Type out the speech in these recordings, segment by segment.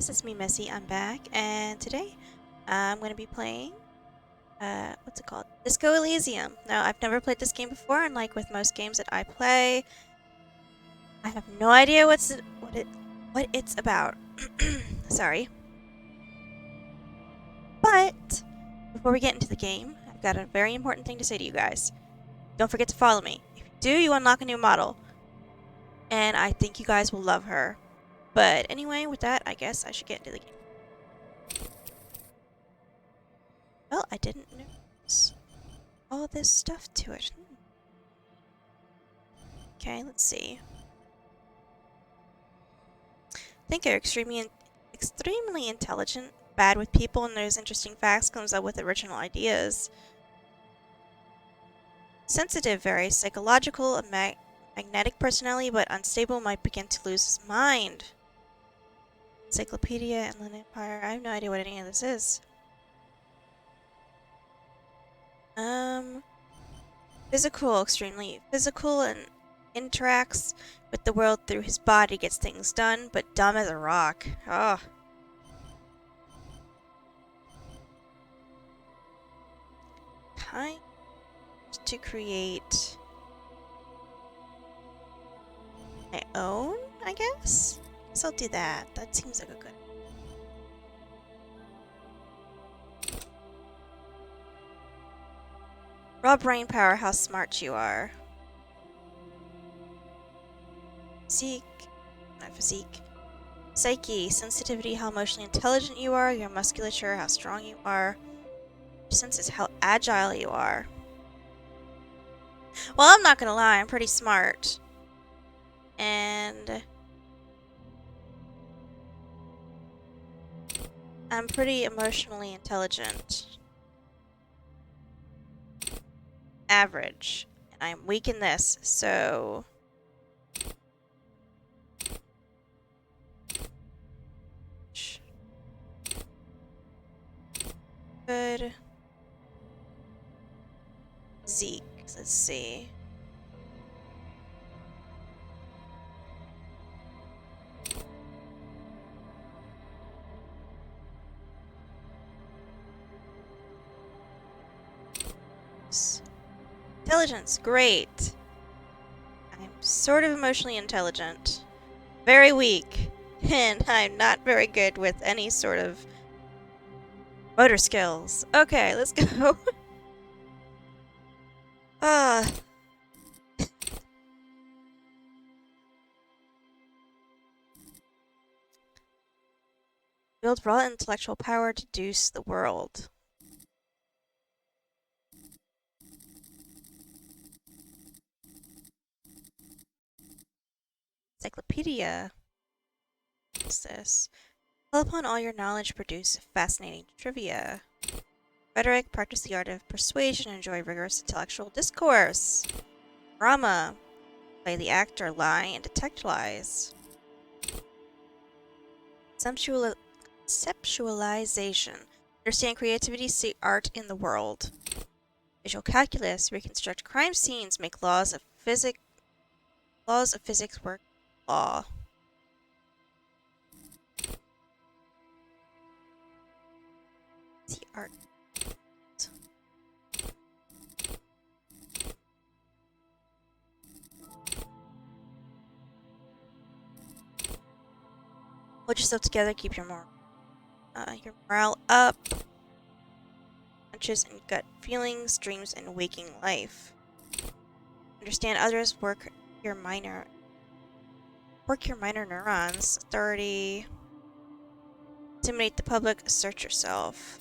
guys, it's me Missy. I'm back, and today I'm going to be playing, what's it called? Disco Elysium. Now, I've never played this game before, and like with most games that I play, I have no idea what it's about. Sorry. But before we get into the game, I've got a very important thing to say to you guys. Don't forget to follow me. If you do, you unlock a new model, and I think you guys will love her. But anyway, with that, I guess I should get into the game. Well, I didn't notice all this stuff to it. Okay, let's see. I think they're extremely intelligent, bad with people, and those interesting facts, comes up with original ideas. Sensitive, very psychological, a magnetic personality, but unstable, might begin to lose his mind. Encyclopedia, Inland Empire. I have no idea what any of this is. Physical, extremely physical, and interacts with the world through his body, gets things done, but dumb as a rock. Oh. Kind to create my own, I guess? Guess I'll do that. That seems like a good. Raw brain power, how smart you are. Physique, not physique. Psyche, sensitivity, how emotionally intelligent you are. Your musculature, how strong you are. Your senses, how agile you are. Well, I'm not gonna lie, I'm pretty smart. And I'm pretty emotionally intelligent. Average. And I'm weak in this, so... Good. Zeke, let's see. Intelligence, great. I'm sort of emotionally intelligent. Very weak. And I'm not very good with any sort of motor skills. Okay, let's go. Build raw intellectual power to deuce the world. Encyclopedia. What's this? Call upon all your knowledge, produce fascinating trivia. Rhetoric, practice the art of persuasion, enjoy rigorous intellectual discourse. Drama, play the actor, lie, and detect lies. Conceptualization, understand creativity, see art in the world. Visual calculus, reconstruct crime scenes, make laws of physics work law. See art. Hold yourself together, keep your morale up. Hunches and gut feelings, dreams and waking life. Understand others, work your minor neurons. Authority. Intimidate the public, assert yourself.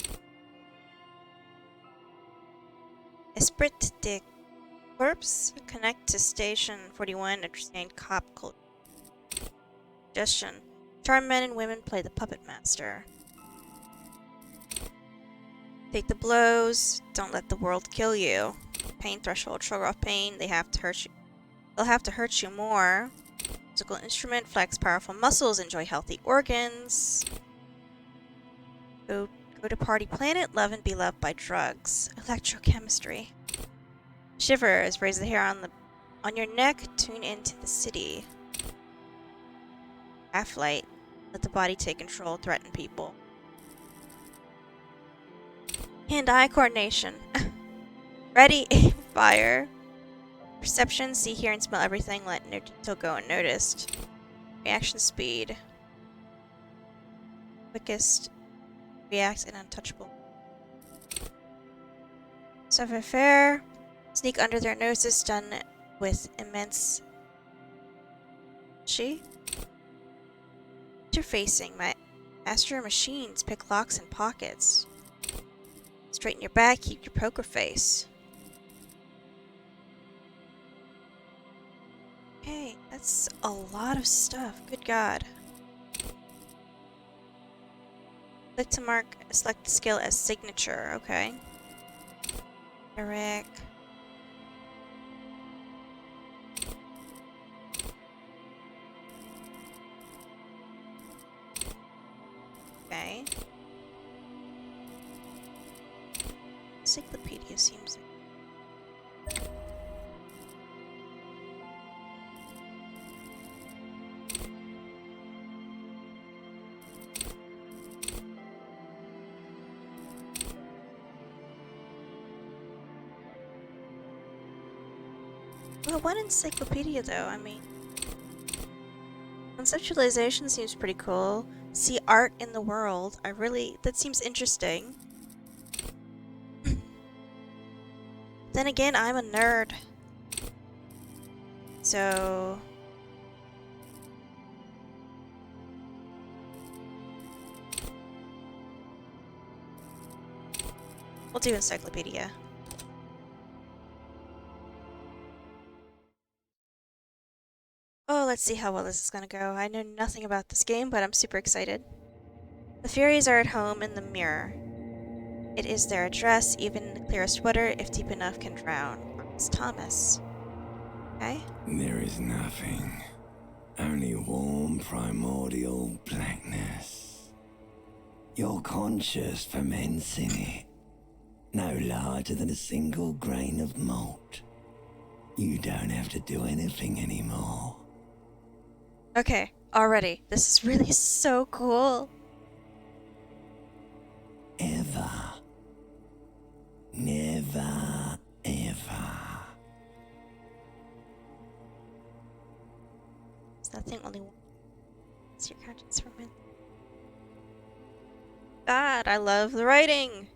Esprit de corps, connect to station 41, understand cop culture. Suggestion. Charm men and women, play the puppet master. Take the blows, don't let the world kill you. Pain threshold, shrug off pain, they'll have to hurt you more. Musical instrument, flex powerful muscles, enjoy healthy organs. Go to party planet, love and be loved by drugs. Electrochemistry. Shivers, raise the hair on your neck, tune into the city. Half-light, Let the body take control, threaten people. Hand-eye coordination. Ready, aim, fire. Perception, see, hear, and smell everything. Let no detail go unnoticed. Reaction speed. Quickest. React and untouchable. Savoir-faire. Sneak under their noses, done with immense... Interfacing. Master your machines. Pick locks and pockets. Straighten your back, keep your poker face. Okay, that's a lot of stuff. Good God. Click to mark, select the skill as signature. Okay. Eric. Okay. Encyclopedia seems like... Well, one encyclopedia though, I mean... Conceptualization seems pretty cool. See art in the world. That seems interesting. Then again, I'm a nerd. So... We'll do encyclopedia. Oh, let's see how well this is gonna go. I know nothing about this game, but I'm super excited. The fairies are at home in the mirror. It is their address, even the clearest water, if deep enough, can drown. It's Thomas. Okay? There is nothing. Only warm primordial blackness. Your conscious ferments in it. No larger than a single grain of malt. You don't have to do anything anymore. Okay, already. This is really so cool. Ever. Never, ever. Is that thing only one? It's your conscience for men. God, I love the writing.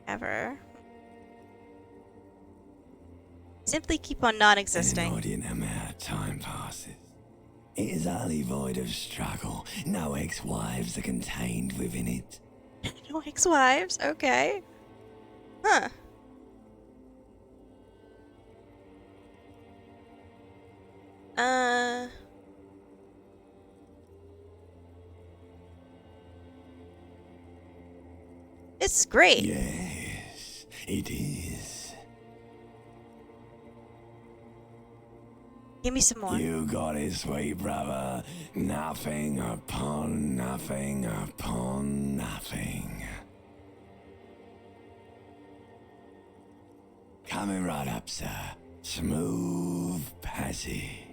Ever. Simply keep on An non-existing. inordinate amount of time passes. It is utterly void of struggle. No ex-wives are contained within it. No ex-wives? Okay. Huh. It's great. Yes, it is. Give me some more. You got it, sweet brother. Nothing upon nothing upon nothing. Coming right up, sir. Smooth passage.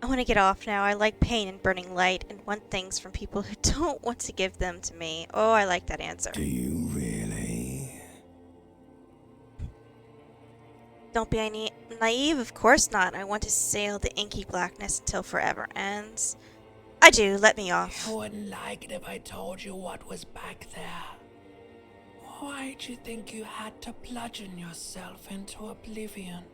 I want to get off now. I like pain and burning light and want things from people who don't want to give them to me. Oh, I like that answer. Do you really? Don't be naive, of course not. I want to sail the inky blackness until forever ends. I do, let me off. You wouldn't like it if I told you what was back there. Why'd you think you had to bludgeon yourself into oblivion?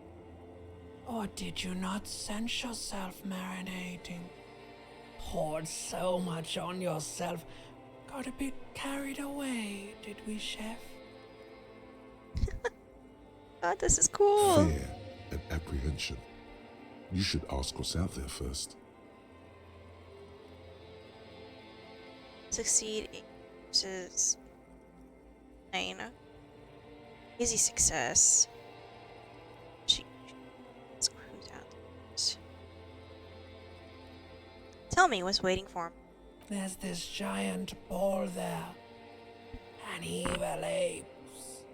Or did you not sense yourself marinating? Poured so much on yourself. Got a bit carried away, did we, Chef? God, this is cool. Fear and apprehension. You should ask what's out there first. Succeed versus 9. Easy success. Let's cruise out. Tell me what's waiting for him. There's this giant ball there. An evil apes.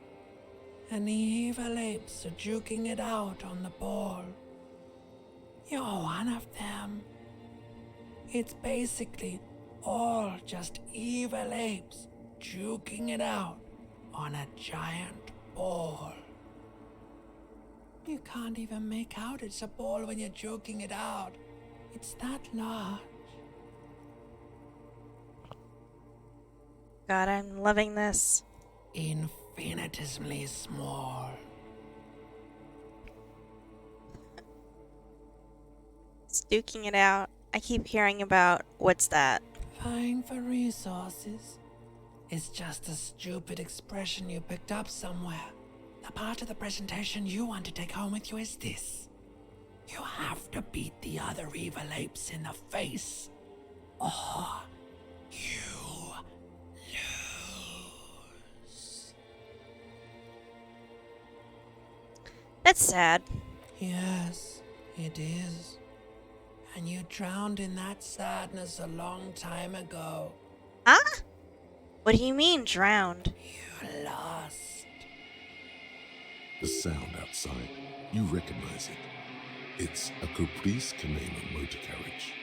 And the evil apes are juking it out on the ball. You're one of them. It's basically all just evil apes juking it out on a giant ball. You can't even make out it's a ball when you're joking it out. It's that large. God, I'm loving this. Infinitesimally small. It's duking it out. I keep hearing about what's that? Vying for resources. It's just a stupid expression you picked up somewhere. The part of the presentation you want to take home with you is this. You have to beat the other evil apes in the face, or you lose. That's sad. Yes, it is. And you drowned in that sadness a long time ago. Huh? What do you mean, drowned? You lost. The sound outside, you recognize it. It's a Caprice Canena motor carriage.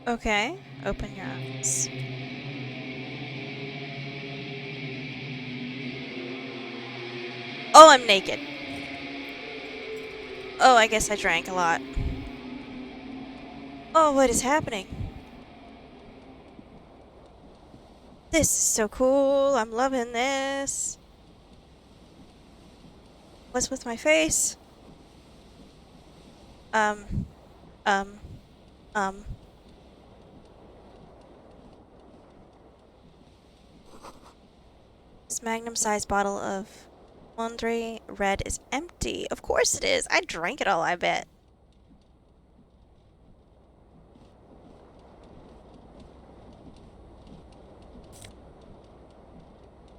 Okay, open your eyes. Oh, I'm naked. Oh, I guess I drank a lot. Oh, what is happening? This is so cool. I'm loving this. What's with my face? Um. This magnum-sized bottle of Mondre Red is empty. Of course it is. I drank it all, I bet.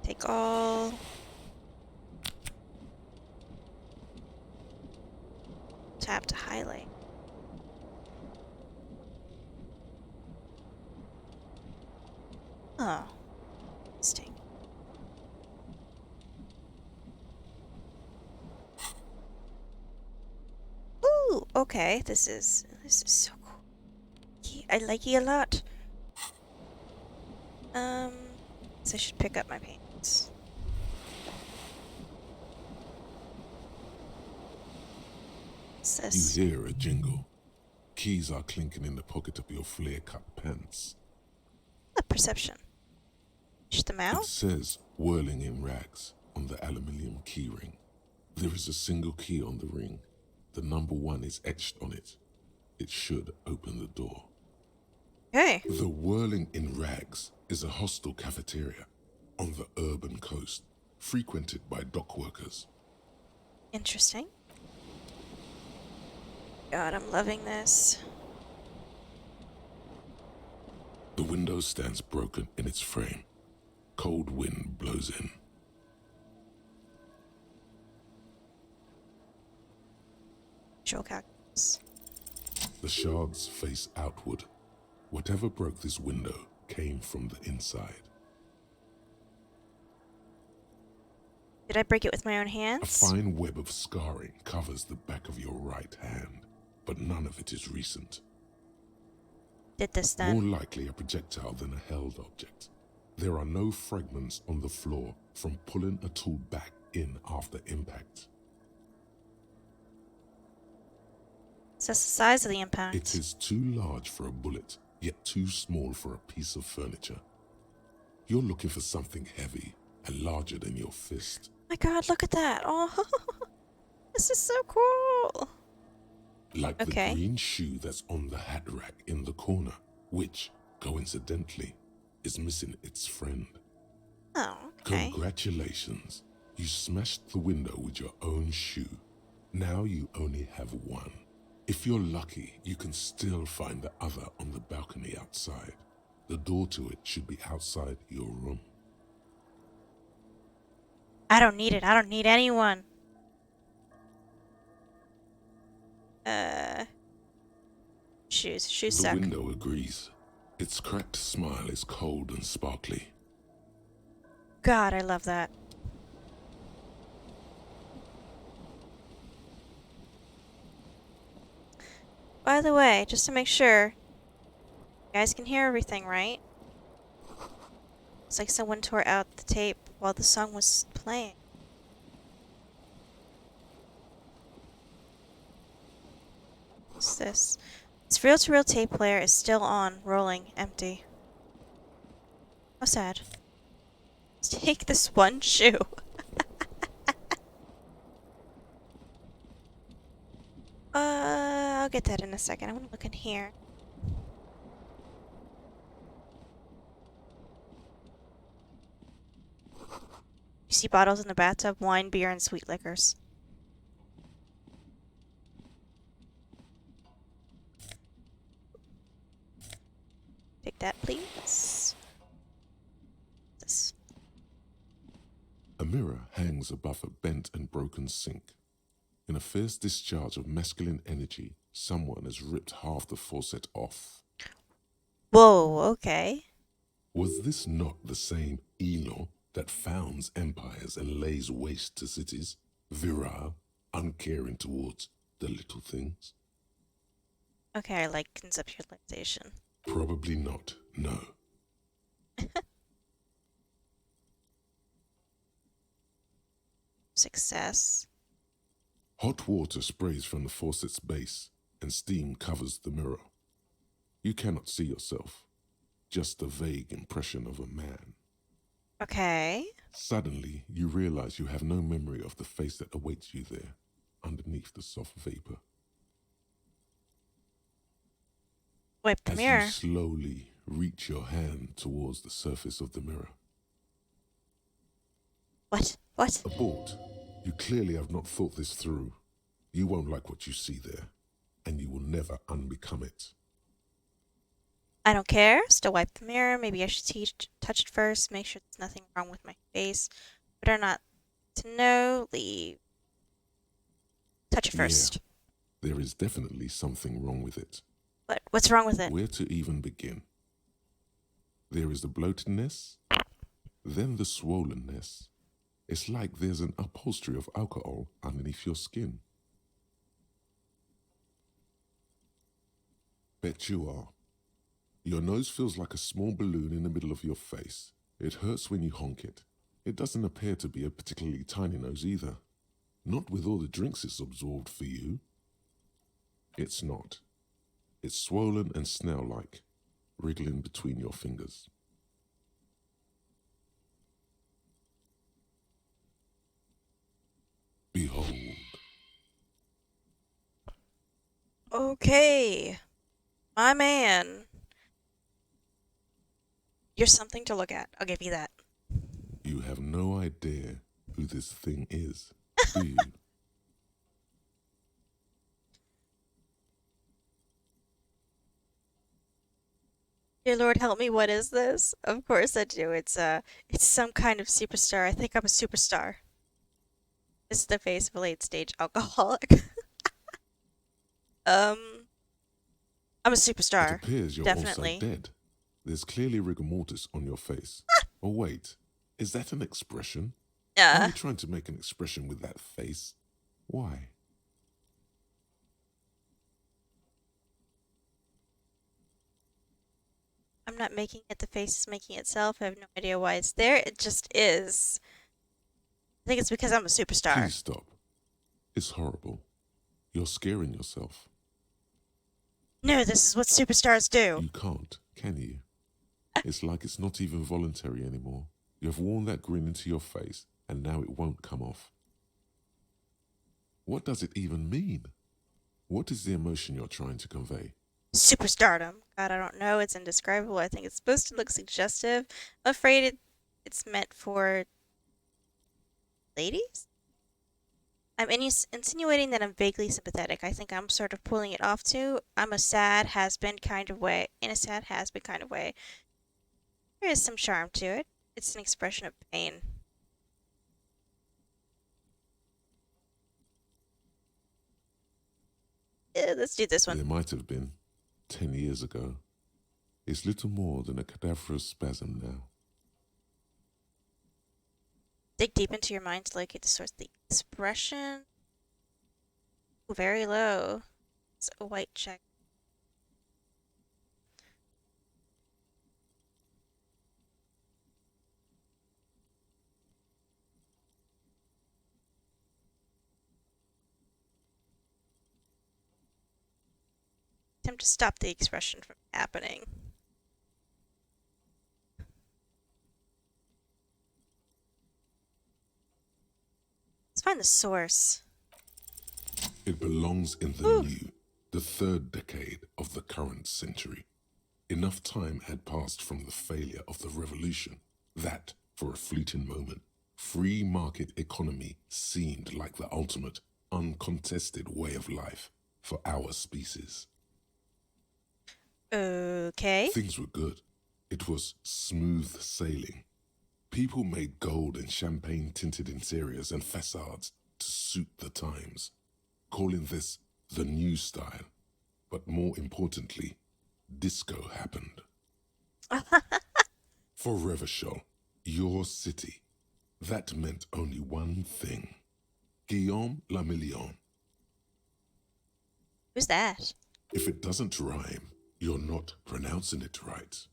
Take all. Tap to highlight. Oh. Interesting. Ooh, okay. This is so cool. I like it a lot. So I should pick up my paints. What's this? You hear a jingle. Keys are clinking in the pocket of your flare-cut pants. A perception. Push them It out. says whirling in rags on the aluminium keyring. There is a single key on the ring. The number 1 is etched on it. It should open the door. Okay. The Whirling in Rags is a hostel cafeteria on the urban coast, frequented by dock workers. Interesting. God, I'm loving this. The window stands broken in its frame. Cold wind blows in. Visual calculus. The shards face outward. Whatever broke this window came from the inside. Did I break it with my own A hands? fine web of scarring covers the back of your right hand, but none of it is recent. Did this More then? likely a projectile than a held object. There are no fragments on the floor from pulling a tool back in after impact. Is that the size of the impact? It is too large for a bullet, yet too small for a piece of furniture. You're looking for something heavy and larger than your fist. My God, look at that! Oh, this is so cool. Like Okay. the green shoe that's on the hat rack in the corner, which, coincidentally, is missing its friend. Oh, okay. Congratulations. You smashed the window with your own shoe. Now you only have one. If you're lucky, you can still find the other on the balcony outside. The door to it should be outside your room. I don't need it. I don't need anyone. Shoes. Shoes The suck. window agrees. Its cracked smile is cold and sparkly. God, I love that. By the way, just to make sure, you guys can hear everything, right? It's like someone tore out the tape while the song was playing. What's this? This reel-to-reel tape player is still on, rolling, empty. How sad. Take this one shoe. I'll get that in a second. I want to look in here. You see bottles in the bathtub, wine, beer, and sweet liquors. Take that, please. This. A mirror hangs above a bent and broken sink. In a fierce discharge of masculine energy, someone has ripped half the faucet off. Whoa, okay. Was this not the same Elo that founds empires and lays waste to cities, virile, uncaring towards the little things? Okay, I like conceptualization. Probably not, no. Success. Hot water sprays from the faucet's base, and steam covers the mirror. You cannot see yourself, just the vague impression of a man. Okay. Suddenly, you realize you have no memory of the face that awaits you there, underneath the soft vapor. Wipe the As mirror. you slowly reach your hand towards the surface of the mirror. What? What? Abort. You clearly have not thought this through. You won't like what you see there, and you will never unbecome it. I don't care. Still wipe the mirror. Maybe I should touch it first. Make sure there's nothing wrong with my face. Better not to know. Leave. Touch it first. Yeah, there is definitely something wrong with it. What's wrong with it? Where to even begin? There is the bloatedness, then the swollenness. It's like there's an upholstery of alcohol underneath your skin. Bet you are. Your nose feels like a small balloon in the middle of your face. It hurts when you honk it. It doesn't appear to be a particularly tiny nose either. Not with all the drinks it's absorbed for you. It's not. It's swollen and snail-like, wriggling between your fingers. Behold. Okay. My man. You're something to look at. I'll give you that. You have no idea who this thing is, do you? Dear Lord, help me. What is this? Of course I do. It's some kind of superstar. I think I'm a superstar. This is the face of a late-stage alcoholic. I'm a It superstar. appears you're Definitely. also dead. There's clearly rigor mortis on your face. Oh wait, is that an expression? Are you trying to make an expression with that face? Why? I'm not making it. The face is making itself. I have no idea why it's there. It just is. I think it's because I'm a superstar. Please stop. It's horrible. You're scaring yourself. No, this is what superstars do. You can't, can you? It's like it's not even voluntary anymore. You have worn that grin into your face, and now it won't come off. What does it even mean? What is the emotion you're trying to convey? Superstardom. God, I don't know. It's indescribable. I think it's supposed to look suggestive. I'm afraid it's meant for ladies? I'm insinuating that I'm vaguely sympathetic. I think I'm sort of pulling it off too. I'm a sad has-been kind of way. In a sad has-been kind of way. There is some charm to it. It's an expression of pain. Let's do this one. There might have been 10 years ago. It's little more than a cadaverous spasm now. Dig deep into your mind to locate the source of the expression. Ooh, very low. It's a white check. Attempt to stop the expression from happening. Let's find the source. It belongs in the Ooh. new, the third decade of the current century. Enough time had passed from the failure of the revolution that, for a fleeting moment, free market economy seemed like the ultimate, uncontested way of life for our species. Okay. Things were good. It was smooth sailing. People made gold and champagne-tinted interiors and facades to suit the times, calling this the new style. But more importantly, disco happened. For Revachol, your city, that meant only one thing. Guillaume le Million. Who's that? If it doesn't rhyme, you're not pronouncing it right.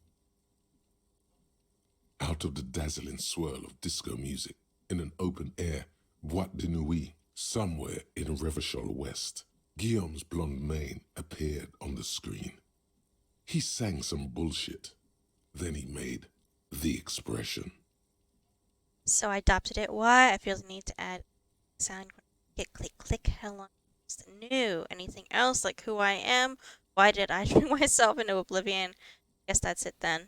Out of the dazzling swirl of disco music, in an open-air boîte de nuit, somewhere in Revachol West, Guillaume's blonde mane appeared on the screen. He sang some bullshit. Then he made the expression. So I adopted it. Why? I feel the need to add sound. Hit click click. How long is the new? Anything else like who I am? Why did I drink myself into oblivion? Guess that's it then.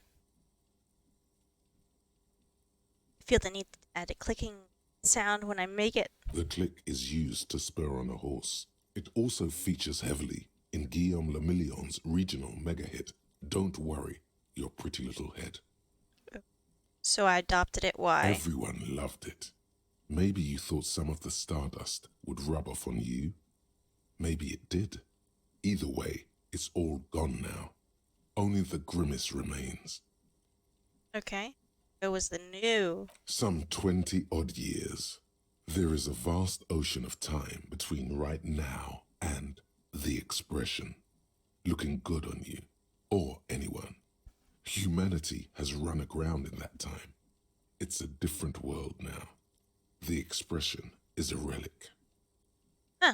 I feel the need to add a clicking sound when I make it. The click is used to spur on a horse. It also features heavily in Guillaume le Million's regional mega hit, Don't Worry, Your Pretty Little Head. So I adopted it. Why? Everyone loved it. Maybe you thought some of the stardust would rub off on you. Maybe it did. Either way, it's all gone now. Only the grimace remains. Okay. It was the new. Some 20-odd years. There is a vast ocean of time between right now and the expression. Looking good on you, or anyone. Humanity has run aground in that time. It's a different world now. The expression is a relic. Huh.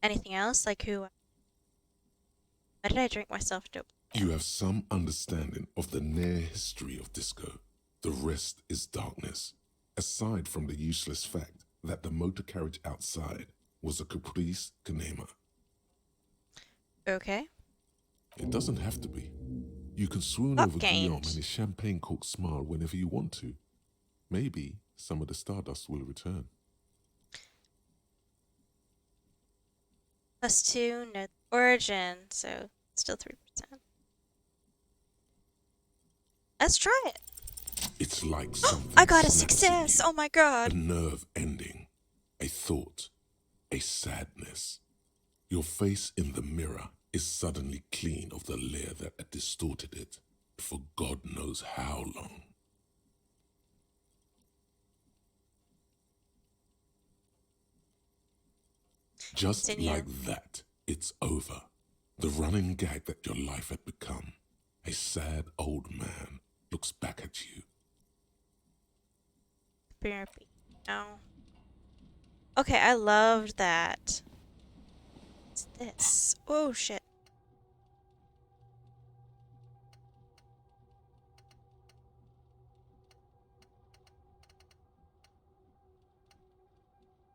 Anything else like who? Why did I drink myself into? You have some understanding of the near history of disco. The rest is darkness, aside from the useless fact that the motor carriage outside was a caprice canema. Okay. It doesn't have to be. You can swoon Up over gained. Guillaume and his champagne-corked smile whenever you want to. Maybe some of the stardust will return. +2, no origin, so still 3%. Let's try it. It's like something I got a snaps in success! you. Oh my god! A nerve ending, a thought, a sadness. Your face in the mirror is suddenly clean of the layer that had distorted it for God knows how long. Just Continue. like that, it's over. The running gag that your life had become. A sad old man looks back at you. Therapy. No. Okay, I loved that. What's this? Oh shit.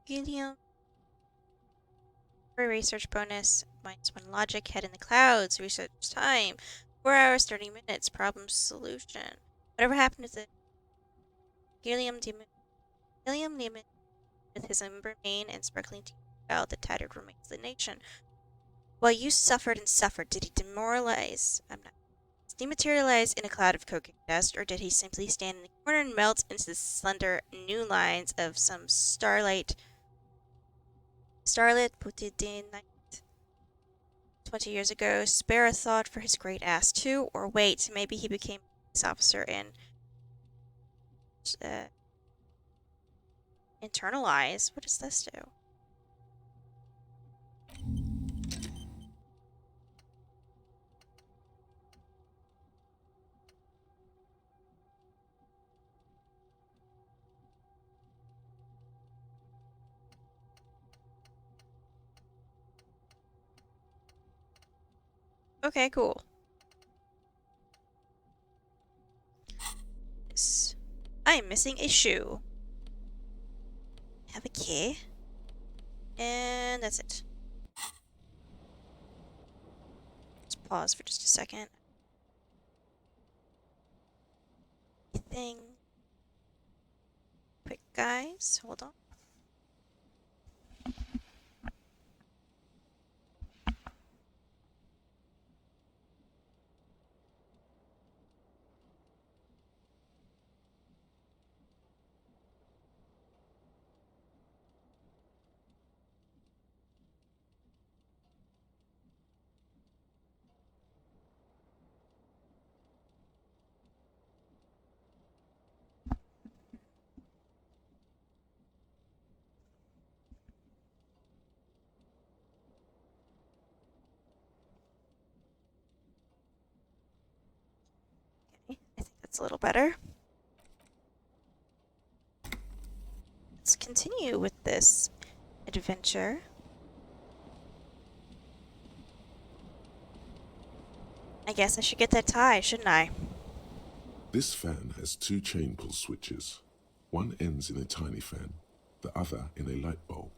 Helium. For research bonus, -1 logic, head in the clouds, research time, 4 hours, 30 minutes, problem solution. Whatever happened to the helium demon with his umber mane and sparkling teeth fell the tattered remains of the nation. While you suffered and suffered, did he dematerialize in a cloud of cocaine dust, or did he simply stand in the corner and melt into the slender new lines of some starlit Putidin night 20 years ago? Spare a thought for his great ass too, or wait, maybe he became a police officer in Internalize? What does this do? Okay, cool. I am missing a shoe. Have a key. And that's it. Let's pause for just a second. Thing. Quick, guys. Hold on. Okay, I think that's a little better. Let's continue with this adventure. I guess I should get that tie, shouldn't I? This fan has 2 chain pull switches. One ends in a tiny fan, the other in a light bulb.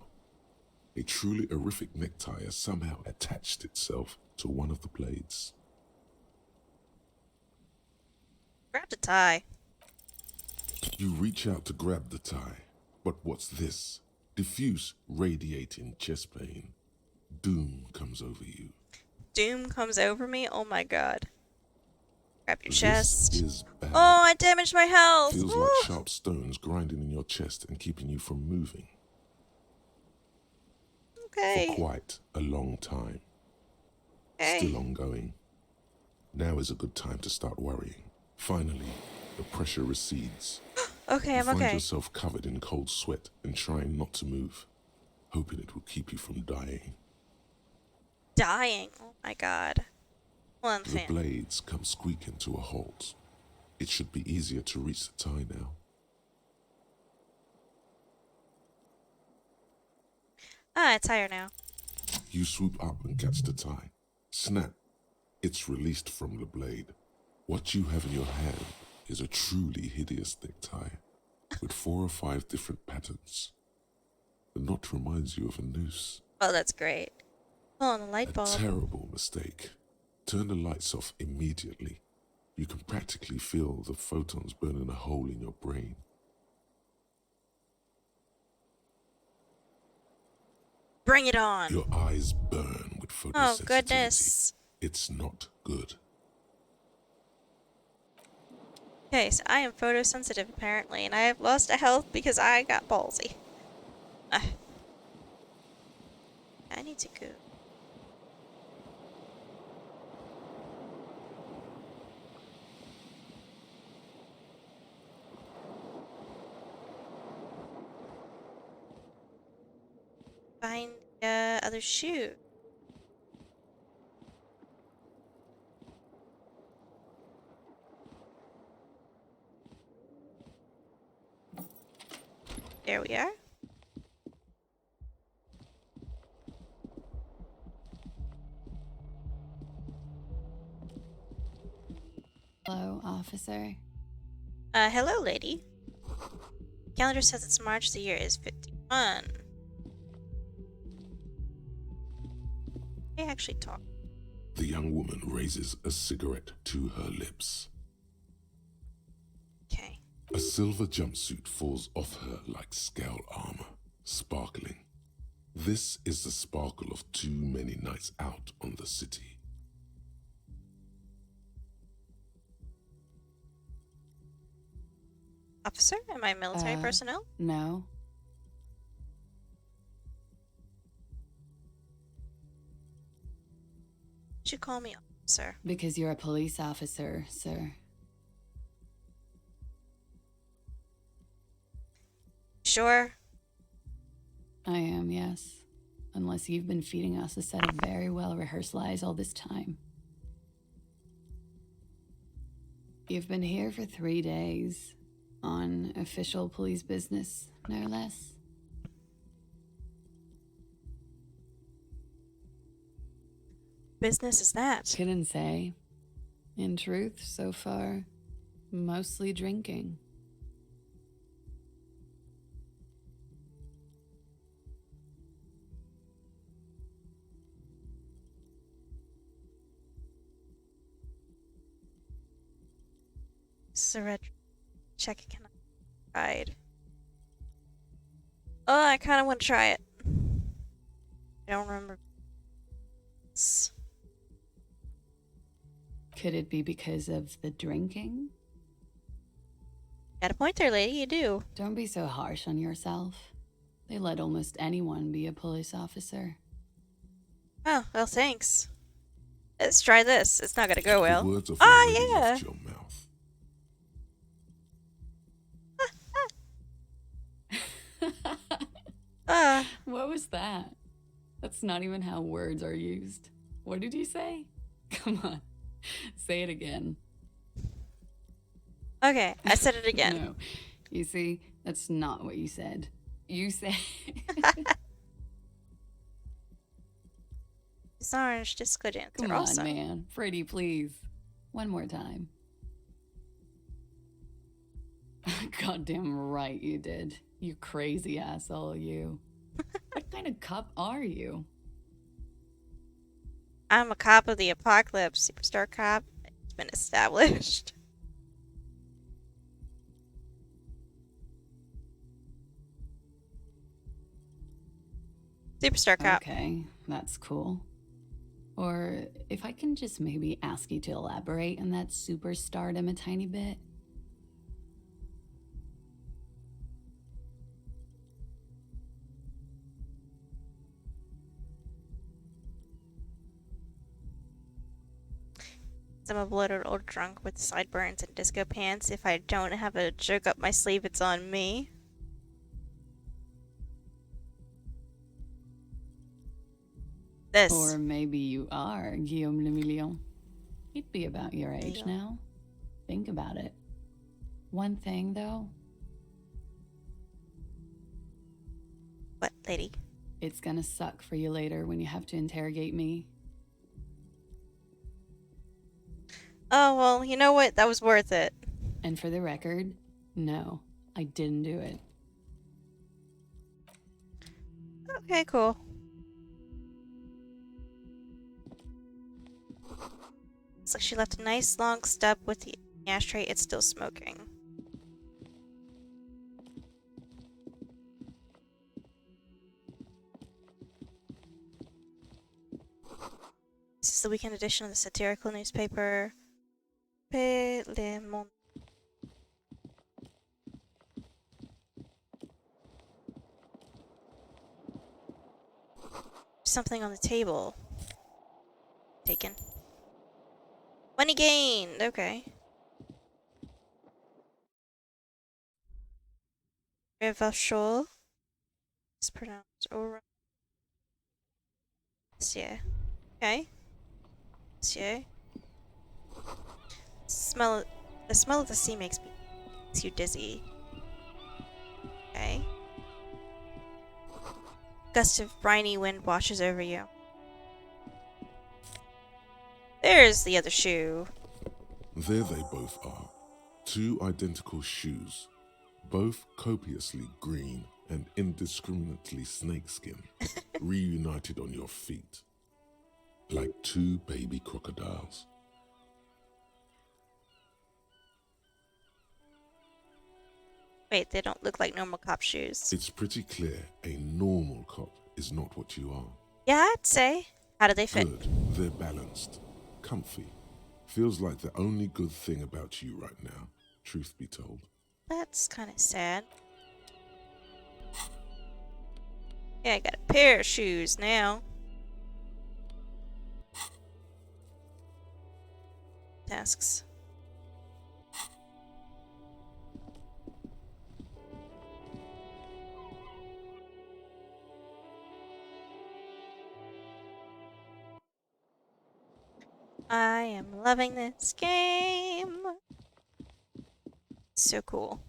A truly horrific necktie has somehow attached itself to one of the blades. Grab the tie. You reach out to grab the tie, but what's this? Diffuse, radiating chest pain. Doom comes over you. Doom comes over me? Oh my god. Grab your This chest. is bad. Oh, I damaged my health! Feels Woo! like sharp stones grinding in your chest and keeping you from moving Okay. for quite a long time. Okay. Still ongoing. Now is a good time to start worrying. Finally, the pressure recedes. Okay, You I'm find okay. yourself covered in cold sweat and trying not to move, hoping it will keep you from dying. Dying. Oh my god. One The thing. blades come squeaking to a halt. It should be easier to reach the tie now. Ah, it's higher now. You swoop up and catch the tie. Snap. It's released from the blade. What you have in your hand is a truly hideous necktie with 4 or 5 different patterns. The knot reminds you of a noose. Oh, that's great. Oh, and the light A bulb. terrible mistake. Turn the lights off immediately. You can practically feel the photons burning a hole in your brain. Bring it on. Your eyes burn with Oh, photosensitivity. goodness. It's not good. Okay, so I am photosensitive apparently, and I have lost a health because I got ballsy. I need to go. Find the other shoe. There we are. Hello, officer. Hello, lady. Calendar says it's March, the year is 51. They actually talk. The young woman raises a cigarette to her lips. Okay. A silver jumpsuit falls off her like scale armor, sparkling. This is the sparkle of too many nights out on the city. Officer, am I military personnel? No. You should call me officer. Because you're a police officer, sir. Sure. I am, yes. Unless you've been feeding us a set of very well-rehearsed lies all this time. You've been here for 3 days. On official police business, no less. Business is that? Couldn't say. In truth, so far, mostly drinking. Surrender. Check it. Can I ride? Oh, I kind of want to try it. I don't remember. Could it be because of the drinking? Got a point there, lady. You do. Don't be so harsh on yourself. They let almost anyone be a police officer. Oh, well, thanks. Let's try this. It's not gonna go The well. words have Ah, already yeah. left your mouth. What was that? That's not even how words are used. What did you say? Come on, say it again. Okay, I said it again. No, you see, that's not what you said. You said... It's orange, just good answer. Come also. on, man. Freddy, please. One more time. Goddamn right you did. You crazy asshole, you. What kind of cop are you? I'm a cop of the apocalypse. Superstar cop. It's been established. Superstar cop. Okay, that's cool. Or if I can just maybe ask you to elaborate on that superstardom a tiny bit. I'm a bloated old drunk with sideburns and disco pants. If I don't have a joke up my sleeve, it's on me. This. Or maybe you are Guillaume le Million. He'd be about your age now. Think about it. One thing, though. What, lady? It's gonna suck for you later when you have to interrogate me. Oh, well, you know what? That was worth it. And for the record, no, I didn't do it. Okay, cool. Looks like she left a nice long stub with the ashtray. It's still smoking. This is the weekend edition of the satirical newspaper. Le Monde. Something on the table. Taken. Money gained! Okay. Revachol. It's pronounced Aura. Monsieur. Okay. Monsieur. The smell of the sea makes you dizzy. Okay. Gust of briny wind washes over you. There's the other shoe. There they both are. 2 identical shoes, both copiously green and indiscriminately snakeskin, reunited on your feet, like 2 baby crocodiles. Wait, they don't look like normal cop shoes. It's pretty clear a normal cop is not what you are. Yeah, I'd say. How do they fit? Good, they're balanced, comfy. Feels like the only good thing about you right now, truth be told. That's kind of sad. Yeah, I got a pair of shoes now. Tasks. I am loving this game. So cool.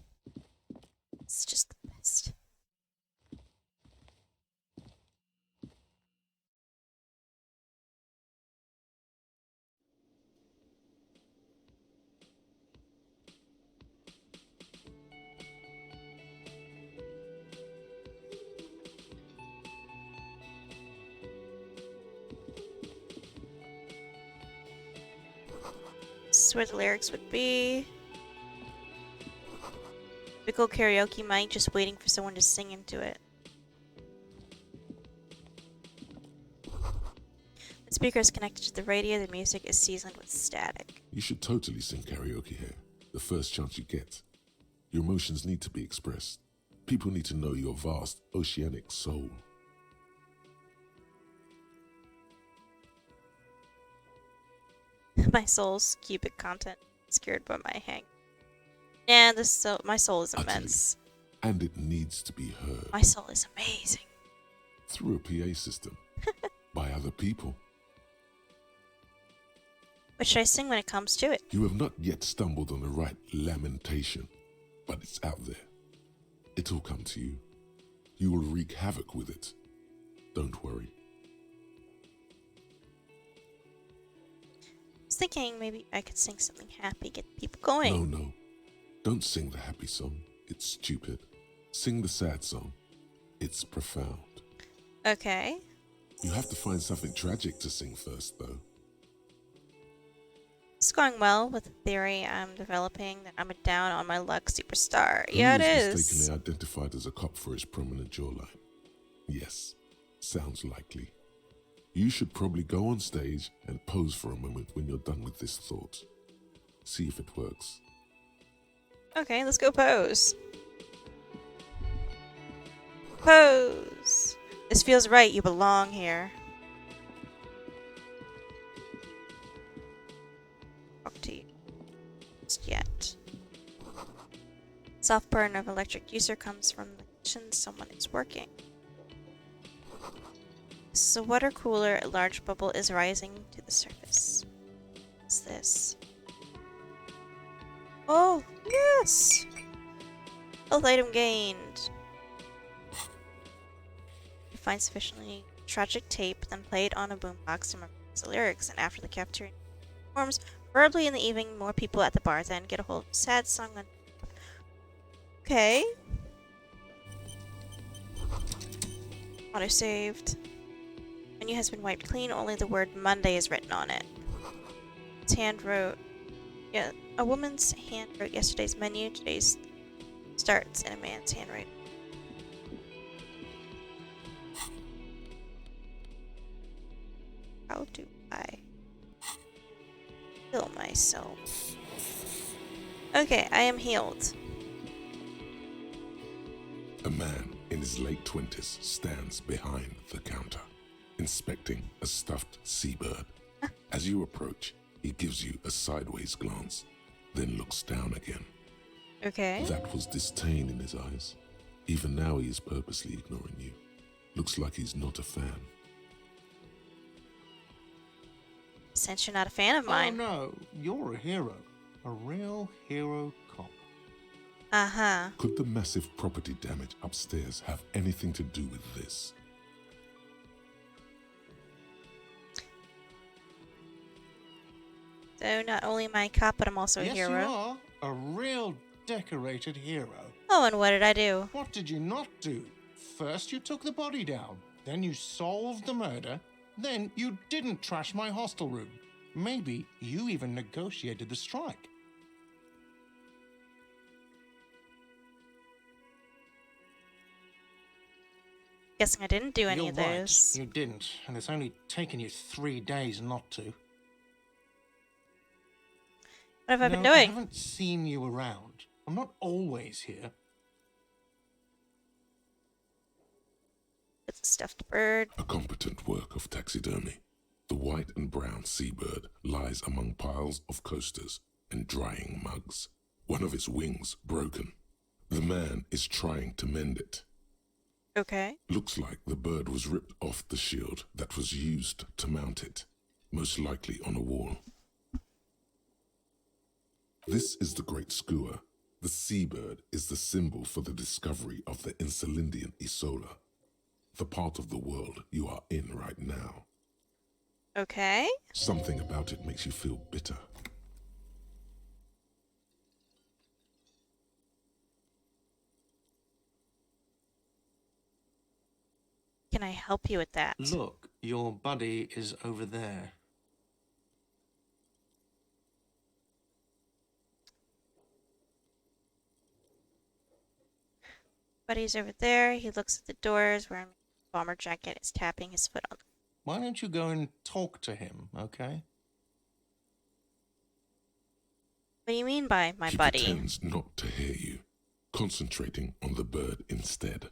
It's just the best. This is where the lyrics would be. Typical karaoke mic, just waiting for someone to sing into it. The speaker is connected to the radio, the music is seasoned with static. You should totally sing karaoke here, the first chance you get. Your emotions need to be expressed. People need to know your vast, oceanic soul. My soul's cubic content scared by my hang. Yeah, my soul is Utterly. immense. And it needs to be heard. My soul is amazing. Through a PA system. By other people. What should I sing when it comes to it? You have not yet stumbled on the right lamentation, but it's out there. It'll come to you. You will wreak havoc with it. Don't worry. I was thinking maybe I could sing something happy, get people going. No. Don't sing the happy song. It's stupid. Sing the sad song. It's profound. Okay. You have to find something tragic to sing first, though. It's going well with the theory I'm developing that I'm a down on my luck superstar. Yeah, it Who is. mistakenly identified as a cop for his prominent jawline? Yes, sounds likely. You should probably go on stage and pose for a moment when you're done with this thought. See if it works. Okay, let's go pose. Pose. This feels right. You belong here. Talk to you. Just yet. Soft burn of electric user comes from the kitchen. Someone is working. This is a water cooler. A large bubble is rising to the surface. What's this? Oh, yes! Health item gained. You find sufficiently tragic tape, then play it on a boombox to memorize the lyrics, and after the cafeteria performs, preferably in the evening, more people at the bar then get a hold of a sad song on. Okay. Auto-saved. Menu has been wiped clean, only the word Monday is written on it. It's hand-wrote. Yeah, a woman's hand wrote yesterday's menu. Today's starts in a man's handwriting. How do I heal myself? Okay, I am healed. A man in his late 20s stands behind the counter, inspecting a stuffed seabird. As you approach, he gives you a sideways glance, then looks down again. Okay. That was disdain in his eyes. Even now he is purposely ignoring you. Looks like he's not a fan. Since you're not a fan of mine. Oh no, you're a hero. A real hero cop. Uh-huh. Could the massive property damage upstairs have anything to do with this? So not only am I a cop, but I'm also a Yes, hero. you are. A real decorated hero. Oh, and what did I do? What did you not do? First you took the body down, then you solved the murder, then you didn't trash my hostel room. Maybe you even negotiated the strike. Guessing I didn't do any You're of right, those. you didn't, and it's only taken you 3 days not to. What have I been No, doing? I haven't seen you around. I'm not always here. It's a stuffed bird. A competent work of taxidermy. The white and brown seabird lies among piles of coasters and drying mugs. One of its wings broken. The man is trying to mend it. Okay. Looks like the bird was ripped off the shield that was used to mount it. most likely on a wall. This is the Great Skua. The seabird is the symbol for the discovery of the Insulindian Isola, the part of the world you are in right now. Okay. Something about it makes you feel bitter. Can I help you with that? Look, your buddy is over there. Buddy's over there. He looks at the doors, wearing a bomber jacket, is tapping his foot on. Why don't you go and talk to him, okay? What do you mean by my He buddy? pretends not to hear you, concentrating on the bird instead.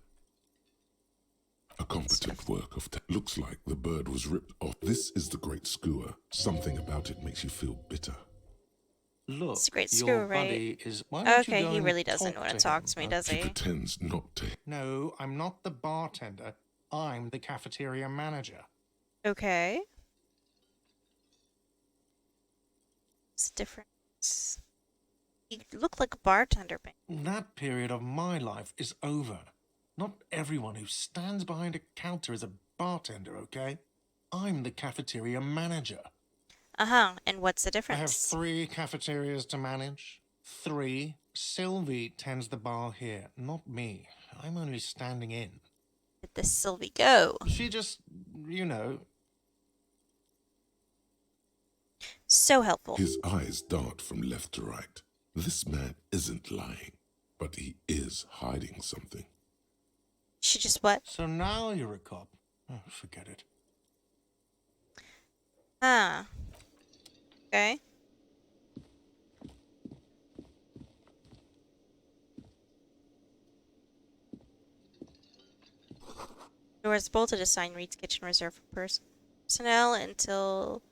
A competent work of looks like the bird was ripped off. This is the Great Skua. Something about it makes you feel bitter. Look, It's a great your screw, buddy right? is. Why don't Okay, you go he and really doesn't want to talk him, to me, okay? does He he? pretends not to. No, I'm not the bartender. I'm the cafeteria manager. Okay. What's the difference? You look like a bartender, man. That period of my life is over. Not everyone who stands behind a counter is a bartender, okay? I'm the cafeteria manager. Uh-huh, and what's the I have difference? 3 cafeterias to manage. 3. Sylvie tends the bar here, not me. I'm only standing in. Did this Sylvie go? She just, you know, So helpful. His eyes dart from left to right. This man isn't lying, but he is hiding something. She just what? so now you're a cop. Oh, forget it. Huh. Okay. Door is bolted. A sign reads kitchen reserved for personnel until...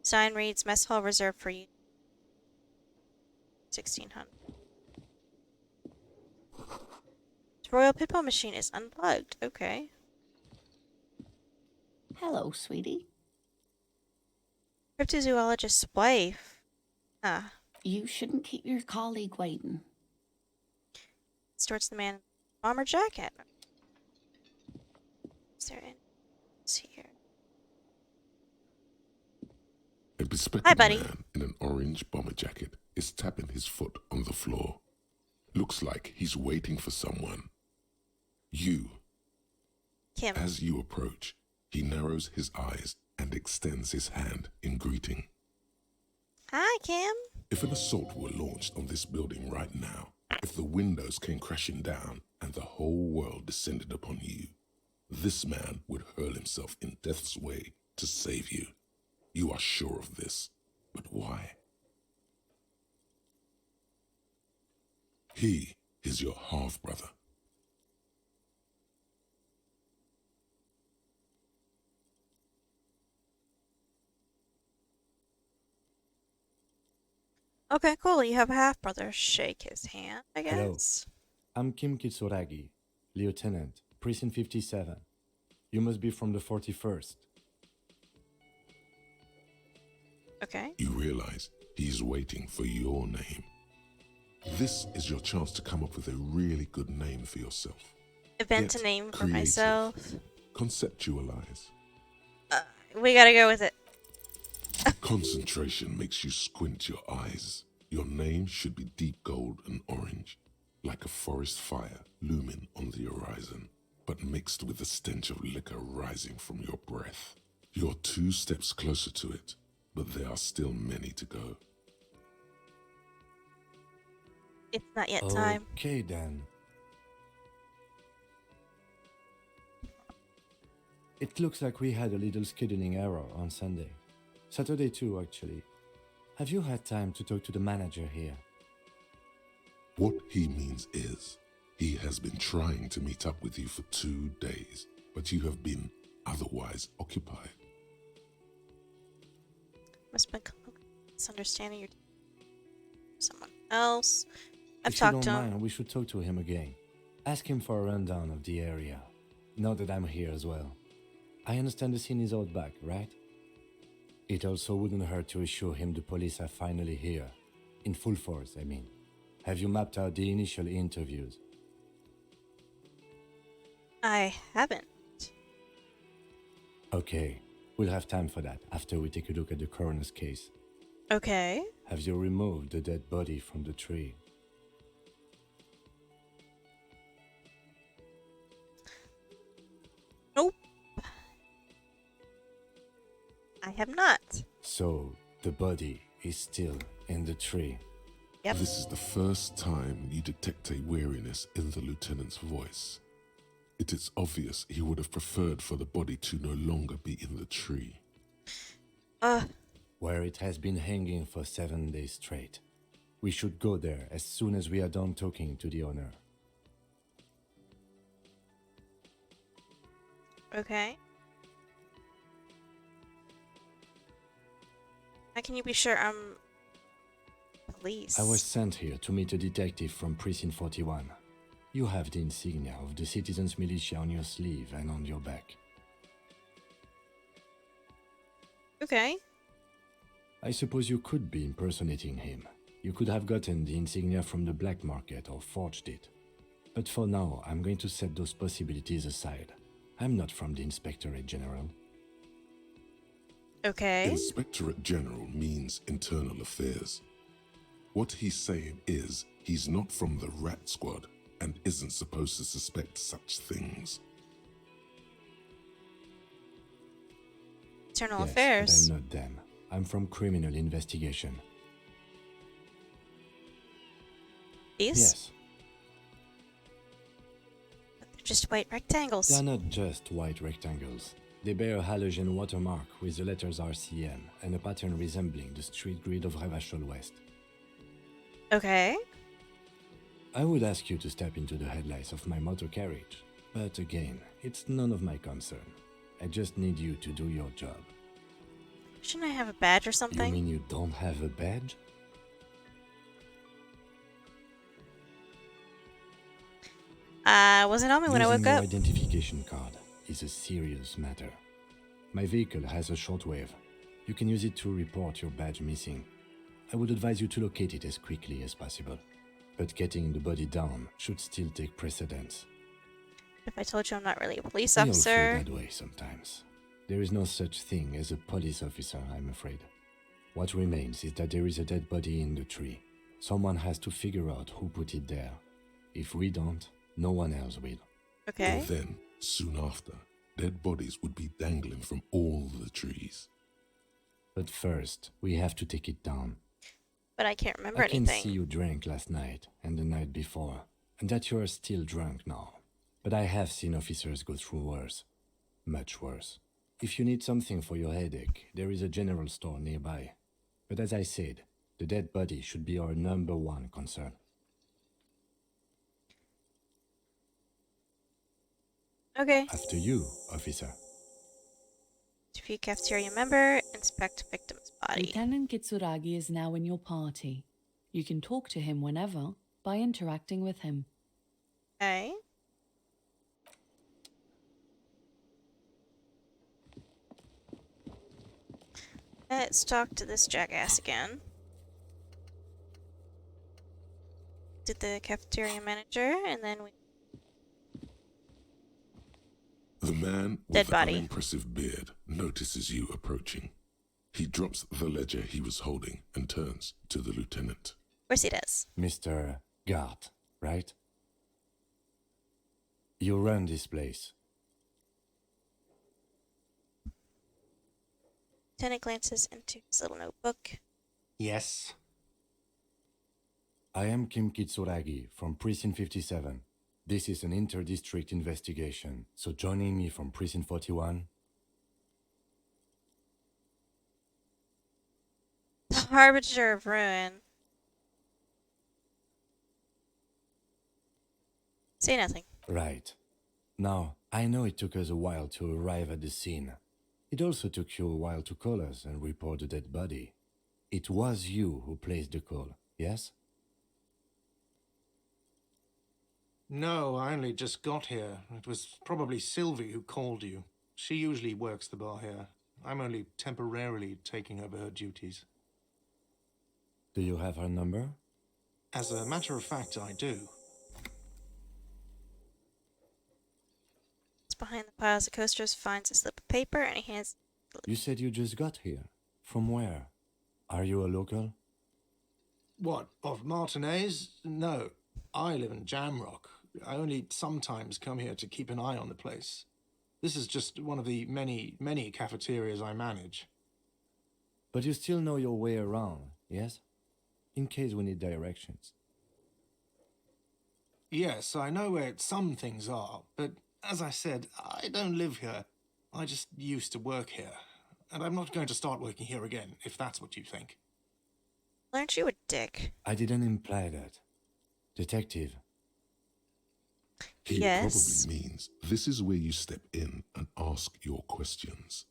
Sign reads mess hall reserved for you. 1600. The Royal Pitbull machine is unplugged. Okay. Hello, sweetie. Cryptozoologist's wife. Huh. You shouldn't keep your colleague waiting. Starts the man in the bomber jacket. Is there any here? A bespectacled Hi, buddy. man in an orange bomber jacket is tapping his foot on the floor. Looks like he's waiting for someone. You. Kim. As you approach, he narrows his eyes and extends his hand in greeting. Hi, Kim. If an assault were launched on this building right now, if the windows came crashing down and the whole world descended upon you, this man would hurl himself in death's way to save you. You are sure of this, but why? He is your half-brother. Okay, cool. You have a half brother. Shake his hand, I Hello. guess. I'm Kim Kitsuragi, Lieutenant, Precinct 57. You must be from the 41st. Okay. You realize he's waiting for your name. This is your chance to come up with a really good name for yourself. Invent Get a name for creative. myself. Conceptualize. We gotta go with it. Concentration makes you squint your eyes. Your name should be deep gold and orange, like a forest fire looming on the horizon, but mixed with the stench of liquor rising from your breath. You're 2 steps closer to it, but there are still many to go. It's not yet time. Okay then. It looks like we had a little scheduling error on Sunday. Saturday too, actually. Have you had time to talk to the manager here? What he means is, he has been trying to meet up with you for 2 days, but you have been otherwise occupied. Must have been misunderstanding your someone else. I've If you talked don't to him. mind, we should talk to him again. Ask him for a rundown of the area. now that I'm here as well. I understand the scene is out back, right? It also wouldn't hurt to assure him the police are finally here. In full force, I mean. Have you mapped out the initial interviews? I haven't. Okay, we'll have time for that after we take a look at the coroner's case. Okay. Have you removed the dead body from the tree? Nope. I have not. So, the body is still in the tree. Yep. This is the first time you detect a weariness in the lieutenant's voice. It is obvious he would have preferred for the body to no longer be in the tree. Where it has been hanging for 7 days straight. We should go there as soon as we are done talking to the owner. Okay. How can you be sure I'm police? I was sent here to meet a detective from Precinct 41. You have the insignia of the Citizens Militia on your sleeve and on your back. Okay. I suppose you could be impersonating him. You could have gotten the insignia from the black market or forged it. But for now, I'm going to set those possibilities aside. I'm not from the Inspectorate General. Okay. Inspectorate General means internal affairs. What he's saying is he's not from the rat squad and isn't supposed to suspect such things. Internal Yes, affairs. but I'm not them. I'm from criminal investigation. These? Yes, They're just white rectangles. they are not just white rectangles. They bear a halogen watermark with the letters RCM and a pattern resembling the street grid of Revachol West. Okay. I would ask you to step into the headlights of my motor carriage, but again, it's none of my concern. I just need you to do your job. Shouldn't I have a badge or You something? mean you don't have a badge? Wasn't on me when I Losing woke your up. identification card is a serious matter. My vehicle has a shortwave. You can use it to report your badge missing. I would advise you to locate it as quickly as possible. But getting the body down should still take precedence. If I told you I'm not really a police We all feel officer. that way sometimes. There is no such thing as a police officer, I'm afraid. What remains is that there is a dead body in the tree. Someone has to figure out who put it there. If we don't, no one else will. Okay. And then, soon after, dead bodies would be dangling from all the trees. But first, we have to take it down. But I can't remember I can anything. see you drank last night and the night before, and that you are still drunk now. But I have seen officers go through worse. Much worse. If you need something for your headache, there is a general store nearby. But as I said, the dead body should be our #1 concern. Okay. After you, officer. Interview cafeteria member. Inspect victim's body. Lieutenant Kitsuragi is now in your party. You can talk to him whenever by interacting with him. Okay. Let's talk to this jackass again. Did the cafeteria manager, and then we. The man Dead with the body. unimpressive beard notices you approaching. He drops the ledger he was holding and turns to the lieutenant. Of course he does. Mr. Gart, right? You run this place. Lieutenant glances into his little notebook. Yes. I am Kim Kitsuragi from Precinct 57. This is an inter-district investigation, so joining me from Precinct 41... The Harbinger of Ruin. Say nothing. Right. Now, I know it took us a while to arrive at the scene. It also took you a while to call us and report the dead body. It was you who placed the call, yes? No, I only just got here. It was probably Sylvie who called you. She usually works the bar here. I'm only temporarily taking over her duties. Do you have her number? As a matter of fact, I do. It's behind the piles of coasters, finds a slip of paper, and he hands. You said you just got here. From where? Are you a local? What, of Martinez? No, I live in Jamrock. I only sometimes come here to keep an eye on the place. This is just one of the many cafeterias I manage. But you still know your way around, yes? In case we need directions. Yes, I know where some things are, but as I said, I don't live here. I just used to work here. And I'm not going to start working here again, if that's what you think. Aren't you a dick? I didn't imply that. Detective, He Yes. probably means this is where you step in and ask your questions.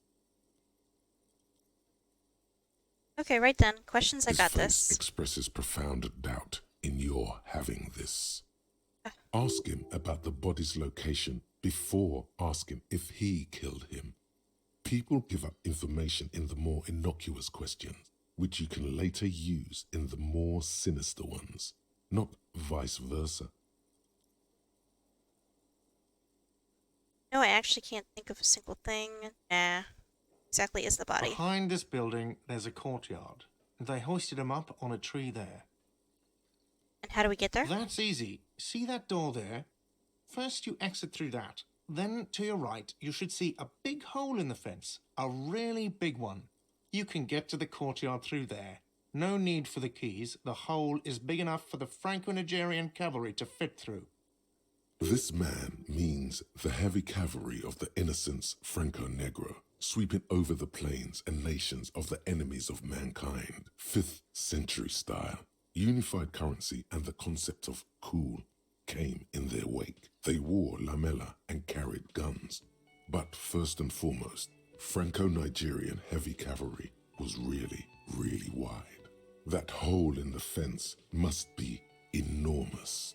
Okay, right then. Questions, I His got face this. expresses profound doubt in your having this. Ask him about the body's location before asking if he killed him. People give up information in the more innocuous questions, which you can later use in the more sinister ones, not vice versa. No, I actually can't think of a single thing. Nah. Exactly is the body. Behind this building, there's a courtyard. They hoisted him up on a tree there. And how do we get there? That's easy. See that door there? First you exit through that. Then to your right, you should see a big hole in the fence. A really big one. You can get to the courtyard through there. No need for the keys. The hole is big enough for the Franco-Nigerian cavalry to fit through. This man means the heavy cavalry of the innocents Franco-Negro, sweeping over the plains and nations of the enemies of mankind, 5th century style. Unified currency and the concept of cool came in their wake. They wore lamella and carried guns. But first and foremost, Franco-Nigerian heavy cavalry was really, really wide. That hole in the fence must be enormous.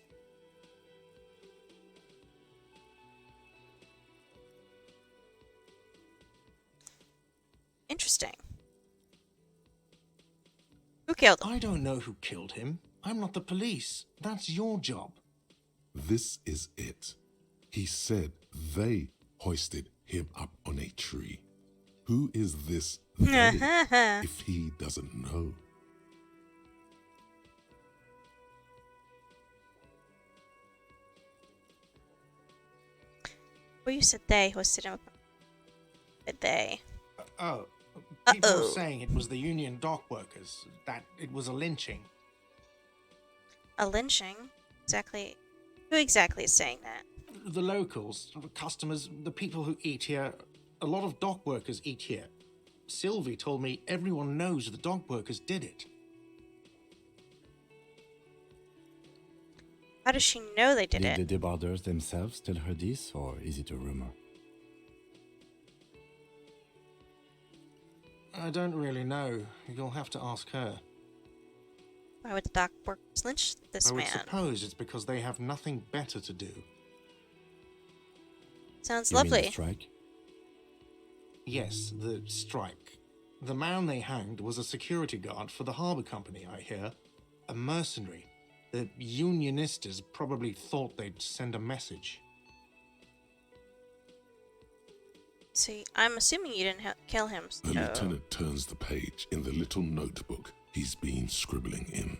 Interesting. Who killed him? I don't know who killed him. I'm not the police. That's your job. This is it. He said they hoisted him up on a tree. Who is this they if he doesn't know? Well, you said they hosted him up. Said they. Oh, people Uh-oh. were saying it was the union dock workers, that it was a lynching. A lynching? Exactly. Who exactly is saying that? The locals, the customers, the people who eat here, a lot of dock workers eat here. Sylvie told me everyone knows the dock workers did it. How does she know they did did it? the debarders themselves tell her this, or is it a rumor? I don't really know. You'll have to ask her. Why would the dock workers lynch this I would man? suppose it's because they have nothing better to do. Sounds You mean the lovely. strike? Yes, the strike. The man they hanged was a security guard for the harbour company, I hear. A mercenary. The unionistas probably thought they'd send a message. See, I'm assuming you didn't kill him. The So. lieutenant turns the page in the little notebook he's been scribbling in.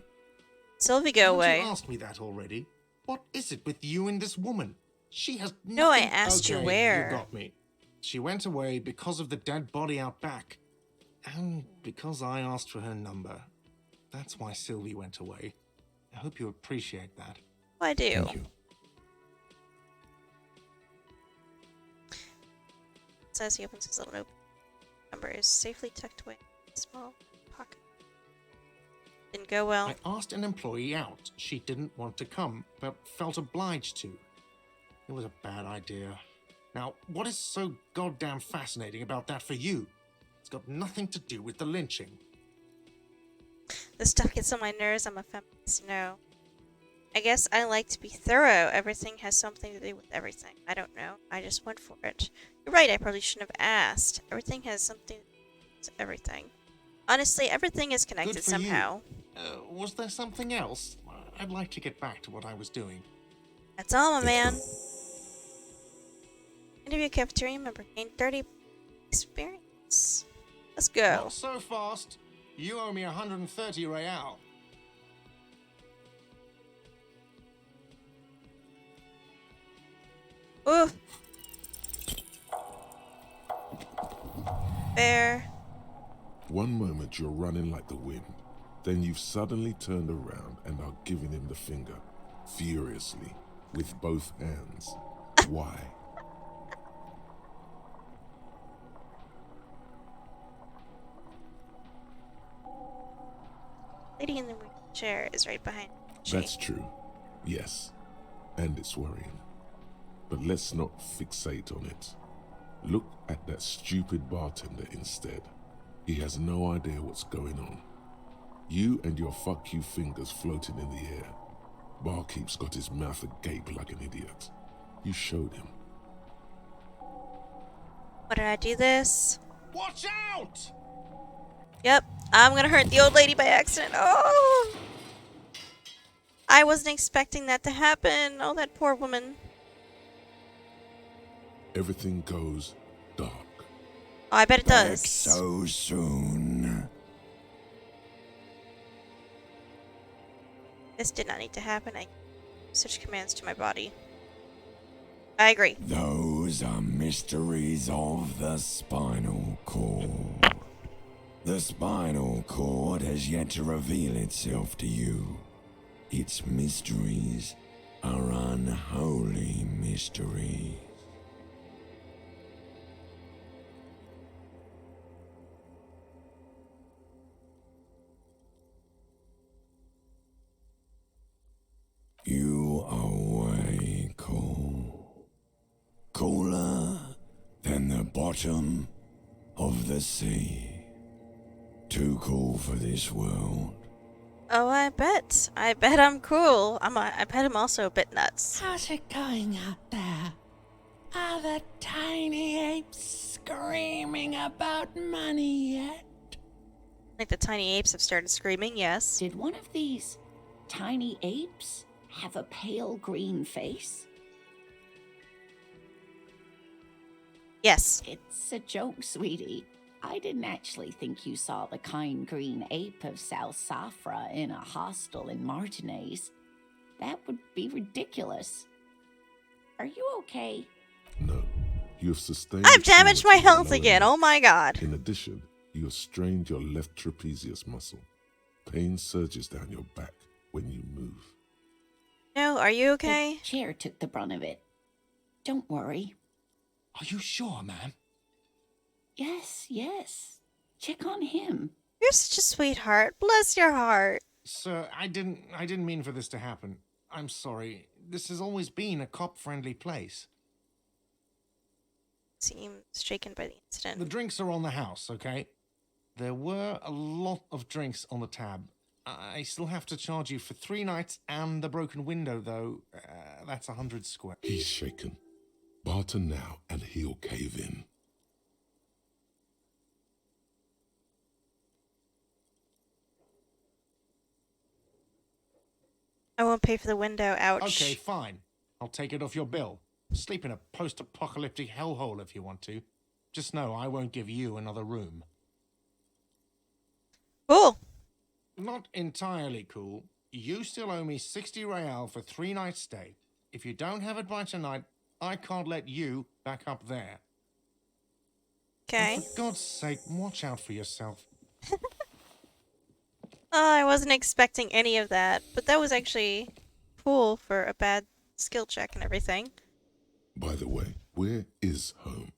Sylvie, go Haven't away. you asked me that already? What is it with you and this woman? She has nothing... No, I asked you Okay, where. You got me. She went away because of the dead body out back. And because I asked for her number. That's why Sylvie went away. I hope you appreciate that. Well, I do. Thank you. Says he opens his little note. Number is safely tucked away in a small pocket. Didn't go well. I asked an employee out. She didn't want to come, but felt obliged to. It was a bad idea. Now, what is so goddamn fascinating about that for you? It's got nothing to do with the lynching. This stuff gets on my nerves. I'm a feminist. No. I guess I like to be thorough. Everything has something to do with everything. I don't know. I just went for it. You're right, I probably shouldn't have asked. Everything has something to do with everything. Honestly, everything is Good connected for somehow. you. Was there something else? I'd like to get back to what I was doing. That's all, my Let's man. go. Interview cafeteria member. Gain 30 experience. Let's go. Not so fast. You owe me 130 real. Ooh. Fair. One moment you're running like the wind, then you've suddenly turned around and are giving him the finger, furiously, with both hands. Why? Lady in the chair is right behind me. That's true. Yes. And it's worrying. But let's not fixate on it. Look at that stupid bartender instead. He has no idea what's going on. You and your fuck you fingers floating in the air. Barkeep's got his mouth agape like an idiot. You showed him. Why did I do this? Watch out! Yep, I'm gonna hurt the old lady by accident. Oh! I wasn't expecting that to happen. Oh, that poor woman. Everything goes dark. Oh, I bet it Back does. so soon. This did not need to happen. I gave such commands to my body. I agree. Those are mysteries of the spinal cord. The spinal cord has yet to reveal itself to you. Its mysteries are unholy mysteries. You are way cool. Cooler than the bottom of the sea. Too cool for this world. Oh, I bet. I bet I'm cool. I bet I'm also a bit nuts. How's it going out there? Are the tiny apes screaming about money yet? I think the tiny apes have started screaming, yes. Did one of these tiny apes have a pale green face? Yes. It's a joke, sweetie. I didn't actually think you saw the kind green ape of South Safra in a hostel in Martinez. That would be ridiculous. Are you okay? No. You have sustained I've a trauma damaged to my your health lower again. neck. Oh my god. In addition, you have strained your left trapezius muscle. Pain surges down your back when you move. No, are you okay? The chair took the brunt of it. Don't worry. Are you sure, ma'am? Yes. Check on him. You're such a sweetheart. Bless your heart. Sir, I didn't mean for this to happen. I'm sorry. This has always been a cop-friendly place. Seemed shaken by the incident. The drinks are on the house, okay? There were a lot of drinks on the tab. I still have to charge you for 3 nights and the broken window, though. That's 100 square. He's shaken. Barter now and he'll cave in. I won't pay for the window. Ouch. Okay, fine. I'll take it off your bill. Sleep in a post-apocalyptic hellhole if you want to. Just know I won't give you another room. Cool. Not entirely cool. You still owe me 60 real for 3 nights stay. If you don't have it by tonight, I can't let you back up there. Okay. For God's sake, watch out for yourself. Oh, I wasn't expecting any of that, but that was actually cool for a bad skill check and everything. By the way, where is home?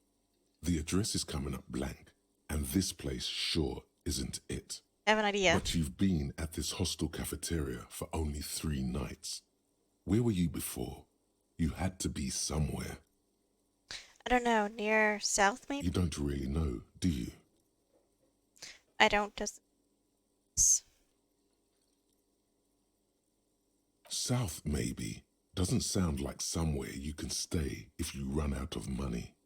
The address is coming up blank, and this place sure isn't it. I have an idea. But you've been at this hostel cafeteria for only 3 nights. Where were you before? You had to be somewhere. I don't know, near south maybe? You don't really know, do you? I don't just... South, maybe. Doesn't sound like somewhere you can stay if you run out of money.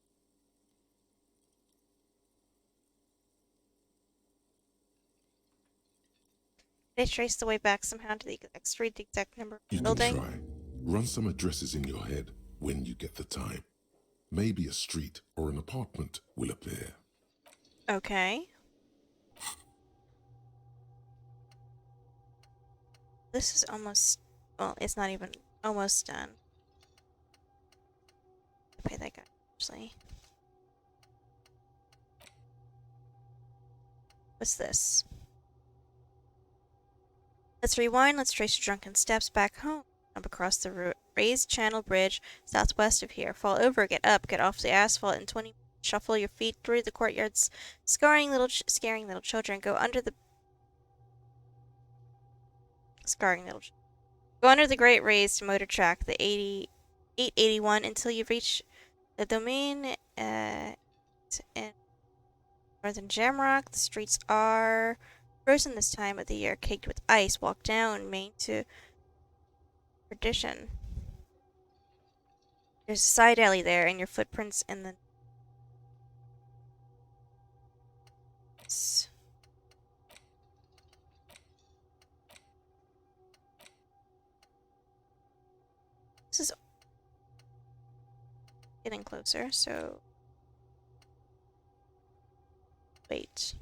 They trace the way back somehow to the read the exact number of the You can building. try. Run some addresses in your head when you get the time. Maybe a street or an apartment will appear. Okay. This is almost... Well, it's not even almost done. Pay that guy, actually. What's this? Let's rewind. Let's trace your drunken steps back home. Jump across the raised channel bridge southwest of here. Fall over, get up, get off the asphalt in 20 minutes. Shuffle your feet through the courtyards, scaring little children. Go under the... Scarring little children. Go under the great raised motor track, the 881, until you reach the domain in northern Jamrock. The streets are frozen this time of the year, caked with ice. Walk down Main to Perdition. There's a side alley there, and your footprints in the... This is getting closer, so... Wait.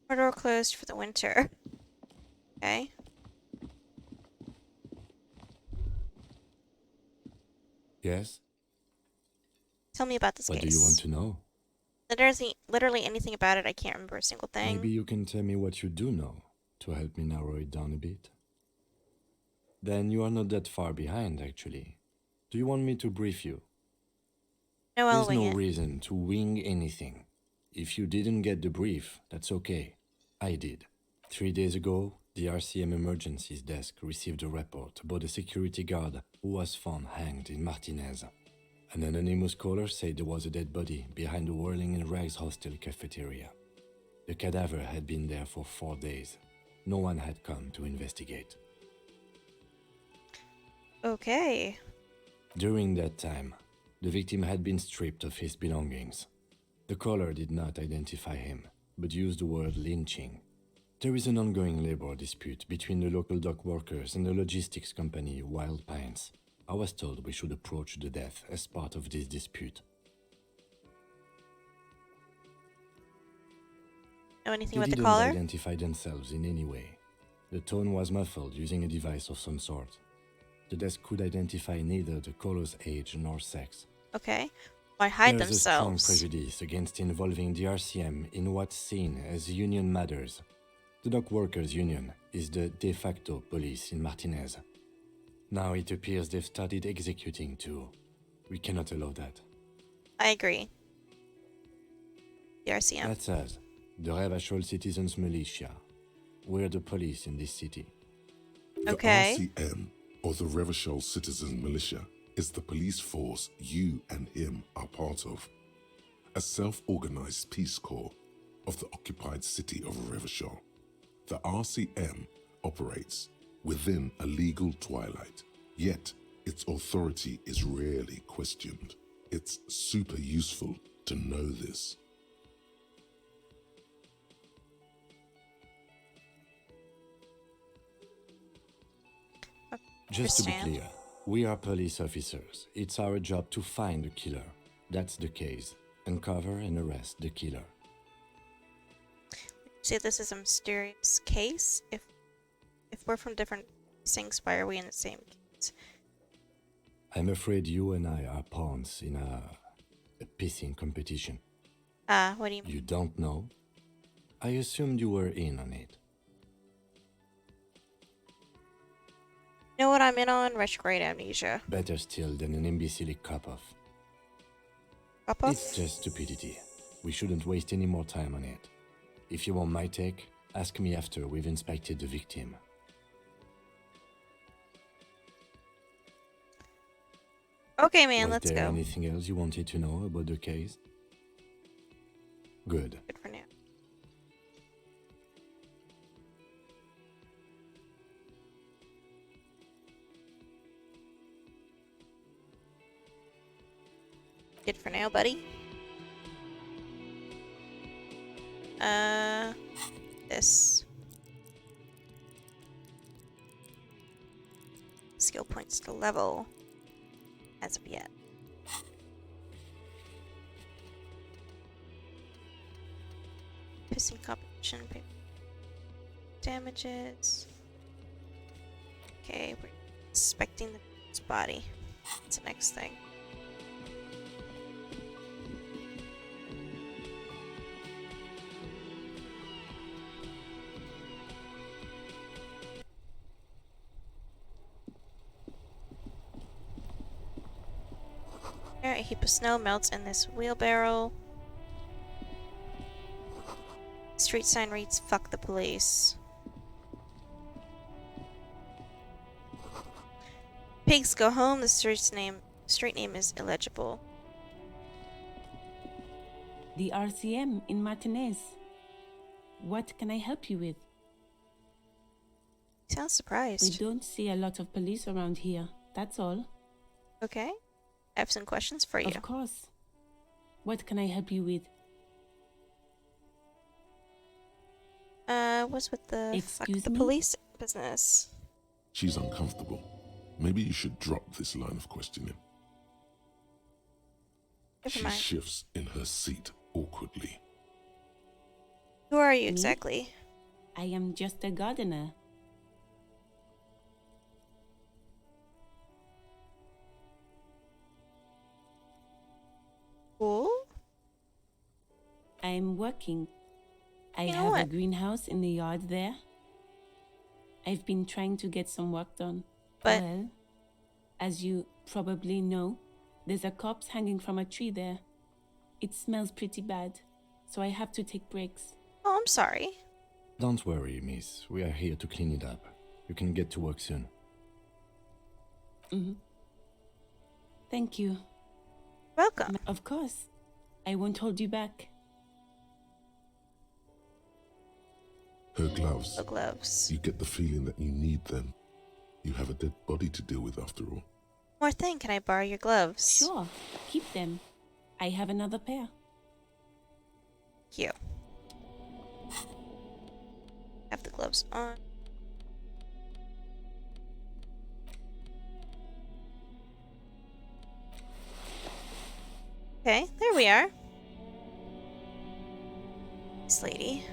Door closed for the winter. Okay. Yes? Tell me about this What case. do you want to know? Literally anything about it. I can't remember a single thing. Maybe you can tell me what you do know to help me narrow it down a bit. Then you are not that far behind, actually. Do you want me to brief you? No, I'll There's wing no it. reason to wing anything. If you didn't get the brief, that's okay. I did. 3 days ago, the RCM Emergencies Desk received a report about a security guard who was found hanged in Martinez. An anonymous caller said there was a dead body behind the Whirling in Rags hostel cafeteria. The cadaver had been there for 4 days. No one had come to investigate. Okay. During that time, the victim had been stripped of his belongings. The caller did not identify him, but used the word lynching. There is an ongoing labor dispute between the local dock workers and the logistics company Wild Pines. I was told we should approach the death as part of this dispute. Know anything They about the didn't caller? identify themselves in any way. The tone was muffled using a device of some sort. The desk could identify neither the caller's age nor sex. Okay. Why hide There's a strong themselves? prejudice against involving the RCM in what's seen as union matters. The dock workers' union is the de facto police in Martinez. Now it appears they've started executing too. We cannot allow that. I agree. The RCM. That's us, the Revachol Citizens Militia. We're the police in this city. Okay. The RCM, or the Revachol Citizen Militia, is the police force you and him are part of. A self-organized peace corps of the occupied city of Revachol. The RCM operates within a legal twilight, yet its authority is rarely questioned. It's super useful to know this. Just to be Understand. clear, we are police officers. It's our job to find the killer. That's the case. Uncover and arrest the killer. Say this is a mysterious case. If we're from different things, why are we in the same case? I'm afraid you and I are pawns in a pissing competition. What do you mean? You don't know? I assumed you were in on it. You know what I'm in on? Retrograde amnesia. Better still than an imbecile cop-off. Papa? It's just stupidity. We shouldn't waste any more time on it. If you want my take, ask me after we've inspected the victim. Okay, man, Was let's there go. anything else you wanted to know about the case? Good. Good for now. Good for now, buddy. This. Skill points to level. As of yet. Pissing competition. Damages. Okay, we're inspecting the body. That's the next thing. A heap of snow melts in this wheelbarrow. Street sign reads, "Fuck the police." Pigs go home. The street name is illegible. The RCM in Martinez. What can I help you with? You sound We surprised. don't see a lot of police around here, that's all. Okay. I have some questions for you. Of course. What can I help you with? What's with the fuck Excuse the me? police business? She's uncomfortable. Maybe you should drop this line of questioning. Never She mind. shifts in her seat awkwardly. Who are you Me? exactly? I am just a gardener. Cool. I'm working. I You know have a what? greenhouse in the yard there. I've been trying to get some work done. But- Well, as you probably know, there's a corpse hanging from a tree there. It smells pretty bad, so I have to take breaks. Oh, I'm sorry. Don't worry, miss. We are here to clean it up. You can get to work soon. Thank you. Welcome. Of course. I won't hold you back. Her gloves. The gloves. You get the feeling that you need them. You have a dead body to deal with after all. More thing, can I borrow your gloves? Sure, keep them. I have another pair. Here. Have the gloves on. Okay, there we are. This lady.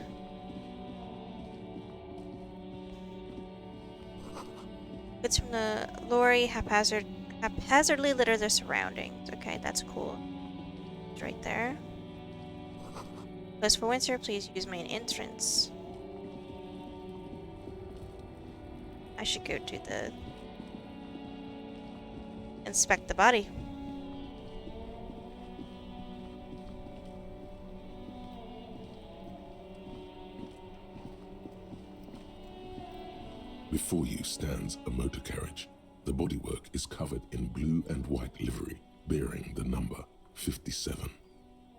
Goods from the lorry haphazardly litter their surroundings. Okay, that's cool. It's right there. Close for winter, please use main entrance. I should go do the... inspect the body. Before you stands a motor carriage. The bodywork is covered in blue and white livery, bearing the number 57.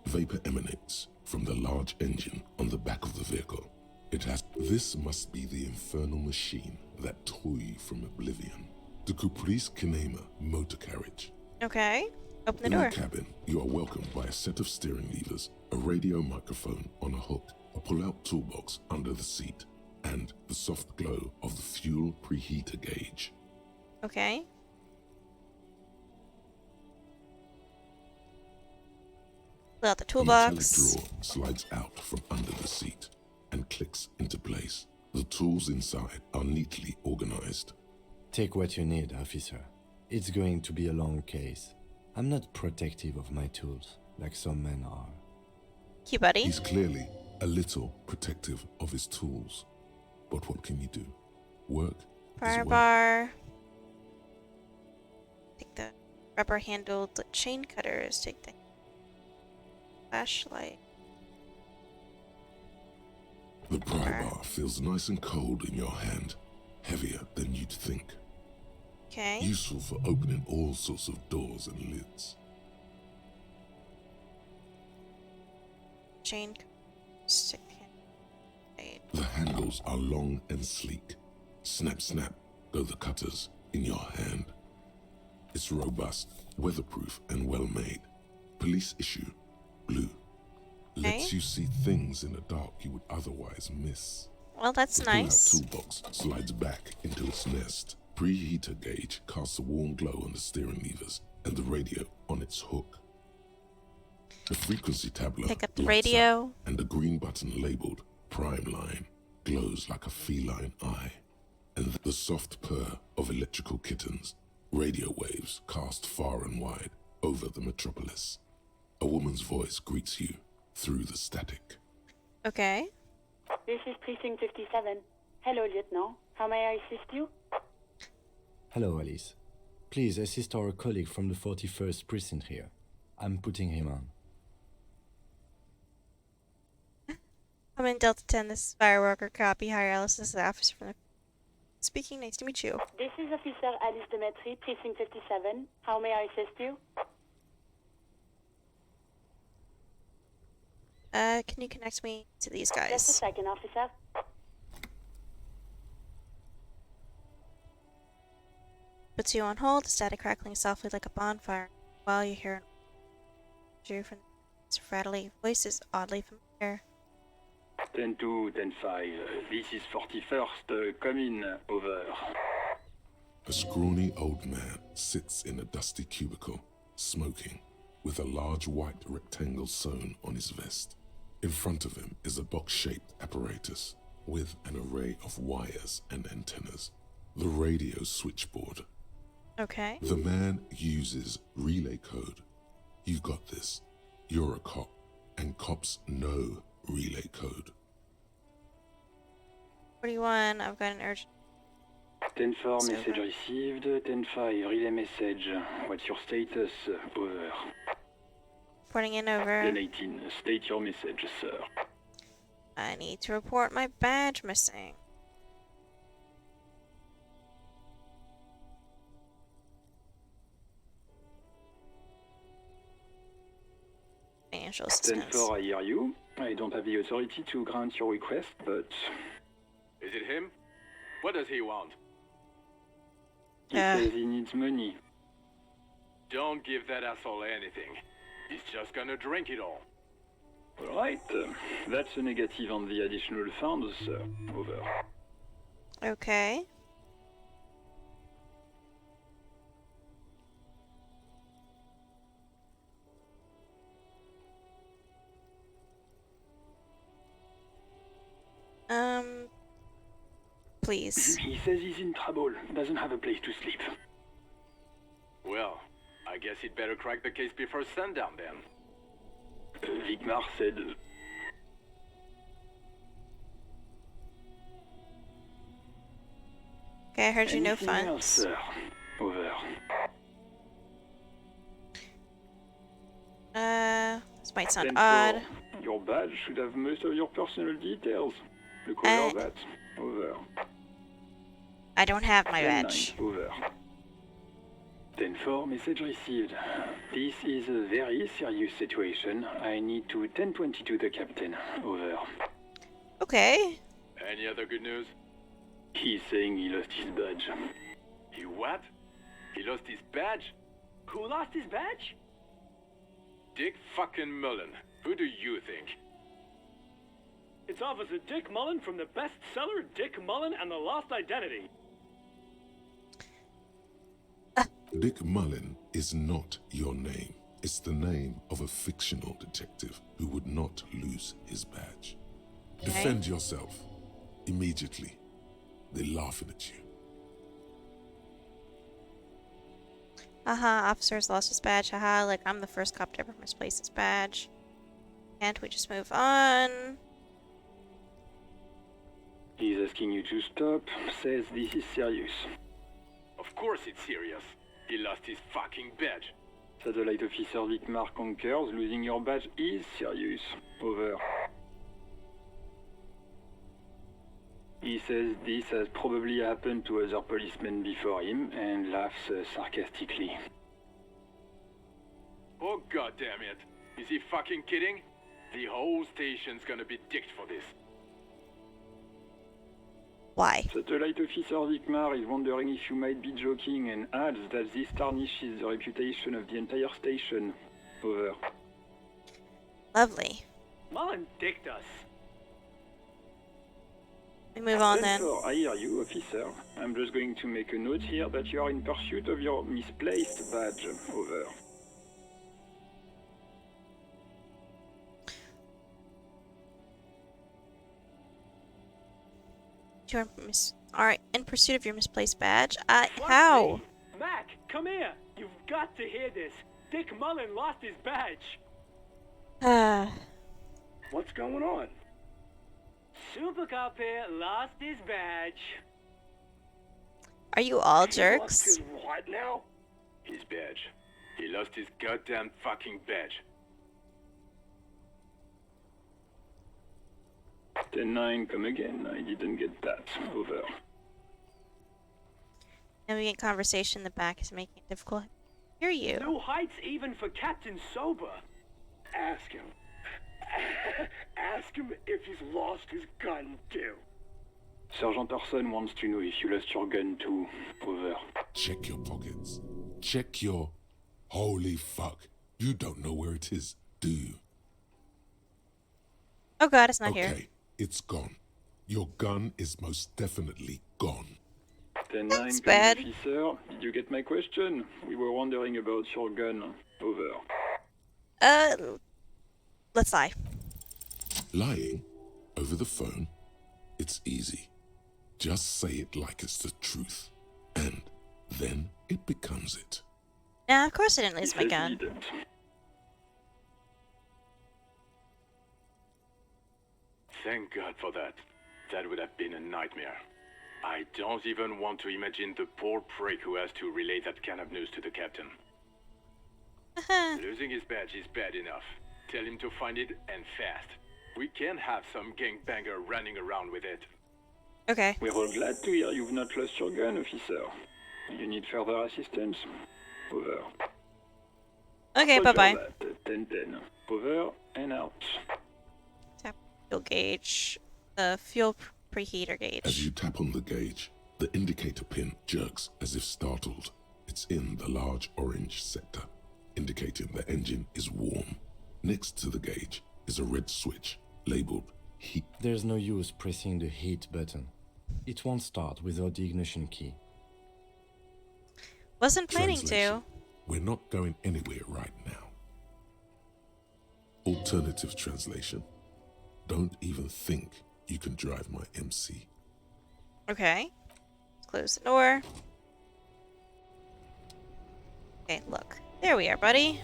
Vapor emanates from the large engine on the back of the vehicle. It has... This must be the infernal machine that tore you from oblivion. The Caprice Kinema motor carriage. Okay, open the In door. the cabin, you are welcomed by a set of steering levers, a radio microphone on a hook, a pull-out toolbox under the seat, and the soft glow of the fuel preheater gauge. Okay. Pull out the A metallic toolbox. drawer slides out from under the seat and clicks into place. The tools inside are neatly organized. Take what you need, officer. It's going to be a long case. I'm not protective of my tools, like some men are. Cute buddy. He's clearly a little protective of his tools. But what can you do? Work is Fire work. bar. Take the rubber-handled chain cutters. Take the flashlight. The pry bar feels nice and cold in your hand, heavier than you'd think. Okay. Useful for opening all sorts of doors and lids. Chain. Stick. Blade. The handles are long and sleek. Snap, snap, go the cutters in your hand. It's robust, weatherproof, and well made. Police issue, blue. Lets Okay. you see things in the dark you would otherwise miss. Well, that's The nice. pull-out toolbox slides back into its nest. Preheater gauge casts a warm glow on the steering levers and the radio on its hook. The frequency tablet Pick up the lights radio. up, and the green button labeled Prime Line glows like a feline eye. And the soft purr of electrical kittens, radio waves cast far and wide over the metropolis. A woman's voice greets you through the static. Okay. This is Precinct 57. Hello, Lieutenant. How may I assist you? Hello, Alice. Please assist our colleague from the 41st precinct here. I'm putting him on. I'm in Delta 10. This is Fireworker. Copy. Hire Alice. This is the officer from the... Speaking. Nice to meet you. This is Officer Alice Demetri, Precinct 57. How may I assist you? Can you connect me to these Just a guys? second, officer. Puts you on hold. The static crackling softly like a bonfire. While you hear an Drew from the rattly voices oddly familiar. 10-2, 10-5. This is 41st. Come in. Over. A scrawny old man sits in a dusty cubicle, smoking, with a large white rectangle sewn on his vest. In front of him is a box-shaped apparatus with an array of wires and antennas. The radio switchboard. Okay. The man uses relay code. You got this. You're a cop, and cops know relay code. 41. I've got an urgent. 10-4, message received. 10-5, relay message. What's your status? Over. Reporting in over. 10-18, state your message, sir. I need to report my badge missing. Financial assistance. 10-4, I hear you. I don't have the authority to grant your request, but... Is it him? What does he want? He says he needs money. Don't give that asshole anything. He's just gonna drink it all. Alright, that's a negative on the additional funds, sir. Over. Okay. Please. He says he's in trouble. Doesn't have a place to sleep. Well, I guess he'd better crack the case before sundown then. Vicmar said... Okay, I heard you no Anything funds. else, sir? Over. This might sound 10-4. odd. Your badge should have most of your personal details. The color of that. Over. I don't have my 10-9, badge. Over. 10-4, message received. This is a very serious situation. I need to 10-22 the captain. Over. Okay. Any other good news? He's saying he lost his badge. He what? He lost his badge? Who lost his badge? Dick fucking Mullen. Who do you think? It's Officer Dick Mullen from the bestseller Dick Mullen and the Lost Identity. Dick Mullen is not your name. It's the name of a fictional detective who would not lose his badge. Okay. Defend yourself. Immediately. They're laughing at you. Officer's lost his badge. Haha, like I'm the first cop to ever misplace his badge. Can't we just move on? He's asking you to stop. Says this is serious. Of course it's serious. He lost his fucking badge. Satellite Officer Vicmar concurs. Losing your badge is serious. Over. He says this has probably happened to other policemen before him and laughs sarcastically. Oh god damn it. Is he fucking kidding? The whole station's gonna be dicked for this. Why? Satellite Officer Vikmar is wondering if you might be joking and adds that this tarnishes the reputation of the entire station. Over. Lovely. Mullen dicked us. We move on then. I hear you, officer. I'm just going to make a note here that you are in pursuit of your misplaced badge. Over. Alright, in pursuit of your misplaced badge. Trust How? me. Mac, come here. You've got to hear this. Dick Mullen lost his badge. What's going on? Super Cop here lost his badge. Are you all He lost jerks? his what now? His badge. He lost his goddamn fucking badge. 10-9, come again. I didn't get that. Over. Navigate conversation in the back is making it difficult to hear you. No heights even for Captain Sober. Ask him. Ask him if he's lost his gun too. Sergeant Orson wants to know if you lost your gun too. Over. Check your pockets. Check your... Holy fuck. You don't know where it is, do you? Oh god, it's not Okay, here. it's gone. Your gun is most definitely gone. 10-9, That's come bad. officer. Did you get my question? We were wondering about your gun. Over. Let's lie. Lying over the phone? It's easy. Just say it like it's the truth. And then it becomes it. Nah, of course I didn't lose He my says gun. he didn't. Thank God for that. That would have been a nightmare. I don't even want to imagine the poor prick who has to relay that kind of news to the captain. Losing his badge is bad enough. Tell him to find it and fast. We can't have some gangbanger running around with it. Okay. We're all glad to hear you've not lost your gun, officer. You need further assistance? Over. Okay, Roger bye-bye. that. 10-10. Over and out. Tap fuel gauge. The fuel preheater gauge. As you tap on the gauge, the indicator pin jerks as if startled. It's in the large orange sector, indicating the engine is warm. Next to the gauge is a red switch labeled heat. There's no use pressing the heat button. It won't start without the ignition key. Wasn't planning Translation. to. We're not going anywhere right now. Alternative translation. Don't even think you can drive my MC. Okay. Close the door. Okay, look. There we are, buddy.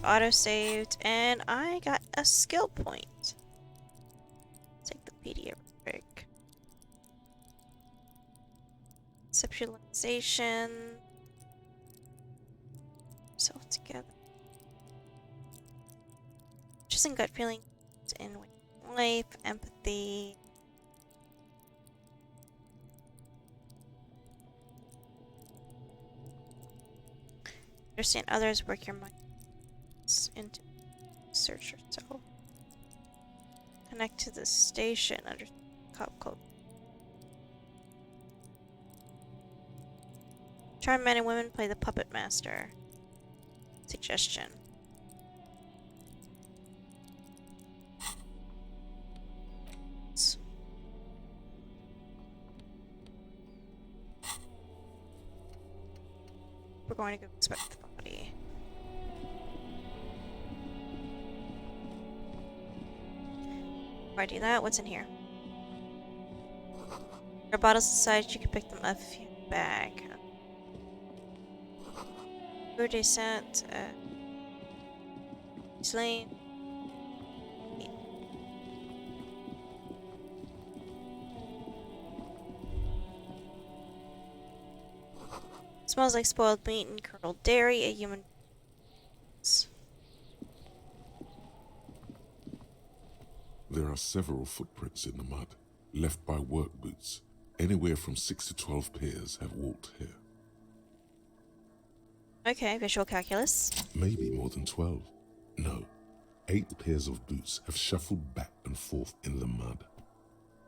Auto-saved, and I got a skill point. Take the PDF break. Conceptualization. Self together. Just in gut feeling in life, empathy. Understand others, work your mind into search yourself. Connect to the station under cop code. Charm men and women play the puppet master. Suggestion. We're going to go inspect the body. Before I do that, what's in here? There are bottles inside, you can pick them up if you have a bag. Food descent, slain. Smells like spoiled meat and curdled dairy, a human. There are several footprints in the mud. left by work boots. Anywhere from 6 to 12 pairs have walked here. Okay, visual calculus. Maybe more than 12. No, 8 pairs of boots have shuffled back and forth in the mud.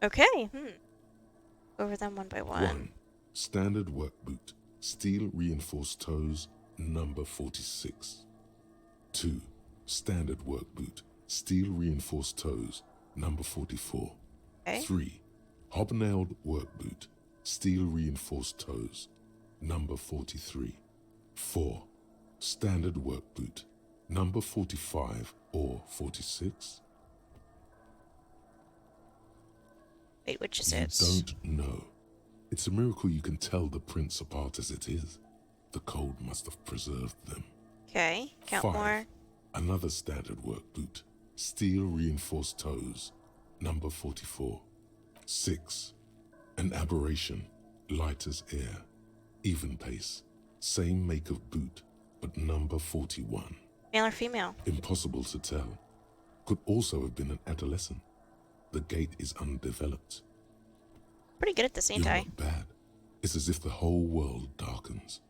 Okay, Go over them one by one. 1. Standard work boot, steel reinforced toes, number 46. 2. Standard work boot, steel reinforced toes, number 44. Okay. 3. Hobnailed work boot, steel reinforced toes, number 43. 4. Standard work boot, number 45 or 46. Wait, which is You it? don't know. It's a miracle you can tell the prints apart as it is. The cold must have preserved them. Okay, count 5. more. Another standard work boot, steel reinforced toes, number 44. 6. An aberration, light as air, even pace, same make of boot, but number 41. Male or female? Impossible to tell. Could also have been an adolescent. The gait is undeveloped. Pretty good at this, ain't You're I? not bad. It's as if the whole world darkens.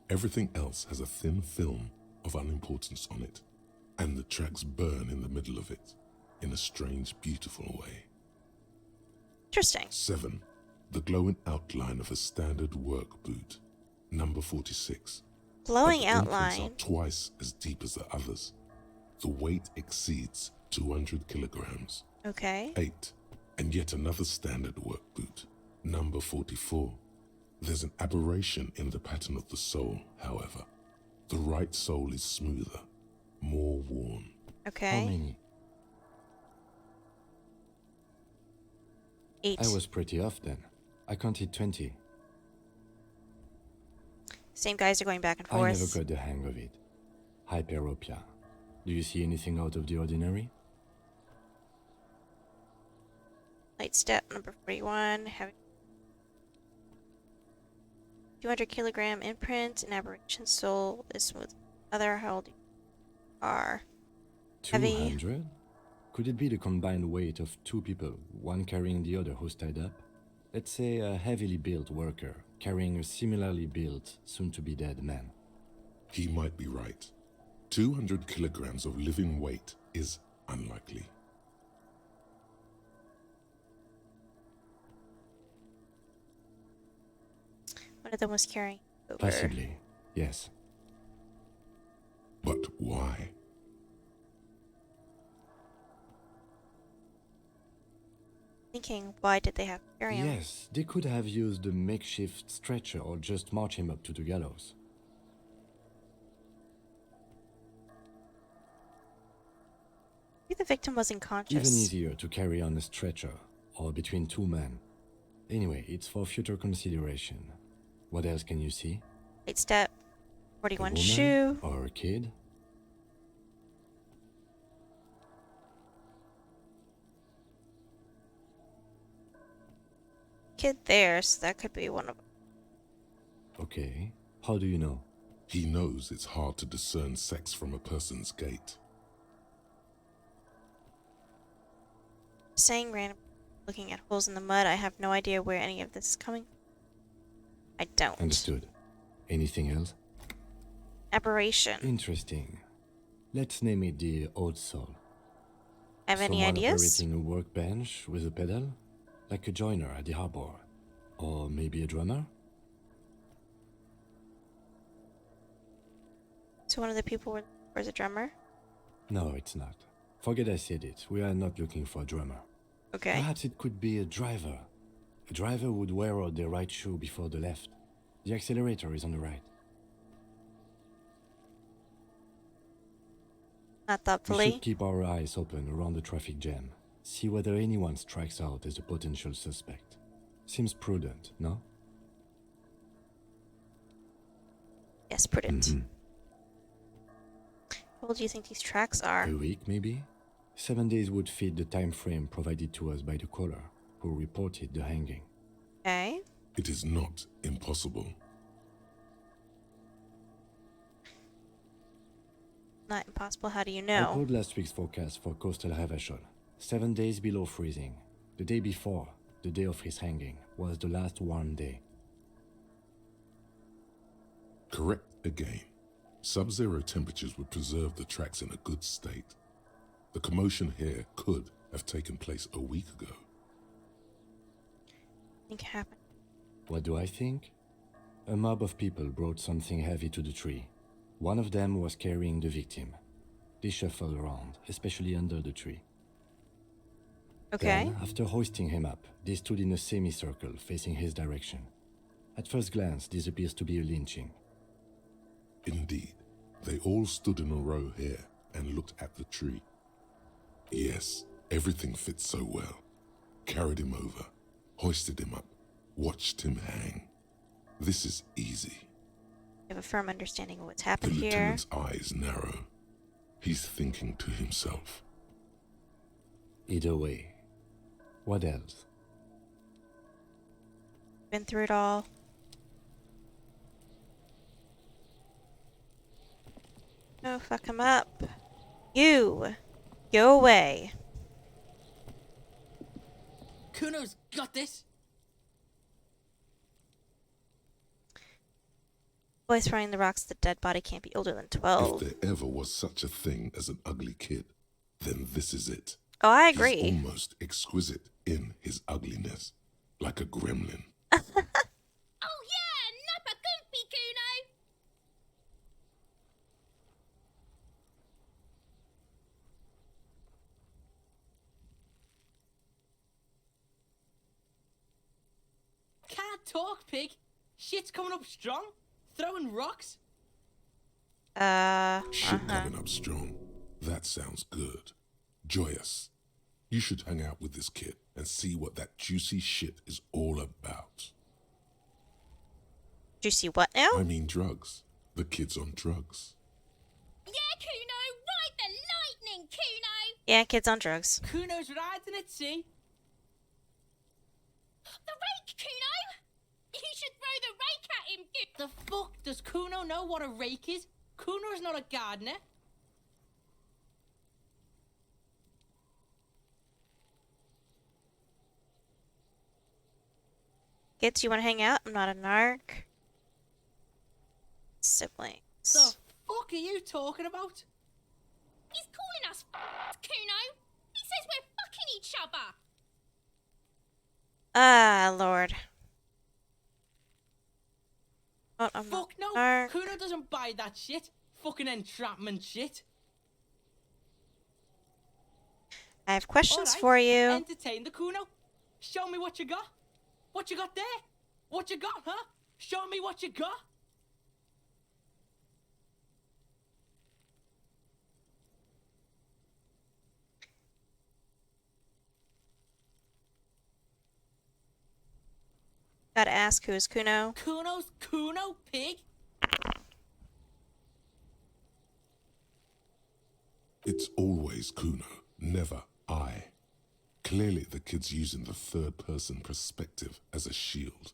Everything else has a thin film of unimportance on it, and the tracks burn in the middle of it, in a strange, beautiful way. Interesting. 7. The glowing outline of a standard work boot, number 46. Glowing But the imprints outline. are twice as deep as the others. The weight exceeds 200 kilograms. Okay. 8. And yet another standard work boot, number 44. There's an aberration in the pattern of the sole, however. The right sole is smoother, more worn. Okay. How many? 8. I was pretty off then. I counted 20. Same guys are going back and I forth. never got the hang of it. Hyperopia. Do you see anything out of the ordinary? Light step number 41. Heavy 200 kilogram imprint. An aberration sole is smooth. Other how old you are. Heavy. 200? Could it be the combined weight of 2 people, one carrying the other who's tied up? Let's say a heavily built worker carrying a similarly built, soon-to-be-dead man. He might be right. 200 kilograms of living weight is unlikely. One of them was carrying over. Possibly, yes. But why? Thinking, why did they have to carry him? Yes, they could have used a makeshift stretcher or just march him up to the gallows. Maybe the victim was unconscious. Even easier to carry on a stretcher, or between 2 men. Anyway, it's for future consideration. What else can you see? Light step. A 41 woman shoe. or a kid? Kid there, so that could be one of them. Okay, how do you know? He knows it's hard to discern sex from a person's gait. Saying random, looking at holes in the mud, I have no idea where any of this is coming. I don't. Understood. Anything else? Aberration. Interesting. Let's name it the old soul. Have any Someone ideas? operating a workbench with a pedal? Like a joiner at the harbor. Or maybe a drummer? So one of the people was a drummer? No, it's not. Forget I said it. We are not looking for a drummer. Okay. Perhaps it could be a driver. A driver would wear out the right shoe before the left. The accelerator is on the right. Not We thoughtfully. should keep our eyes open around the traffic jam. See whether anyone strikes out as a potential suspect. Seems prudent, no? Yes, prudent. Mhm. How old do you think these tracks are? A week, maybe? 7 days would fit the time frame provided to us by the caller, who reported the hanging. Okay. It is not impossible. Not impossible. How do you I know? pulled last week's forecast for coastal Havashol. 7 days below freezing. The day before, the day of his hanging, was the last warm day. Correct again. Sub-zero temperatures would preserve the tracks in a good state. The commotion here could have taken place a week ago. I think it happened. What do I think? A mob of people brought something heavy to the tree. One of them was carrying the victim. They shuffled around, especially under the tree. Okay. Then, after hoisting him up, they stood in a semicircle facing his direction. At first glance, this appears to be a lynching. Indeed, they all stood in a row here and looked at the tree. Yes, everything fits so well. Carried him over, hoisted him up, watched him hang. This is easy. I have a firm understanding of what's The happened here. lieutenant's eyes narrow. He's thinking to himself. Either way. What else? Been through it all. Oh, fuck him up. You! Go away. Kuno's got this. Boy throwing the rocks, the dead body can't be older than 12. If there ever was such a thing as an ugly kid, then this is it. Oh, I agree. He's almost exquisite in his ugliness, like a gremlin. Oh yeah, Nappa Goopy Kuno! Can't talk, pig. Shit's coming up strong. Throwing rocks. Shit coming up strong. That sounds good. Joyous. You should hang out with this kid and see what that juicy shit is all about. Juicy what now? I mean drugs. The kid's on drugs. Yeah, Kuno! Ride the lightning, Kuno! Yeah, kids on drugs. Kuno's riding it, see? The rake, Kuno! You should throw the rake at him, The fuck? Does Kuno know what a rake is? Kuno's not a gardener. Kids, you want to hang out? I'm not a narc. Siblings. The fuck are you talking about? He's calling us Kuno! He says we're fucking each other! Ah, Lord. Oh, I'm Fuck no! not a narc. Kuno doesn't buy that shit. Fucking entrapment shit. I have questions Alright, for you. Entertain the Kuno. Show me what you got. What you got there? What you got, huh? Show me what you got. Gotta ask, who is Kuno? Kuno's Kuno, pig? It's always Kuno, never I. Clearly the kid's using the third-person perspective as a shield.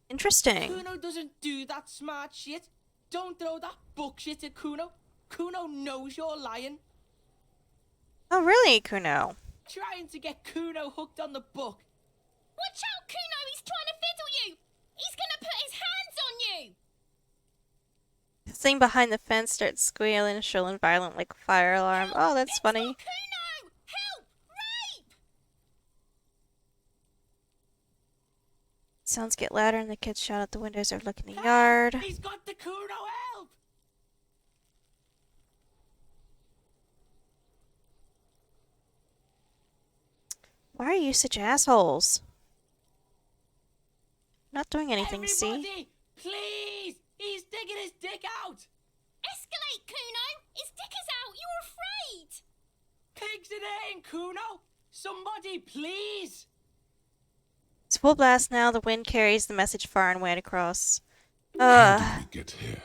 Interesting. Kuno doesn't do that smart shit. Don't throw that book shit at Kuno. Kuno knows you're lying. Oh, really, Kuno? Trying to get Kuno hooked on the book. Watch out, Kuno! He's trying to fiddle you! He's gonna put his hands on you! The thing behind the fence starts squealing, shrill and violent like a fire alarm. Oh, that's funny. Kuno! Help! Rape! Sounds get louder and the kids shout out the windows or look in the yard. He's got the Kuno, help! Why are you such assholes? Not doing anything, Everybody, see? please! He's digging his dick out! Escalate, Kuno! His dick is out! You're afraid! Pigs it in, Kuno! Somebody, please! It's full blast now. The wind carries the message far and wide across. How did we get here?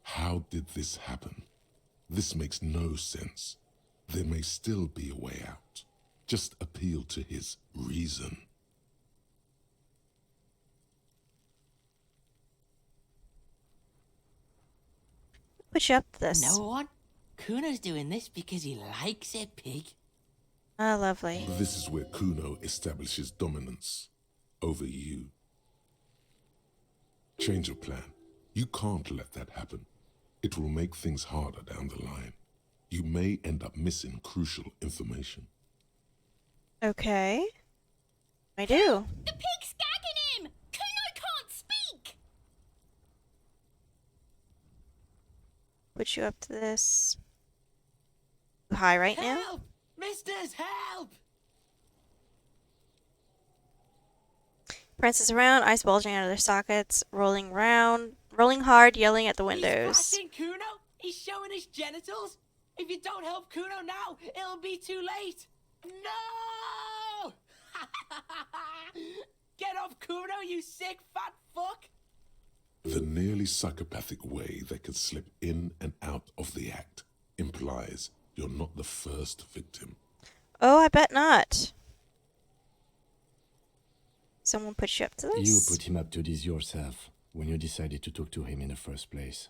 How did this happen? This makes no sense. There may still be a way out. Just appeal to his reason. Put you up to this. No one Kuno's doing this because he likes it, pig. Oh, lovely. This is where Kuno establishes dominance over you. Change your plan. You can't let that happen. It will make things harder down the line. You may end up missing crucial information. Okay. I do. The pig's gagging him! Kuno can't speak! Put you up to this. High right now? Help! Misters, help! Prances around, eyes bulging out of their sockets, rolling hard, yelling at the He's windows. flashing Kuno! He's showing his genitals! If you don't help Kuno now, it'll be too late! No! Get off Kuno, you sick fat fuck! The nearly psychopathic way they can slip in and out of the act implies you're not the first victim. Oh, I bet not. Someone put you up to this? You put him up to this yourself when you decided to talk to him in the first place.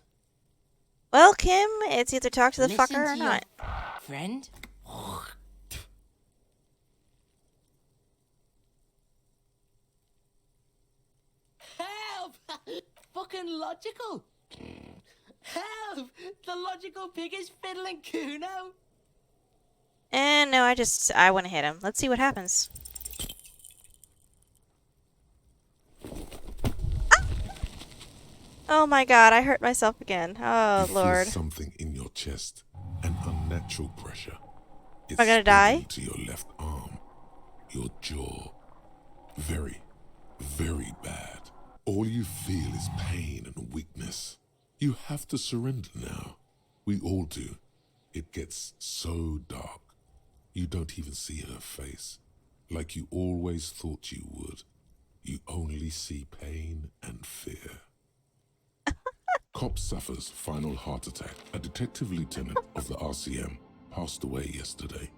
Well, Kim, it's either talk to the Listen fucker or to your not. friend? Help! Fucking logical! Help! The logical pig is fiddling Kuno! And no, I want to hit him. Let's see what happens. Ah! Oh my god, I hurt myself again. Oh, You Lord. feel something in your chest, an unnatural pressure. It's Am I gonna die? to your left arm, your jaw. Very, very bad. All you feel is pain and weakness. You have to surrender now. We all do. It gets so dark. You don't even see her face, like you always thought you would. You only see pain and fear. Cop suffers final heart attack. A detective lieutenant of the RCM passed away yesterday.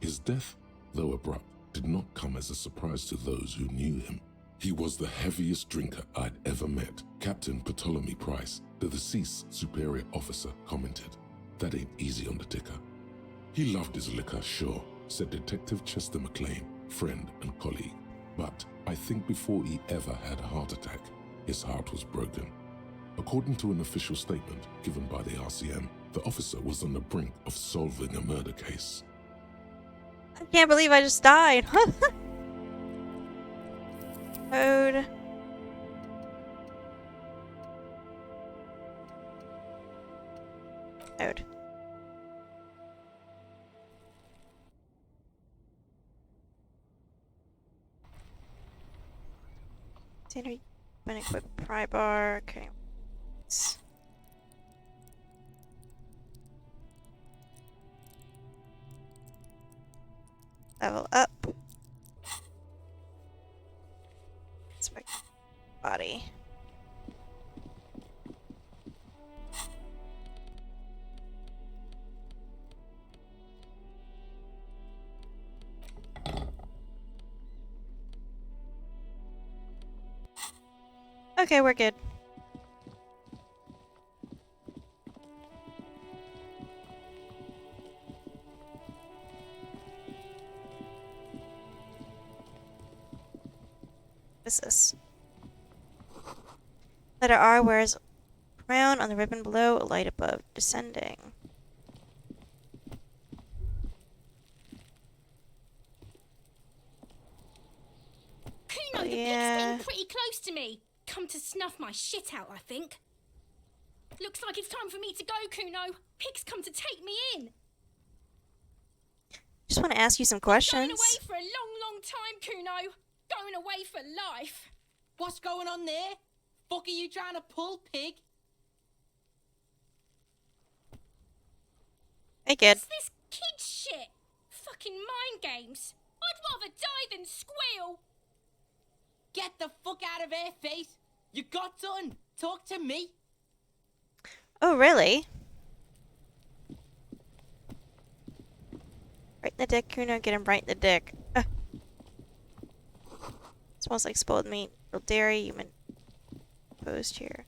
His death, though abrupt, did not come as a surprise to those who knew him. He was the heaviest drinker I'd ever met. Captain Ptolemy Price, the deceased superior officer, commented, "That ain't easy on the ticker." He loved his liquor, sure, said Detective Chester McLean, friend and colleague. But I think before he ever had a heart attack, his heart was broken. According to an official statement given by the RCM, the officer was on the brink of solving a murder case. I can't believe I just died. Code. Code. Standard unequipped pry bar. Okay. Level up. Inspect body. Okay, we're good. What's this? Letter R wears crown on the ribbon below, a light above, descending. Kuno, the pig's getting pretty close to me. Come to snuff my shit out, I think. Looks like it's time for me to go, Kuno. Pig's come to take me in. Just want to ask you some questions. Going away for a long, long time, Kuno. Going away for life. What's going on there? Fuck are you trying to pull, pig? Hey, kid. What's this kid shit? Fucking mind games. I'd rather die than squeal. Get the fuck out of here, face. You got done. Talk to me. Oh, really? Right in the dick, Kuno. Get him right in the dick. Smells like spoiled meat. Real dairy. Human post here.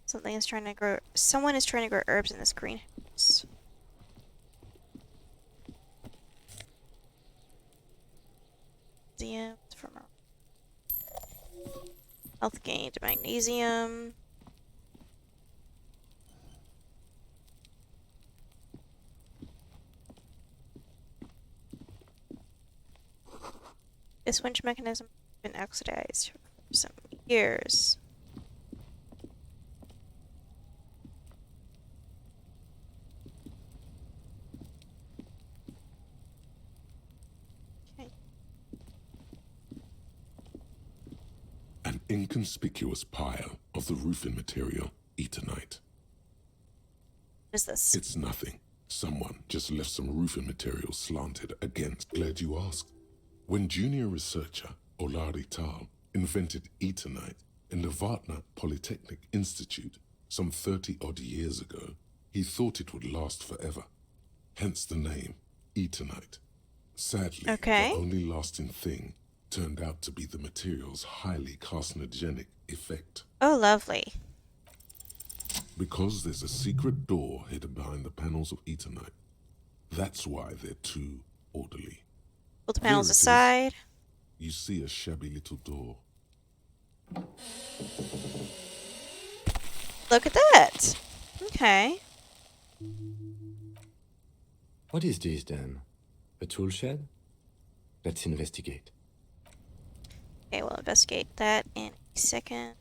Someone is trying to grow herbs in this greenhouse. Magnesium from health gain to magnesium. This winch mechanism has been oxidized for some years. An inconspicuous pile of the roofing material, Eternite. What is this? It's nothing. Someone just left some roofing material slanted against. Glad you asked. When junior researcher Olari Tal invented Eternite in the Vatna Polytechnic Institute some 30-odd years ago, he thought it would last forever. Hence the name, Eternite. Sadly, the only lasting thing turned out to be the material's highly carcinogenic effect. Oh, lovely. Because there's a secret door hidden behind the panels of Eternite. That's why they're too orderly. Pull the panels aside. You see a shabby little door. Look at that. Okay. What is this then? A tool shed? Let's investigate. Okay, we'll investigate that in a second.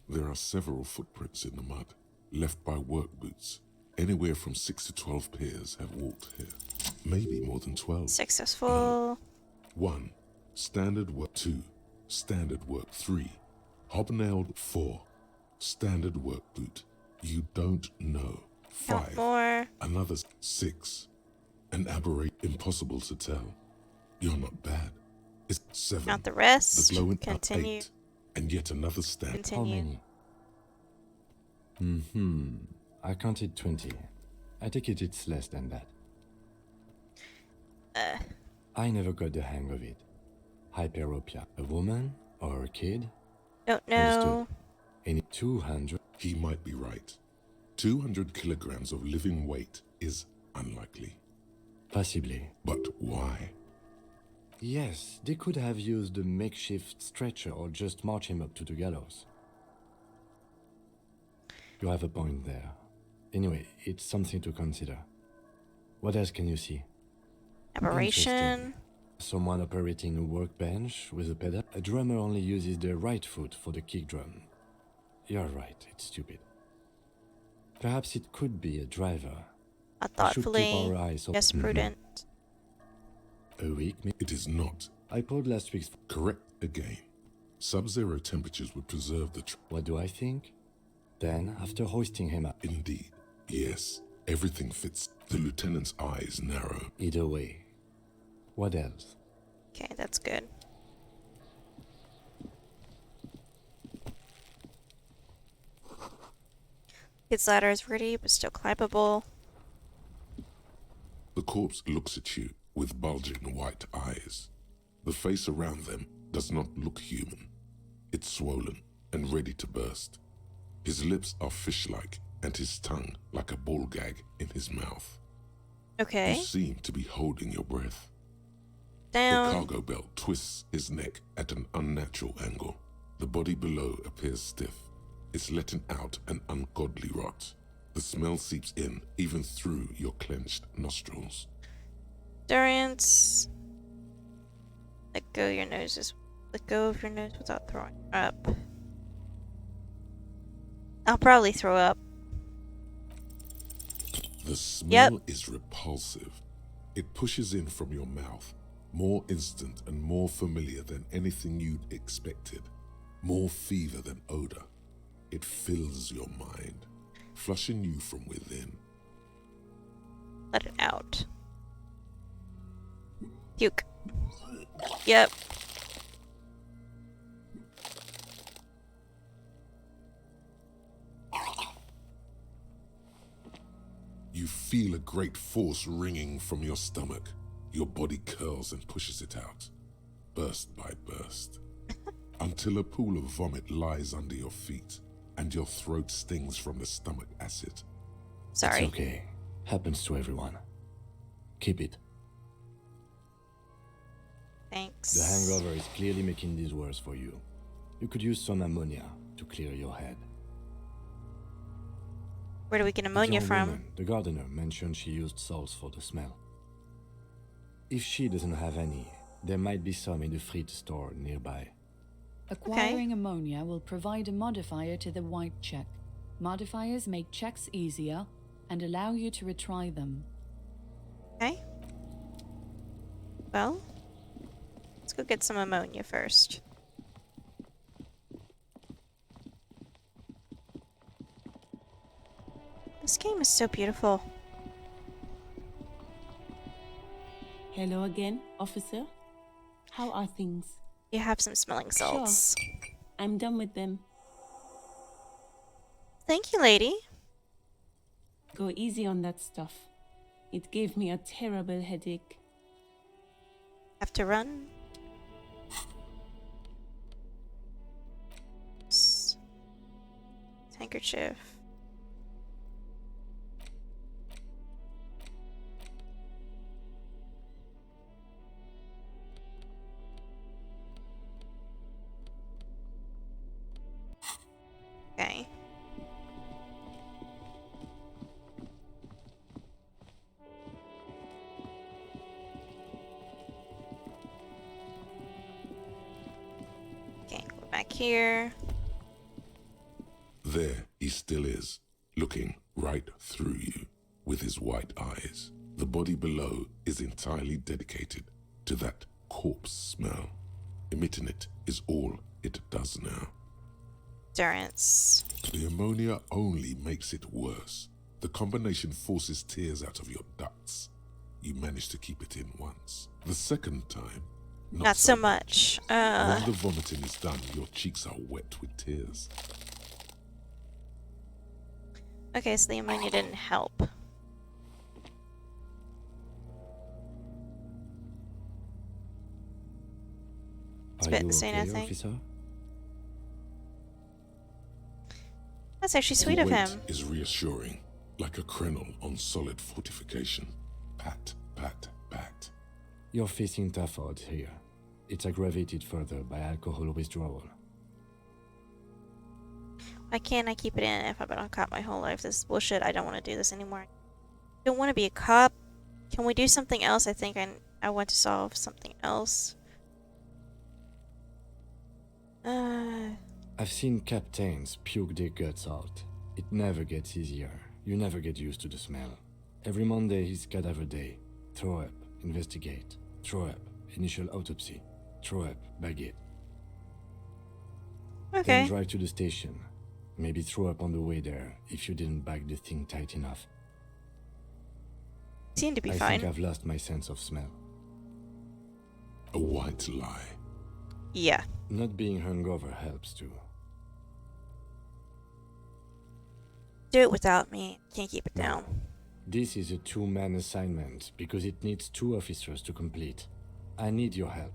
There are several footprints in the mud, left by work boots. Anywhere from 6 to 12 pairs have walked here. Maybe more than 12. Successful. No. 1. Standard work. 2. Standard work. 3. Hobnailed. 4. Standard work boot. You don't know. 5. More. Another 6. An aberrate. Impossible to tell. You're not bad. It's 7. Not the rest. The glowing Continue. 8. And yet another stand. Continue. How many? I counted 20. I take it it's less than that. I never got the hang of it. Hyperopia. A woman or a kid? Don't know. Any 200? He might be right. 200 kilograms of living weight is unlikely. Possibly. But why? Yes, they could have used a makeshift stretcher or just march him up to the gallows. You have a point there. Anyway, it's something to consider. What else can you see? Aberration. Someone operating a workbench with a pedal. A drummer only uses their right foot for the kick drum. You're right, it's stupid. Perhaps it could be a driver. Thoughtfully. Yes, prudent. A week? It is not. I pulled last week's. Correct again. Sub-zero temperatures would preserve the... What do I think? Then, after hoisting him up... Indeed. Yes. Everything fits. The lieutenant's eyes narrow. Either way. What else? Okay, that's good. Its ladder is rickety, but still climbable. The corpse looks at you with bulging white eyes. The face around them does not look human. It's swollen and ready to burst. His lips are fish-like and his tongue like a ball gag in his mouth. Okay. You seem to be holding your breath. Down. The cargo belt twists his neck at an unnatural angle. The body below appears stiff. It's letting out an ungodly rot. The smell seeps in even through your clenched nostrils. Endurance. Let go of your nose without throwing up. I'll probably throw up. The smell is repulsive. It pushes in from your mouth, more instant and more familiar than anything you'd expected. More fever than odor. It fills your mind, flushing you from within. Let it out. Puke. Yep. You feel a great force ringing from your stomach. Your body curls and pushes it out. burst by burst, until a pool of vomit lies under your feet and your throat stings from the stomach acid. Sorry. It's okay. Happens to everyone. Keep it. Thanks. The hangover is clearly making this worse for you. You could use some ammonia to clear your head. Where do we get The ammonia young from? woman, the gardener, mentioned she used salts for the smell. If she doesn't have any, there might be some in the fridge store nearby. Acquiring ammonia will provide a modifier to the white check. Modifiers make checks easier and allow you to retry them. Okay. Well, let's go get some ammonia first. This game is so beautiful. Hello again, officer. How are things? You have some smelling salts. Sure. I'm done with them. Thank you, lady. Go easy on that stuff. It gave me a terrible headache. Have to run. Handkerchief. Okay. Okay, go back here. There he still is, looking right through you with his white eyes. The body below is entirely dedicated to that corpse smell. Emitting it is all it does now. Endurance. The ammonia only makes it worse. The combination forces tears out of your ducts. You manage to keep it in once. The second time, not so much. When the vomiting is done, your cheeks are wet with tears. Okay, so the ammonia didn't help. It's a bit insane, I think. Officer? That's actually sweet The of weight him. is reassuring, like a crenel on solid fortification. Pat, pat, pat. You're facing tough odds here. It's aggravated further by alcohol withdrawal. Why can't I keep it in if I've been on cop my whole life? This is bullshit. I don't want to do this anymore. I don't want to be a cop. Can we do something else? I think I want to solve something else. I've seen captains puke their guts out. It never gets easier. You never get used to the smell. Every Monday is cadaver day. Throw up, investigate. Throw up, initial autopsy. Throw up, bag it. Okay. Then drive to the station. Maybe throw up on the way there if you didn't bag the thing tight enough. Seem to be I fine. think I've lost my sense of smell. A white lie. Yeah. Not being hungover helps too. Do it without me. Can't keep it down. This is a two-man assignment because it needs 2 officers to complete. I need your help.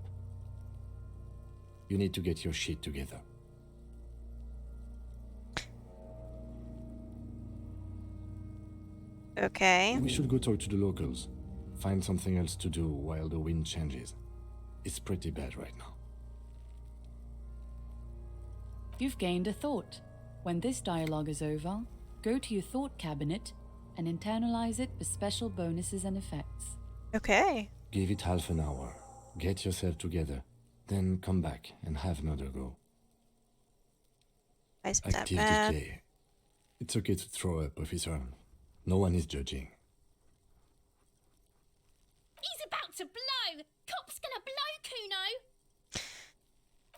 You need to get your shit together. Okay. We should go talk to the locals. Find something else to do while the wind changes. It's pretty bad right now. You've gained a thought. When this dialogue is over, go to your thought cabinet and internalize it with special bonuses and effects. Okay. Give it half an hour. Get yourself together. Then come back and have another go. Activity K. It's okay to throw up, officer. No one is judging. He's about to blow! Cop's gonna blow, Kuno!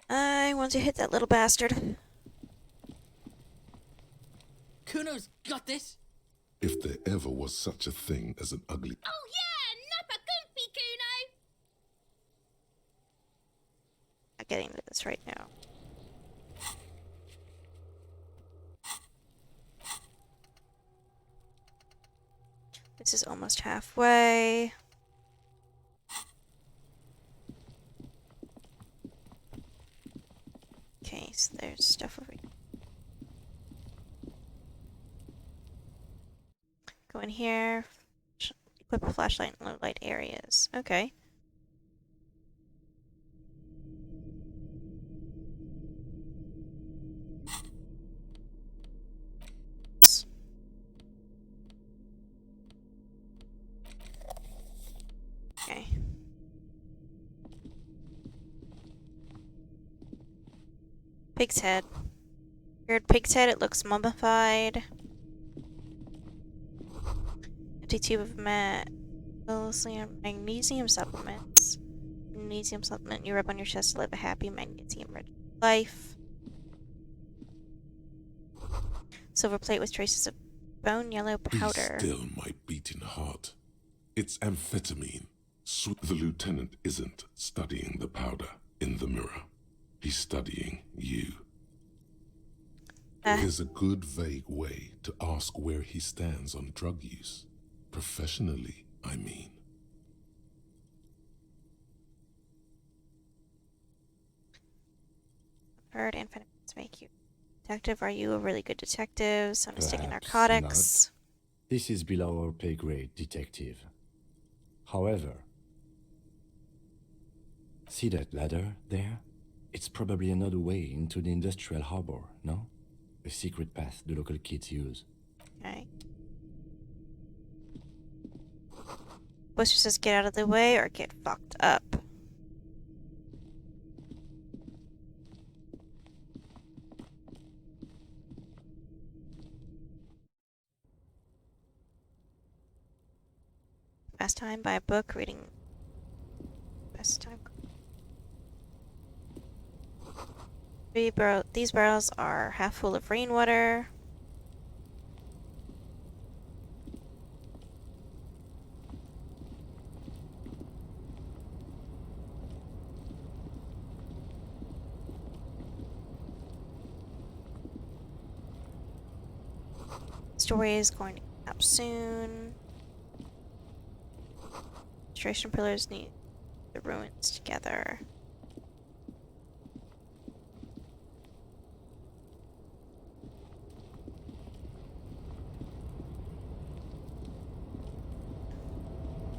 I want to hit that little bastard. Kuno's got this! If there ever was such a thing as an ugly... Oh yeah! Nappa Goofy, Kuno! I'm getting into this right now. This is almost halfway. Okay, so there's stuff over here. Go in here. Equip a flashlight in low light areas. Okay. Okay. Pig's head. Weird pig's head, it looks mummified. Empty tube of magnesium supplements. Magnesium supplement you rub on your chest to live a happy, magnesium-rich life. Silver plate with traces of bone yellow powder. Be still, my beating heart. It's amphetamine. The lieutenant isn't studying the powder in the mirror. He's studying you. There's a good vague way to ask where he stands on drug use. Professionally, I mean. Heard amphetamines make you detective. Are you a really good detective? Some mistaken Perhaps narcotics. not. This is below our pay grade, detective. However, see that ladder there? It's probably another way into the industrial harbor, no? A secret path the local kids use. Okay. Buster says get out of the way or get fucked up. Best time, buy a book, reading. Best time. These barrels are half full of rainwater. Story is going to come up soon. Illustration pillars need the ruins together.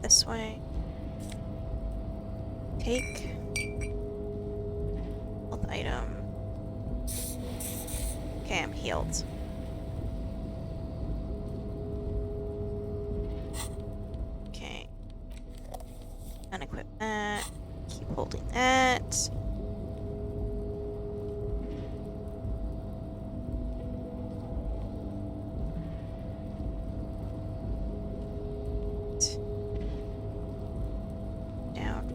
This way. Take health item. Okay, I'm healed. Okay. Unequip that. Keep holding that. Down.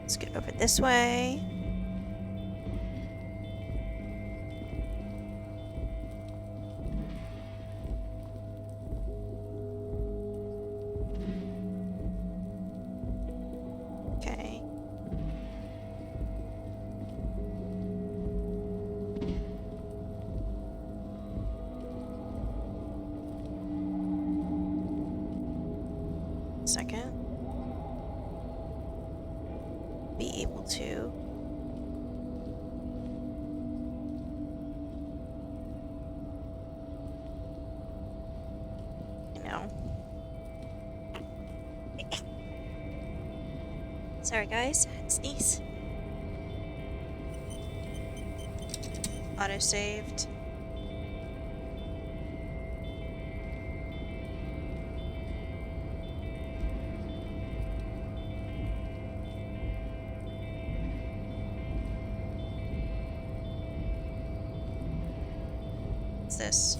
Let's get over this way. Okay. Second. Be able to sorry guys, sneeze. Auto saved. What's this?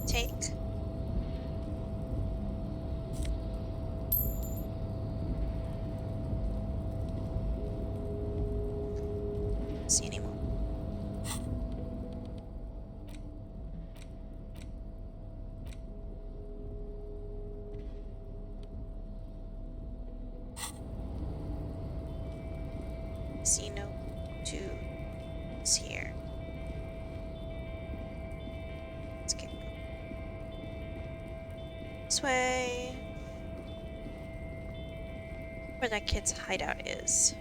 Take. See anymore. see no tubes here. Let's keep going. This way. Where that kid's hideout is.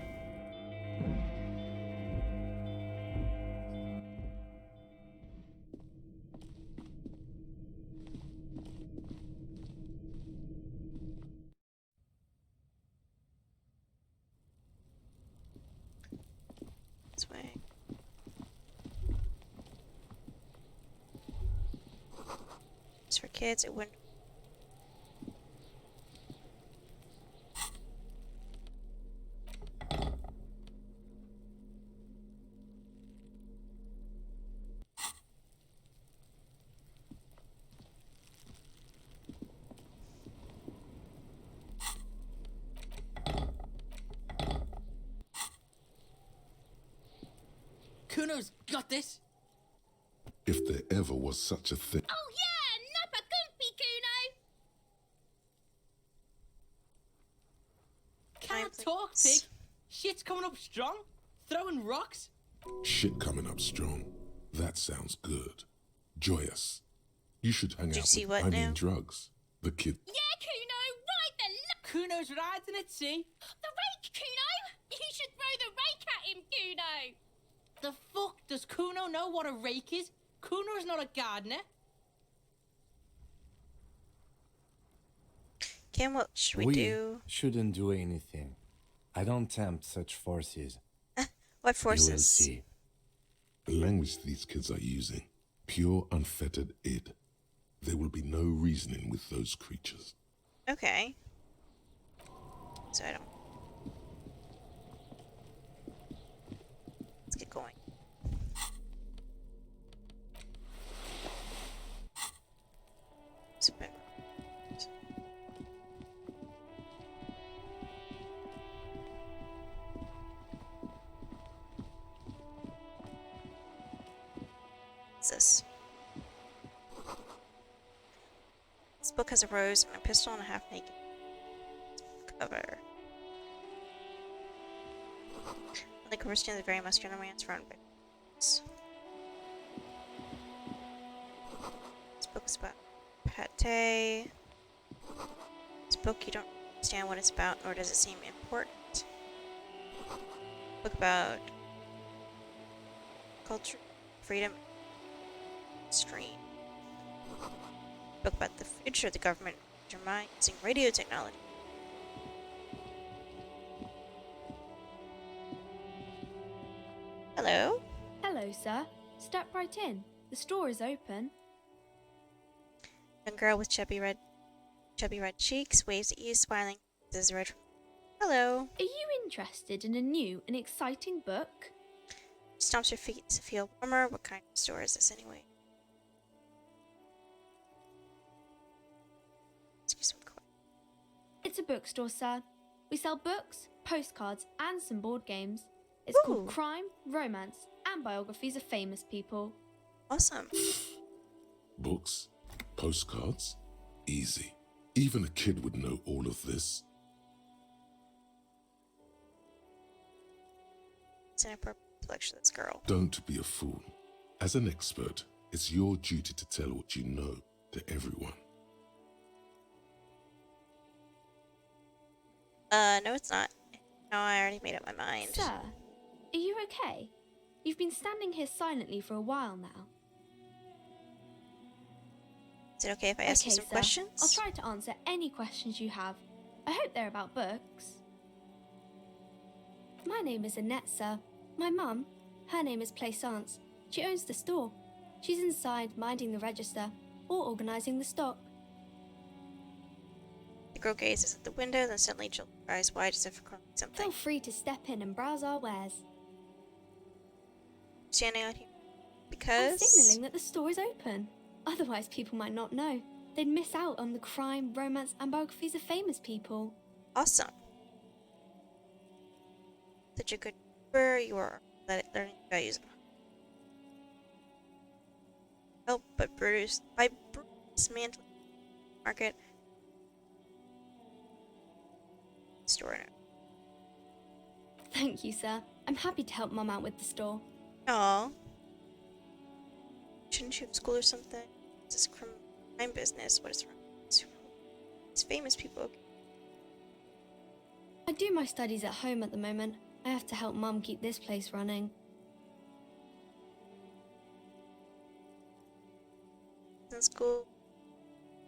This way. It's for kids. It wouldn't. Kuno's got this. If there ever was such a thing. Oh yeah, Nappa Gumpy Kuno! Can't talk, pig. Shit's coming up strong. Throwing rocks. Shit coming up strong. That sounds good. Joyous. You should hang Did you out see with, what now? drugs. The kid. Yeah, Kuno, right the Kuno's riding it, see? The rake, Kuno! You should throw the rake at him, Kuno! The fuck does Kuno know what a rake is? Kuno's not a gardener. Kim, what should we do? Shouldn't do anything. I don't tempt such forces. What You will forces? see. The language these kids are using. Pure unfettered id. There will be no reasoning with those creatures. Okay. So I don't. Let's get going. Spin. What's this? This book has a rose and a pistol and a half-naked cover. Like Christian, the very muscular man's front. This book is about pate. This book, you don't understand what it's about, nor does it seem important. Book about culture, freedom, stream. Book about the future of the government using radio technology. Hello? Hello, sir. Step right in. The store is open. Young girl with chubby red cheeks waves at you, smiling. This is red. Hello. Are you interested in a new and exciting book? Stomps her feet to feel warmer. What kind of store is this anyway? Excuse me. It's a bookstore, sir. We sell books, postcards, and some board games. It's called Crime, Romance, and Biographies of Famous People. Awesome. Books? Postcards? Easy. Even a kid would know all of this. It's an appropriate selection of this girl. Don't be a fool. As an expert, it's your duty to tell what you know to everyone. No, it's not. No, I already made up my mind. Sir, are you okay? You've been standing here silently for a while now. Is it okay if I ask you some sir. questions? I'll try to answer any questions you have. I hope they're about books. My name is Annette, sir. My mum, her name is Plaisance. She owns the store. She's inside minding the register or organising the stock. The girl gazes at the window, then suddenly jolts her eyes wide as if recalling something. Feel free to step in and browse our wares. Standing out here because I'm signalling that the store is open. Otherwise, people might not know. They'd miss out on the crime, romance, and biographies of famous people. Awesome. Such a good keeper. You are learning values. Help, but Brutus dismantling market. Thank you, sir. I'm happy to help Mum out with the store. Aw. Shouldn't you have school or something? This is crime business. What is wrong? These famous people. I do my studies at home at the moment. I have to help Mum keep this place running. In school,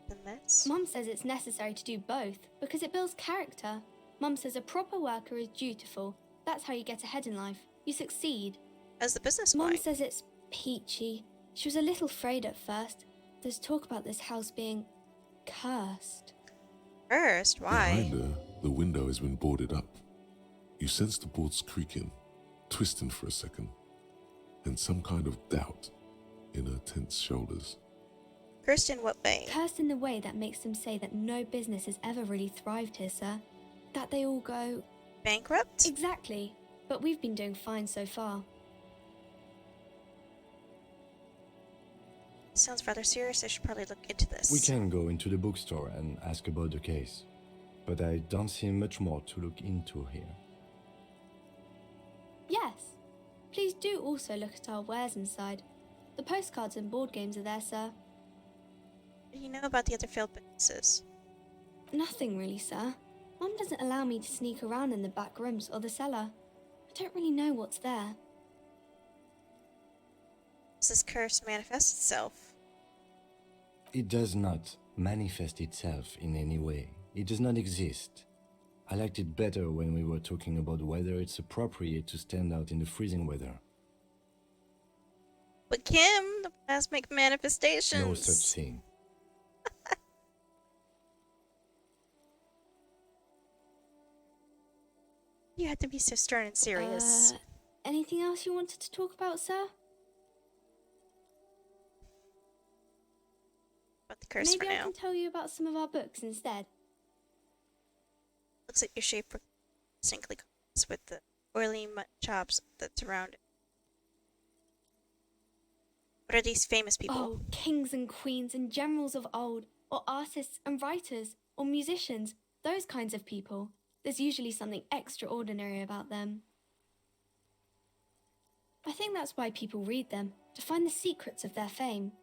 the mess. Mum says it's necessary to do both because it builds character. Mum says a proper worker is dutiful. That's how you get ahead in life. You succeed. How's the business Mum going? says it's peachy. She was a little afraid at first. There's talk about this house being cursed. Cursed? Why? Behind her, the window has been boarded up. You sense the boards creaking, twisting for a second, and some kind of doubt in her tense shoulders. Cursed in what way? Cursed in the way that makes them say that no business has ever really thrived here, sir. That they all go... bankrupt? Exactly. But we've been doing fine so far. Sounds rather serious. I should probably look into this. We can go into the bookstore and ask about the case, but I don't see much more to look into here. Yes. Please do also look at our wares inside. The postcards and board games are there, sir. What do you know about the other failed businesses? Nothing really, sir. Mum doesn't allow me to sneak around in the back rooms or the cellar. I don't really know what's there. Does this curse manifest itself? It does not manifest itself in any way. It does not exist. I liked it better when we were talking about whether it's appropriate to stand out in the freezing weather. But Kim, the plasmic manifestations. No such thing. You had to be so stern and serious. Anything else you wanted to talk about, sir? About the curse Maybe for I now. can tell you about some of our books instead. Looks like your shape distinctly contrasts with the oily mutton chops that surround it. What are these famous people? Oh, kings and queens and generals of old, or artists and writers, or musicians, those kinds of people. There's usually something extraordinary about them. I think that's why people read them, to find the secrets of their fame.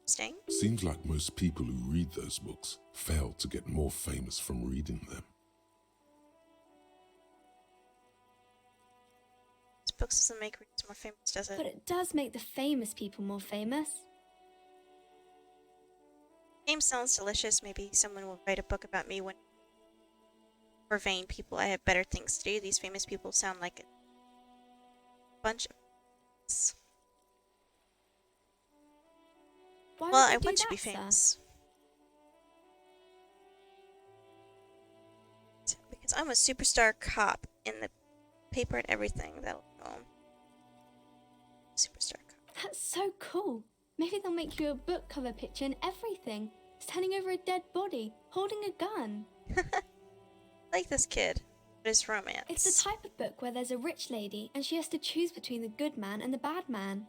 Sting? Seems like most people who read those books fail to get more famous from reading them. This book doesn't make readers more famous, does it? But it does make the famous people more famous. Name sounds delicious. Maybe someone will write a book about me when... For vain people, I have better things to do. These famous people sound like a bunch of... Why Well, would they I do want to that, be sir? famous. Because I'm a superstar cop in the paper and everything. That'll go. Superstar cop. That's so cool. Maybe they'll make you a book cover picture and everything. Standing over a dead body, holding a gun. I like this kid. But it's romance. It's the type of book where there's a rich lady and she has to choose between the good man and the bad man.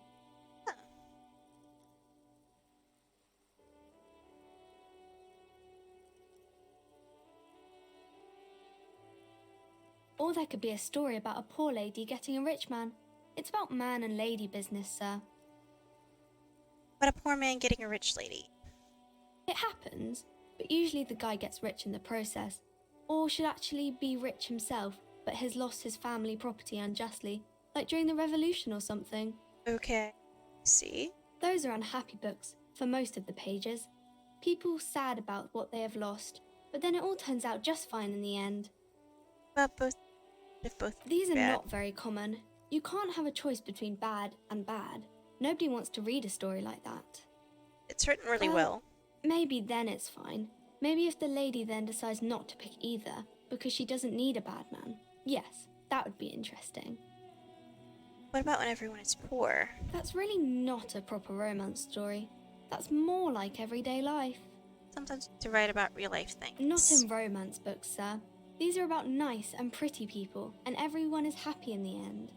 Or there could be a story about a poor lady getting a rich man. It's about man and lady business, sir. But a poor man getting a rich lady. It happens, but usually the guy gets rich in the process. Or should actually be rich himself, but has lost his family property unjustly, like during the revolution or something. Okay. See? Those are unhappy books, for most of the pages. People sad about what they have lost, but then it all turns out just fine in the end. But both... If both These are bad. not very common. You can't have a choice between bad and bad. Nobody wants to read a story like that. It's written really well. Maybe then it's fine. Maybe if the lady then decides not to pick either, because she doesn't need a bad man. Yes, that would be interesting. What about when everyone is poor? That's really not a proper romance story. That's more like everyday life. Sometimes to write about real life things. Not in romance books, sir. These are about nice and pretty people, and everyone is happy in the end.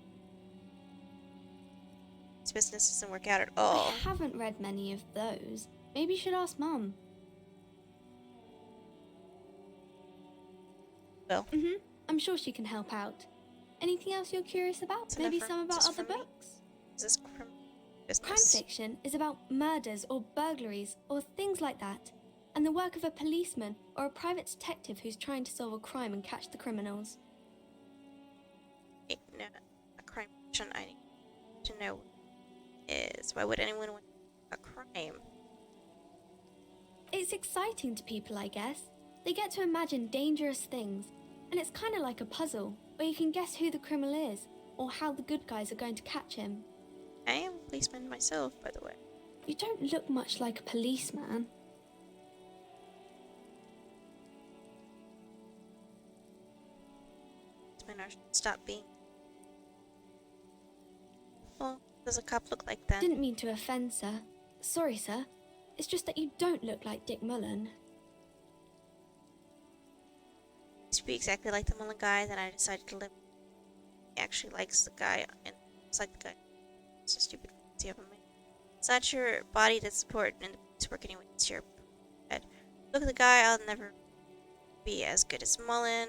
This business doesn't work out at all. I haven't read many of those. Maybe you should ask Mum. Well. I'm sure she can help out. Anything else you're curious about? It's Maybe enough some about just other for me. books? Is this crime Crime business? fiction is about murders or burglaries or things like that, and the work of a policeman or a private detective who's trying to solve a crime and catch the criminals. Wait, no, a crime fiction. I need to know what it is. Why would anyone want a crime? It's exciting to people, I guess. They get to imagine dangerous things, and it's kind of like a puzzle, where you can guess who the criminal is, or how the good guys are going to catch him. I am a policeman myself, by the way. You don't look much like a policeman. Policemen are stop being. Well, does a cop look like that? Didn't mean to offend, sir. Sorry, sir. It's just that you don't look like Dick Mullen. Used to be exactly like the Mullen guy, then I decided to live. He actually likes the guy, and it's like the guy. It's a stupid fancy of him. It's not your body that's important in the police work anyway. It's your head. Look at the guy. I'll never be as good as Mullen.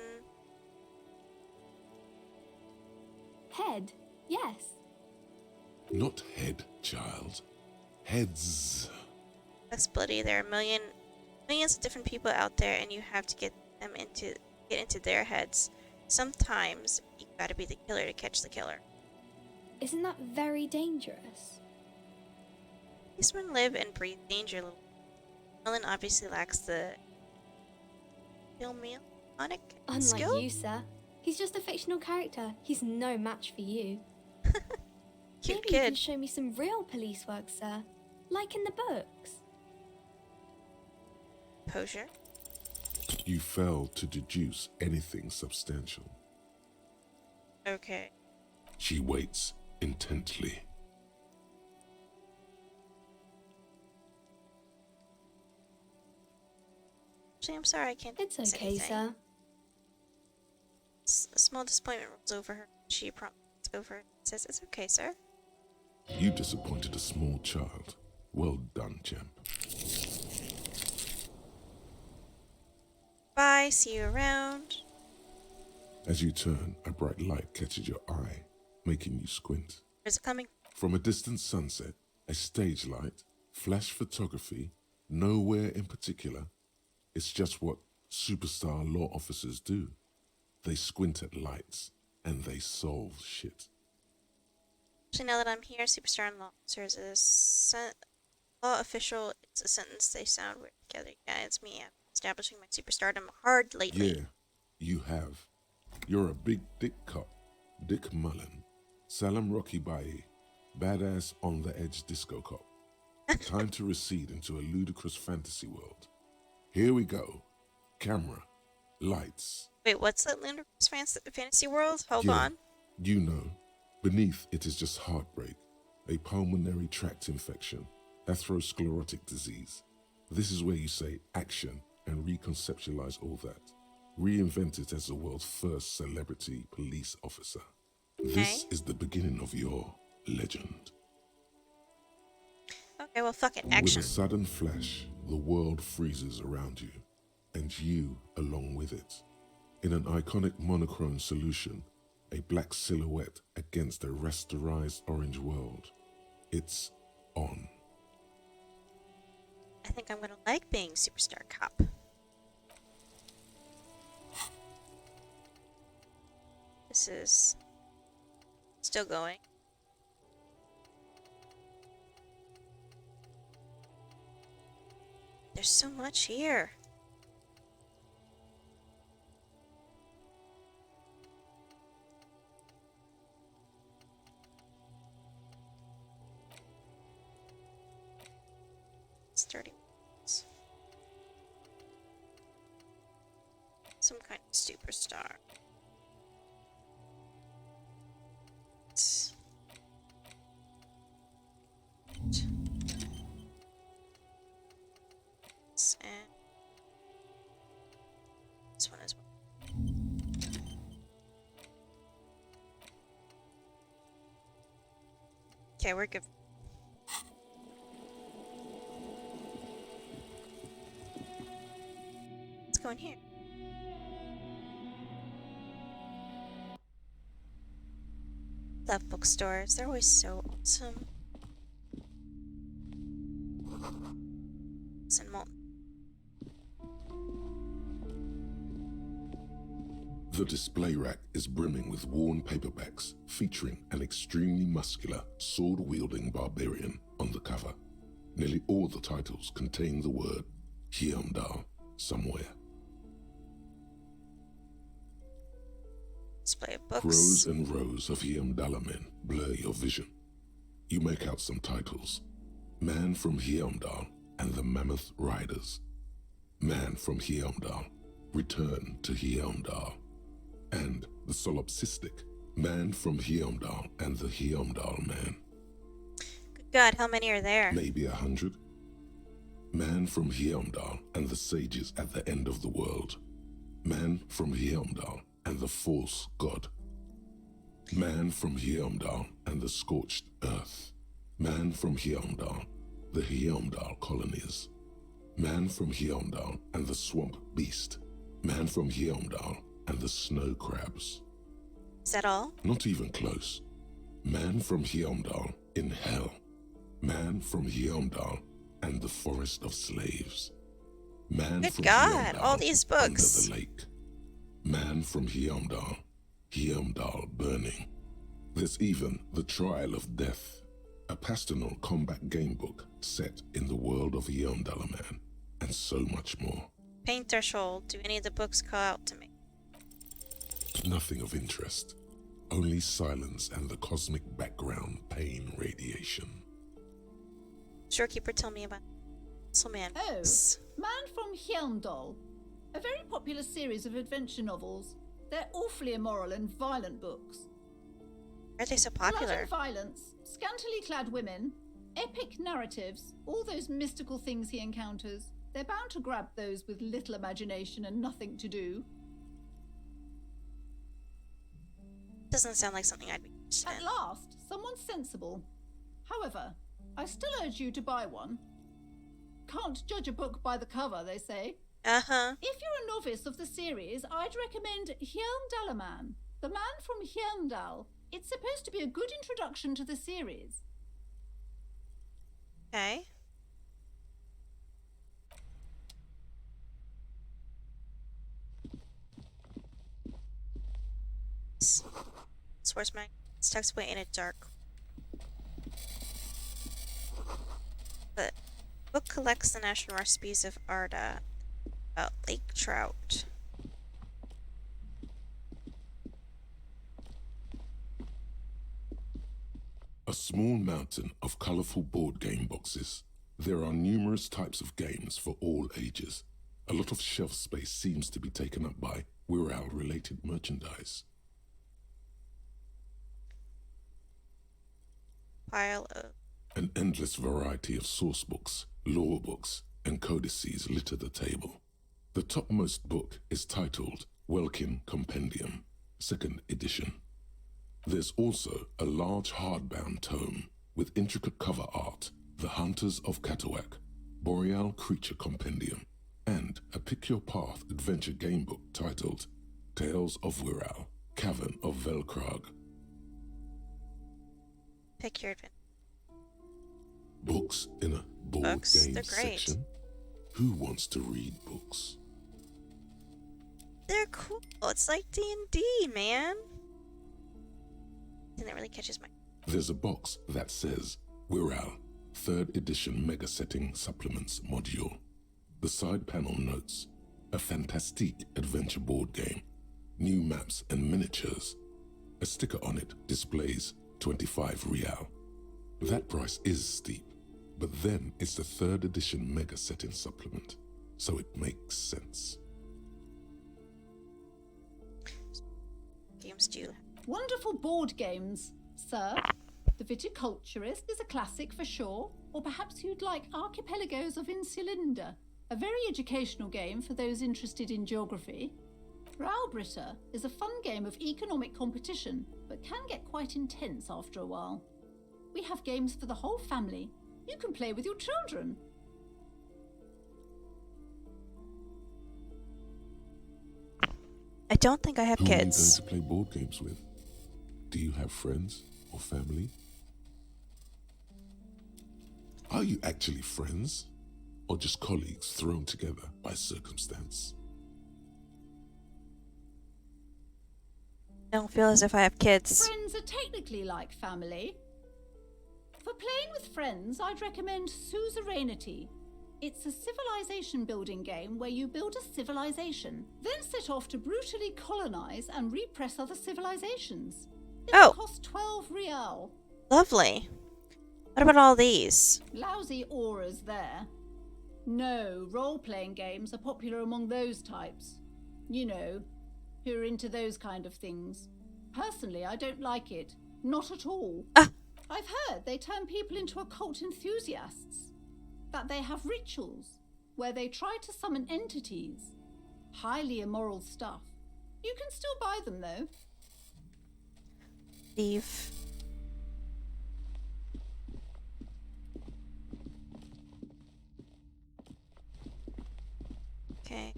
Head, yes. Not head, child. Heads. That's bloody. There are millions of different people out there, and you have to get into their heads. Sometimes you gotta be the killer to catch the killer. Isn't that very dangerous? Policemen live and breathe danger. Mullen obviously lacks the filmionic Unlike skill. you, sir. He's just a fictional character. He's no match for you. Cute Maybe you can kid. show me some real police work, sir. Like in the books. Posure. You failed to deduce anything substantial. Okay. She waits intently. Actually, I'm sorry, I can't. It's fix okay, anything. sir. A small disappointment rolls over her. She promptly looks over and says, "It's okay, sir." You disappointed a small child. Well done, champ. Bye. See you around. As you turn, a bright light catches your eye, making you squint. Where's it coming? From a distant sunset, a stage light, flash photography, nowhere in particular. It's just what superstar law officers do. They squint at lights, and they solve shit. Actually, now that I'm here, superstar and law officers is law official. It's a sentence. They sound weird together. Yeah, it's me. I'm establishing my superstardom hard lately. Yeah, you have. You're a big dick cop, Dick Mullen. Salam Rocky Baye, badass on the edge disco cop. Time to recede into a ludicrous fantasy world. Here we go. Camera, lights. Wait, what's that ludicrous fantasy world? Hold Yeah, on. You know. Beneath it is just heartbreak, a pulmonary tract infection, atherosclerotic disease. This is where you say action and reconceptualize all that. Reinvent it as the world's first celebrity police officer. This is the beginning of your legend. Okay, well, fuck it. With Action. a sudden flash, the world freezes around you, and you along with it. In an iconic monochrome solution, a black silhouette against a rasterized orange world. It's on. I think I'm gonna like being superstar cop. This is still going. There's so much here. It's 30 minutes. Some kind of superstar. And this one as well. Okay, we're good. Let's go in here. Love bookstores. They're always so awesome. The display rack is brimming with worn paperbacks featuring an extremely muscular, sword-wielding barbarian on the cover. Nearly all the titles contain the word Hyundai somewhere. Display of books. Rows and rows of Hyundai men blur your vision. You make out some titles. Man from Hyundai and the Mammoth Riders. Man from Hyundai, Return to Hyundai. And the solipsistic Man from Hyundai and the Hyundai Man. Good God, how many are there? Maybe 100. Man from Hyundai and the sages at the end of the world. Man from Hyundai and the false god. Man from Hyundai and the scorched earth. Man from Hyundai, the Hyundai colonies. Man from Hyundai and the swamp beast. Man from Hyundai and the snow crabs. Is that all? Not even close. Man from Hyundai in hell. Man from Hyundai and the forest of slaves. Man Good from God, Hyundai all these books. under the lake. Man from Hyundai, Hyundai burning. There's even The Trial of Death, a pastoral combat game book set in the world of Hyundai Man, and so much more. Pain threshold. Do any of the books call out to me? Nothing of interest. Only silence and the cosmic background pain radiation. Storekeeper, tell me about Man. Oh, Man from Hyundai. A very popular series of adventure novels. They're awfully immoral and violent books. Why are they so popular? Blood and violence, scantily clad women, epic narratives, all those mystical things he encounters. They're bound to grab those with little imagination and nothing to do. Doesn't sound like something I'd be interested At last, someone sensible. However, I still urge you to buy one. Can't judge a book by the cover, they say. Uh-huh. If you're a novice of the series, I'd recommend Hyundalaman, the Man from Hyundal. It's supposed to be a good introduction to the series. Okay. Source mag. It's tucked away in a dark. The book collects the national recipes of Arda about lake trout. A small mountain of colorful board game boxes. There are numerous types of games for all ages. A lot of shelf space seems to be taken up by Wirral-related merchandise. Pile of An endless variety of source books, lore books, and codices litter the table. The topmost book is titled Welkin Compendium, 2nd edition. There's also a large hardbound tome with intricate cover art, The Hunters of Katawak, Boreal Creature Compendium, and a Pick Your Path adventure game book titled Tales of Wirral, Cavern of Velkrag. Pick your adventure. Books in a board Books, game they're great. section? Who wants to read books? They're cool. It's like D&D, man. Didn't really catch his mind. There's a box that says Wirral, 3rd edition Mega Setting Supplements Module. The side panel notes, a fantastique adventure board game, new maps and miniatures. A sticker on it displays 25 real. That price is steep, but then it's the 3rd edition Mega Setting Supplement, so it makes sense. Games do you have? Wonderful board games, sir. The Viticulturist is a classic for sure, or perhaps you'd like Archipelagos of Insulinda, a very educational game for those interested in geography. Raubritter is a fun game of economic competition, but can get quite intense after a while. We have games for the whole family. You can play with your children. I don't think I have Who kids. are you going to play board games with? Do you have friends? or family? Are you actually friends, or just colleagues thrown together by circumstance? I don't feel as if I have kids. Friends are technically like family. For playing with friends, I'd recommend Suzerainty. It's a civilization building game where you build a civilization, then set off to brutally colonize and repress other civilizations. It costs 12 real. Lovely. What about all these? Lousy auras there. No, role-playing games are popular among those types. You know, who are into those kind of things. Personally, I don't like it. Not at all. I've heard they turn people into occult enthusiasts. That they have rituals where they try to summon entities. Highly immoral stuff. You can still buy them, though. Leave. Okay.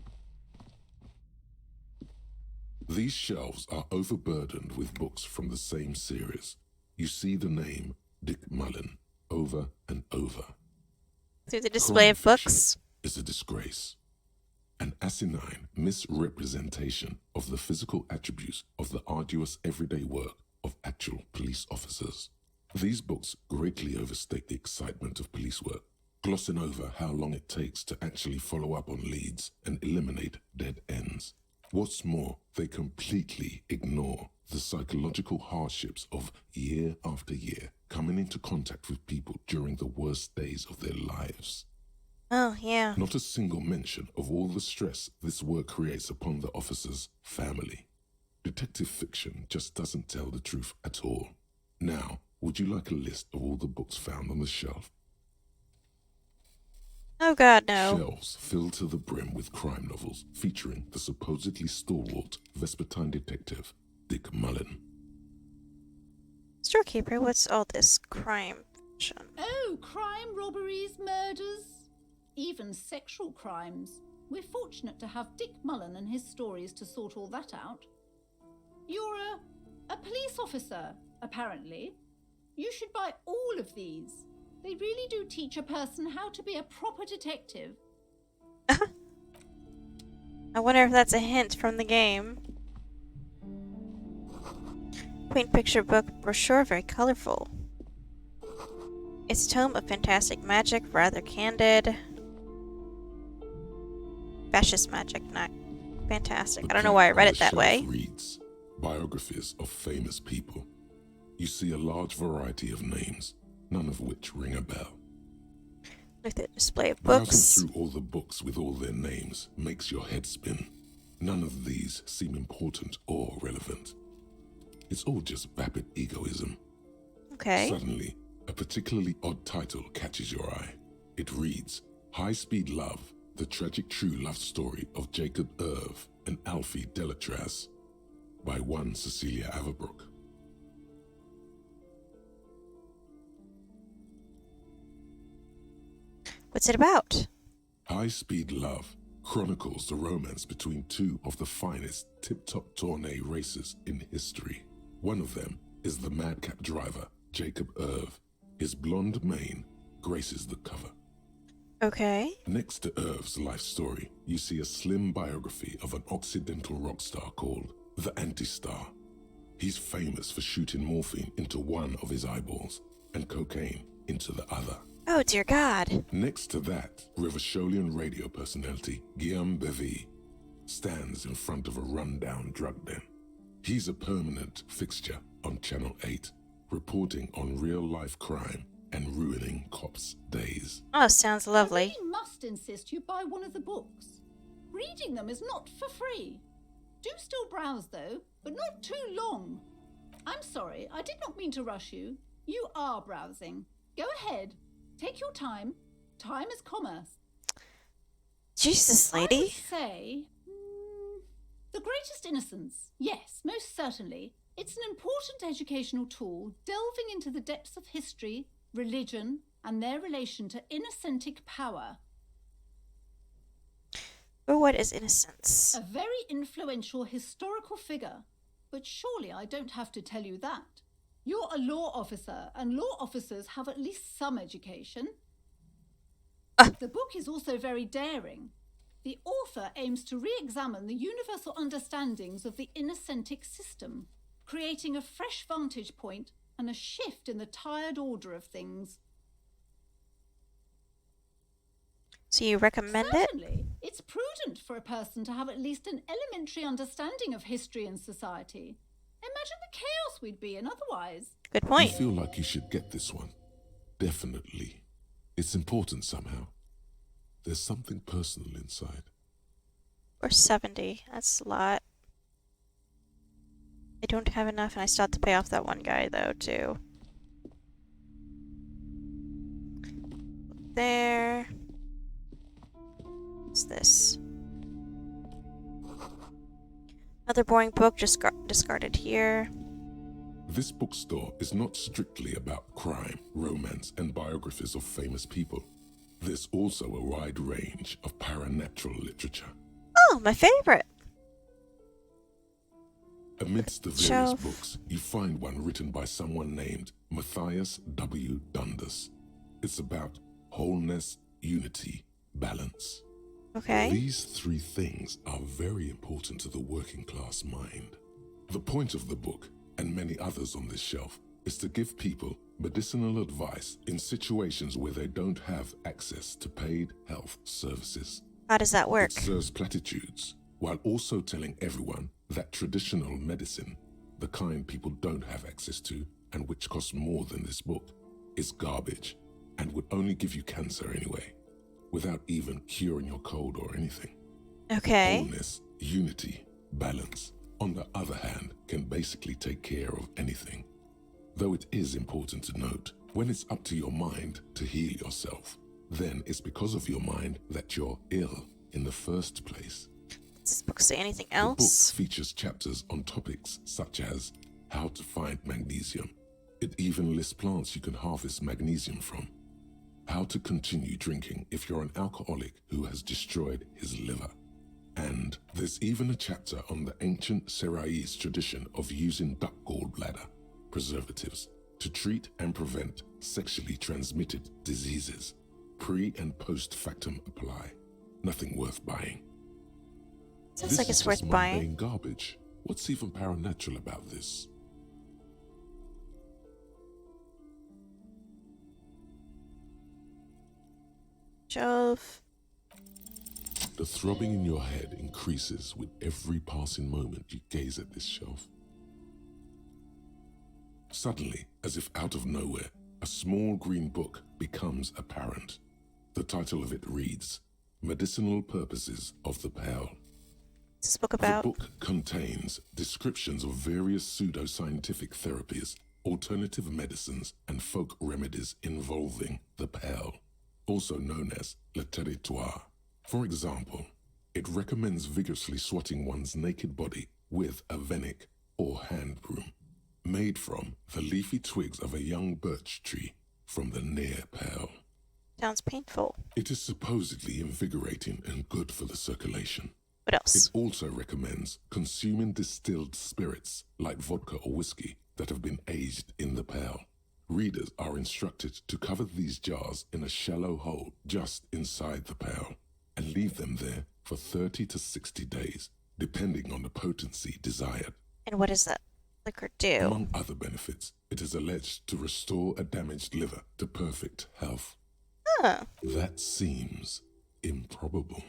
These shelves are overburdened with books from the same series. You see the name Dick Mullen over and over. Through the display of books. Is a disgrace. An asinine misrepresentation of the physical attributes of the arduous everyday work of actual police officers. These books greatly overstate the excitement of police work, glossing over how long it takes to actually follow up on leads and eliminate dead ends. What's more, they completely ignore the psychological hardships of year after year coming into contact with people during the worst days of their lives. Oh, yeah. Not a single mention of all the stress this work creates upon the officer's family. Detective fiction just doesn't tell the truth at all. Now, would you like a list of all the books found on the shelf? Oh god, no. Shelves filled to the brim with crime novels featuring the supposedly stalwart Vespertine detective, Dick Mullen. Storekeeper, what's all this crime fiction? Oh, crime, robberies, murders, even sexual crimes. We're fortunate to have Dick Mullen and his stories to sort all that out. You're a police officer, apparently. You should buy all of these. They really do teach a person how to be a proper detective. I wonder if that's a hint from the game. Quaint picture book brochure, very colorful. It's a tome of fantastic magic, rather candid. Fascist magic, not fantastic. I don't know why I read it that way. Reads biographies of famous people. You see a large variety of names, none of which ring a bell. Look at the display of books. Browsing through all the books with all their names makes your head spin. None of these seem important or relevant. It's all just vapid egoism. Okay. Suddenly, a particularly odd title catches your eye. It reads, High Speed Love, the tragic true love story of Jacob Irv and Alfie Delatraz, by one Cecilia Averbrook. What's it about? High Speed Love chronicles the romance between two of the finest tip-top tourney racers in history. One of them is the madcap driver, Jacob Irv. His blonde mane graces the cover. Okay. Next to Irv's life story, you see a slim biography of an Occidental rock star called the Anti-Star. He's famous for shooting morphine into one of his eyeballs and cocaine into the other. Oh, dear God. Next to that, Rivasholian radio personality Guillaume Bevy stands in front of a rundown drug den. He's a permanent fixture on Channel 8, reporting on real-life crime and ruining cops' days. Oh, sounds lovely. I really must insist you buy one of the books. Reading them is not for free. Do still browse, though, but not too long. I'm sorry, I did not mean to rush you. You are browsing. Go ahead. Take your time. Time is commerce. Jesus, lady. I would say, The Greatest Innocence. Yes, most certainly. It's an important educational tool delving into the depths of history, religion, and their relation to innocentic power. But what is innocence? A very influential historical figure. But surely I don't have to tell you that. You're a law officer, and law officers have at least some education. The book is also very daring. The author aims to re-examine the universal understandings of the inacentic system, creating a fresh vantage point and a shift in the tired order of things. So you recommend it? Certainly. It's prudent for a person to have at least an elementary understanding of history and society. Imagine the chaos we'd be in otherwise. Good You point. feel like you should get this one. Definitely. It's important somehow. There's something personal inside. Or 70. That's a lot. I don't have enough, and I still have to pay off that one guy, though, too. There. What's this? Another boring book just discarded here. This bookstore is not strictly about crime, romance, and biographies of famous people. There's also a wide range of paranatural literature. Oh, my favorite! Amidst the various books, you find one written by someone named Matthias W. Dundas. It's about wholeness, unity, balance. Okay. These three things are very important to the working class mind. The point of the book, and many others on this shelf, is to give people medicinal advice in situations where they don't have access to paid health services. How does that work? It serves platitudes, while also telling everyone that traditional medicine, the kind people don't have access to and which costs more than this book, is garbage and would only give you cancer anyway, without even curing your cold or anything. Okay. Wholeness, unity, balance, on the other hand, can basically take care of anything. Though it is important to note, when it's up to your mind to heal yourself, then it's because of your mind that you're ill in the first place. Does this book say anything The else? book features chapters on topics such as how to find magnesium. It even lists plants you can harvest magnesium from. How to continue drinking if you're an alcoholic who has destroyed his liver. And there's even a chapter on the ancient Seraïs tradition of using duck gallbladder preservatives to treat and prevent sexually transmitted diseases. Pre and post factum apply. Nothing worth buying. Sounds like it's worth buying. Mundane garbage. What's even paranatural about this? Shelf. The throbbing in your head increases with every passing moment you gaze at this shelf. Suddenly, as if out of nowhere, a small green book becomes apparent. The title of it reads, Medicinal Purposes of the Pearl. What's this book about? The book contains descriptions of various pseudoscientific therapies, alternative medicines, and folk remedies involving the pearl, also known as le territoire. For example, it recommends vigorously swatting one's naked body with a venik or hand broom, made from the leafy twigs of a young birch tree from the near pearl. Sounds painful. It is supposedly invigorating and good for the circulation. What else? It also recommends consuming distilled spirits like vodka or whiskey that have been aged in the pearl. Readers are instructed to cover these jars in a shallow hole just inside the pearl and leave them there for 30 to 60 days, depending on the potency desired. And what does that liquor do? Among other benefits, it is alleged to restore a damaged liver to perfect health. Huh. That seems improbable.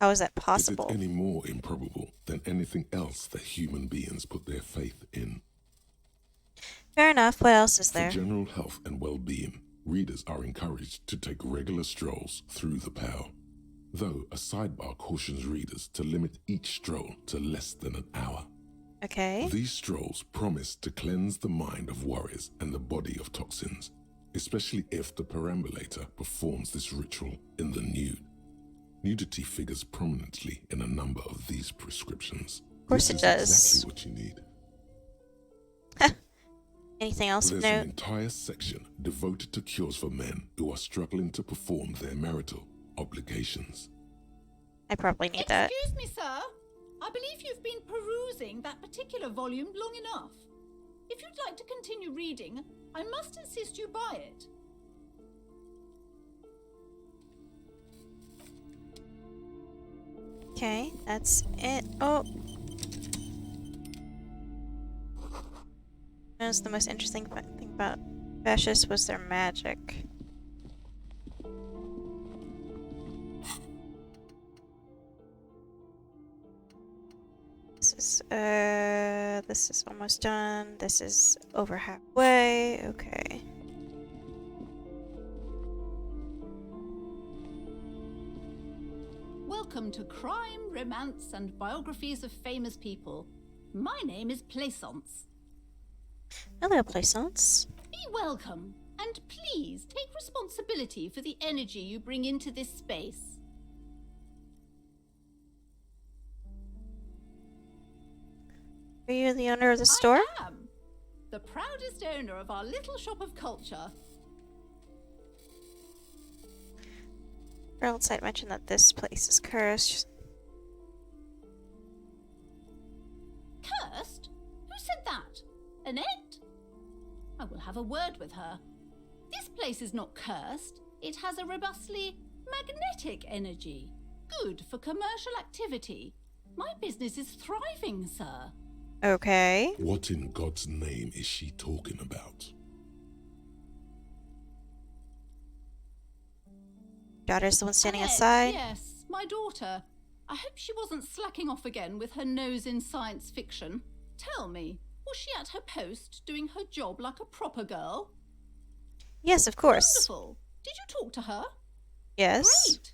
How is that possible? Is it any more improbable than anything else that human beings put their faith in? Fair enough. What else is there? For general health and well-being, readers are encouraged to take regular strolls through the pearl, though a sidebar cautions readers to limit each stroll to less than an hour. Okay. These strolls promise to cleanse the mind of worries and the body of toxins, especially if the perambulator performs this ritual in the nude. Nudity figures prominently in a number of these prescriptions. Of course it does. Exactly what you need. Anything else of There's an note? entire section devoted to cures for men who are struggling to perform their marital obligations. I probably need that. Excuse me, sir. I believe you've been perusing that particular volume long enough. If you'd like to continue reading, I must insist you buy it. Okay, that's it. Oh. That's the most interesting thing about fascists was their magic. This is almost done. This is over halfway. Okay. Welcome to Crime, Romance, and Biographies of Famous People. My name is Plaisance. Hello, Plaisance. Be welcome, and please take responsibility for the energy you bring into this space. Are you the owner of the store? I am. The proudest owner of our little shop of culture. Girl outside mentioned that this place is cursed. Cursed? Who said that? Annette? I will have a word with her. This place is not cursed. It has a robustly magnetic energy. Good for commercial activity. My business is thriving, sir. Okay. What in God's name is she talking about? Daughter's the one standing Annette, outside? Yes, my daughter. I hope she wasn't slacking off again with her nose in science fiction. Tell me, was she at her post doing her job like a proper girl? Yes, of course. Wonderful. Did you talk to her? Yes. Great.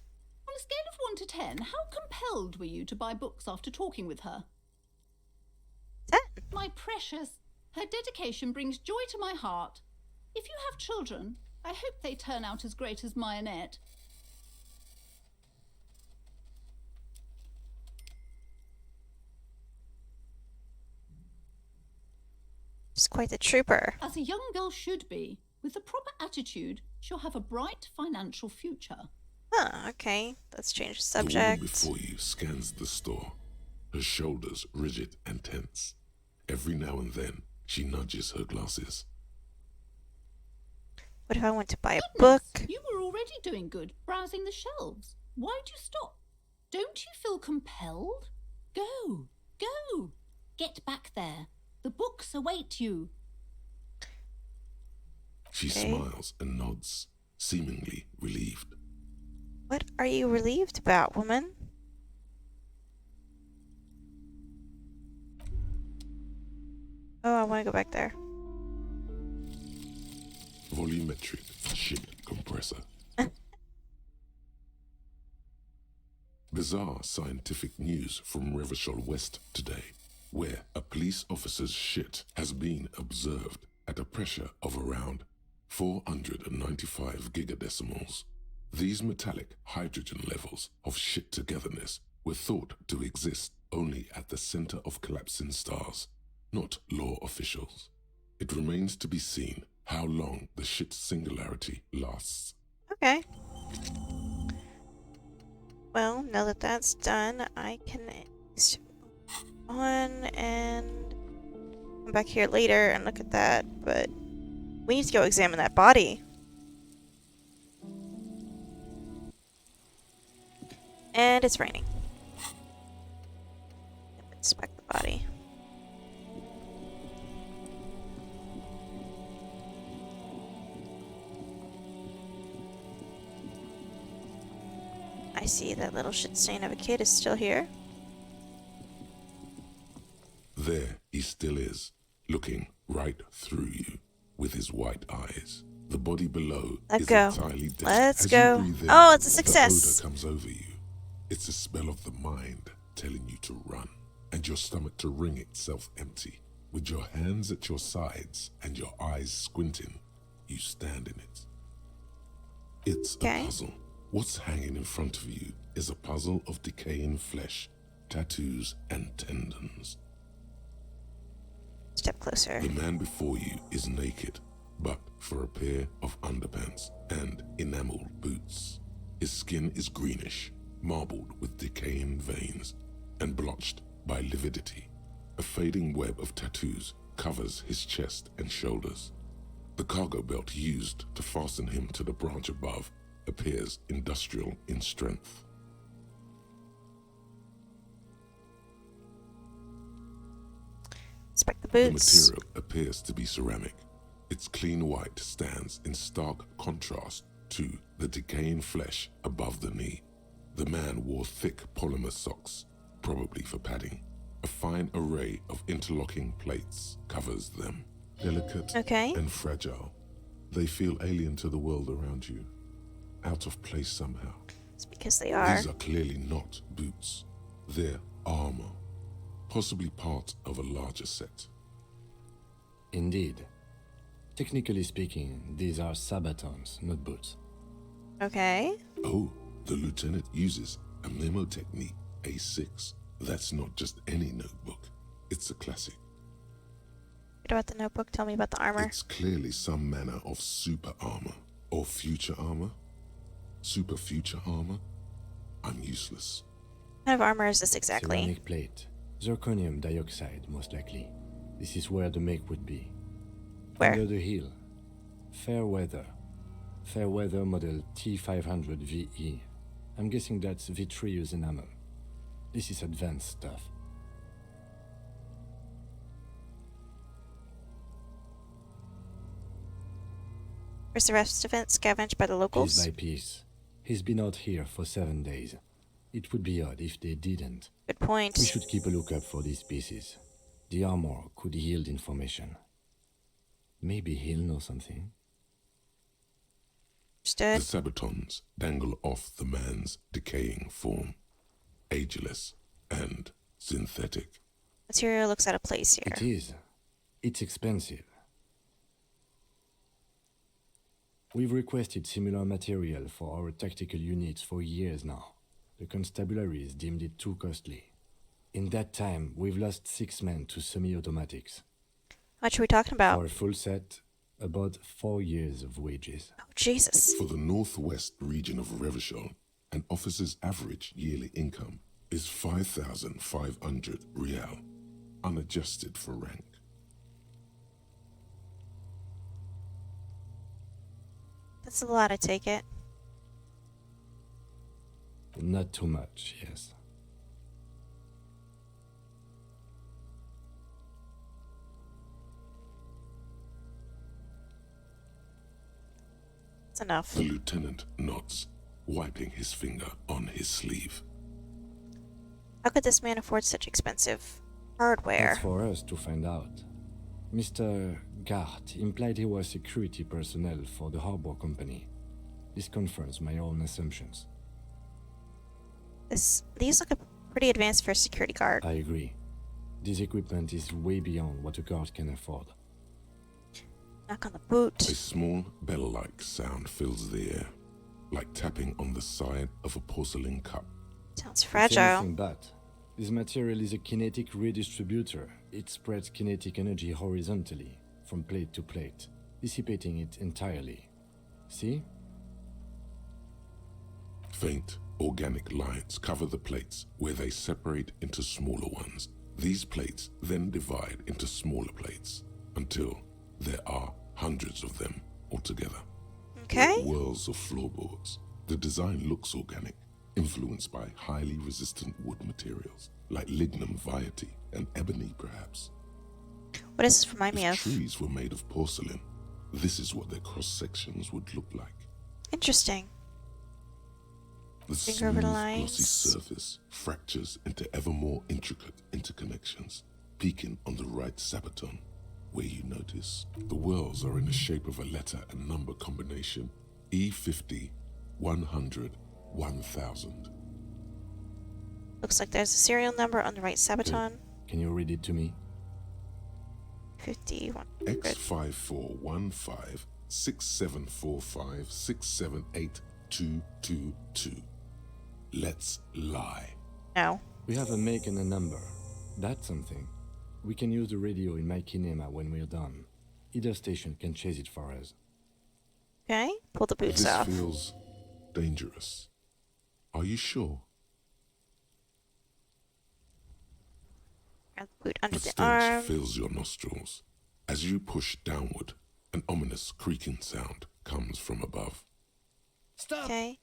On a scale of 1 to 10, how compelled were you to buy books after talking with her? 10. My precious, her dedication brings joy to my heart. If you have children, I hope they turn out as great as my Annette. She's quite the trooper. As a young girl should be, with the proper attitude, she'll have a bright financial future. Huh, okay. Let's change the The woman subject. before you scans the store, her shoulders rigid and tense. Every now and then, she nudges her glasses. What if I want to buy a Goodness, book? you were already doing good, browsing the shelves. Why'd you stop? Don't you feel compelled? Go, go. Get back there. The books await you. She Okay. smiles and nods, seemingly relieved. What are you relieved about, woman? Oh, I want to go back there. Volumetric ship compressor. Bizarre scientific news from Revachol West today, where a police officer's shit has been observed at a pressure of around 495 gigadecimals. These metallic hydrogen levels of shit togetherness were thought to exist only at the center of collapsing stars, not law officials. It remains to be seen how long the shit singularity lasts. Okay. Well, now that that's done, I can on and come back here later and look at that, but we need to go examine that body. And it's raining. Inspect the body. I see that little shit stain of a kid is still here. There he still is, looking right through you with his white eyes. The body below Let is go. entirely dead. Let's As go. you breathe in, Oh, it's a success. The odor comes over you. It's a smell of the mind telling you to run, and your stomach to wring itself empty. With your hands at your sides and your eyes squinting, you stand in it. It's a puzzle. What's hanging in front of you is a puzzle of decaying flesh, tattoos, and tendons. Step closer. The man before you is naked, but for a pair of underpants and enameled boots. His skin is greenish, marbled with decaying veins, and blotched by lividity. A fading web of tattoos covers his chest and shoulders. The cargo belt used to fasten him to the branch above appears industrial in strength. Inspect the The boots. material appears to be ceramic. Its clean white stands in stark contrast to the decaying flesh above the knee. The man wore thick polymer socks, probably for padding. A fine array of interlocking plates covers them. Delicate and fragile, they feel alien to the world around you, out of place somehow. It's because they are. These are clearly not boots. They're armor, possibly part of a larger set. Indeed. Technically speaking, these are sabatons, not boots. Okay. Oh, the lieutenant uses a memo technique A6. That's not just any notebook. It's a classic. What about the notebook? Tell me about the armor. It's clearly some manner of super armor. Or future armor. Super future armor. I'm useless. What kind of armor is this exactly? Ceramic plate. Zirconium dioxide, most likely. This is where the make would be. Where? Under the hill. Fair weather. Fair weather model T500 VE. I'm guessing that's vitreous enamel. This is advanced stuff. Where's the rest of it? Scavenged by the locals? Piece by piece. He's been out here for 7 days. It would be odd if they didn't. Good point. We should keep a lookout for these pieces. The armor could yield information. Maybe he'll know something. The sabatons dangle off the man's decaying form. Ageless and synthetic. Material looks out of place here. It is. It's expensive. We've requested similar material for our tactical units for years now. The constabularies deemed it too costly. In that time, we've lost 6 men to semi-automatics. How much are we talking about? For a full set, about 4 years of wages. Oh, Jesus. For the northwest region of Revachol, an officer's average yearly income is 5,500 real, unadjusted for rank. That's a lot, I take it. Not too much, yes. That's enough. The lieutenant nods, wiping his finger on his sleeve. How could this man afford such expensive hardware? That's for us to find out. Mr. Gart implied he was security personnel for the harbor company. This confirms my own assumptions. These look pretty advanced for a security guard. I agree. This equipment is way beyond what a guard can afford. Knock on the boot. A small bell-like sound fills the air, like tapping on the side of a porcelain cup. Sounds It's fragile. anything but. This material is a kinetic redistributor. It spreads kinetic energy horizontally, from plate to plate, dissipating it entirely. See? Faint, organic lines cover the plates where they separate into smaller ones. These plates then divide into smaller plates until there are hundreds of them altogether. Okay. Like whirls of floorboards. The design looks organic, influenced by highly resistant wood materials, like lignum vitae and ebony perhaps. What does this remind me If of? trees were made of porcelain, this is what their cross-sections would look like. Interesting. The Finger smooth, over the glossy lines. surface fractures into ever more intricate interconnections, peaking on the right sabaton, where you notice the whirls are in the shape of a letter and number combination: E50, 100, 1000. Looks like there's a serial number on the right sabaton. Can you read it to me? 51. X5415 6745 678222. Let's lie. No. We have a make and a number. That's something. We can use the radio in my kinema when we're done. Either station can chase it for us. Okay. Pull the boots This off. feels dangerous. Are you sure? Grab the boot under The the stench arm. fills your nostrils. As you push downward, an ominous creaking sound comes from above. Stop! Okay.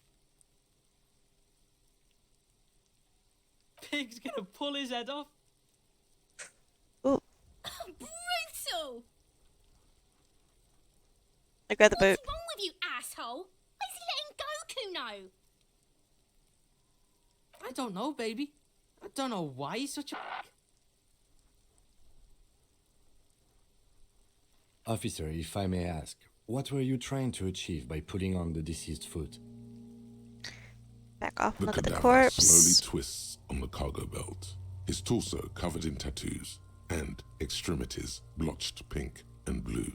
Pig's gonna pull his head off. Ooh. Brutal! I grab the boot. What's wrong with you, asshole? Why is he letting go, Kuno? I don't know, baby. I don't know why he's such a... Officer, if I may ask, what were you trying to achieve by putting on the deceased foot? Back off and The look at the cadaver corpse. slowly twists on the cargo belt, his torso covered in tattoos, and extremities blotched pink and blue.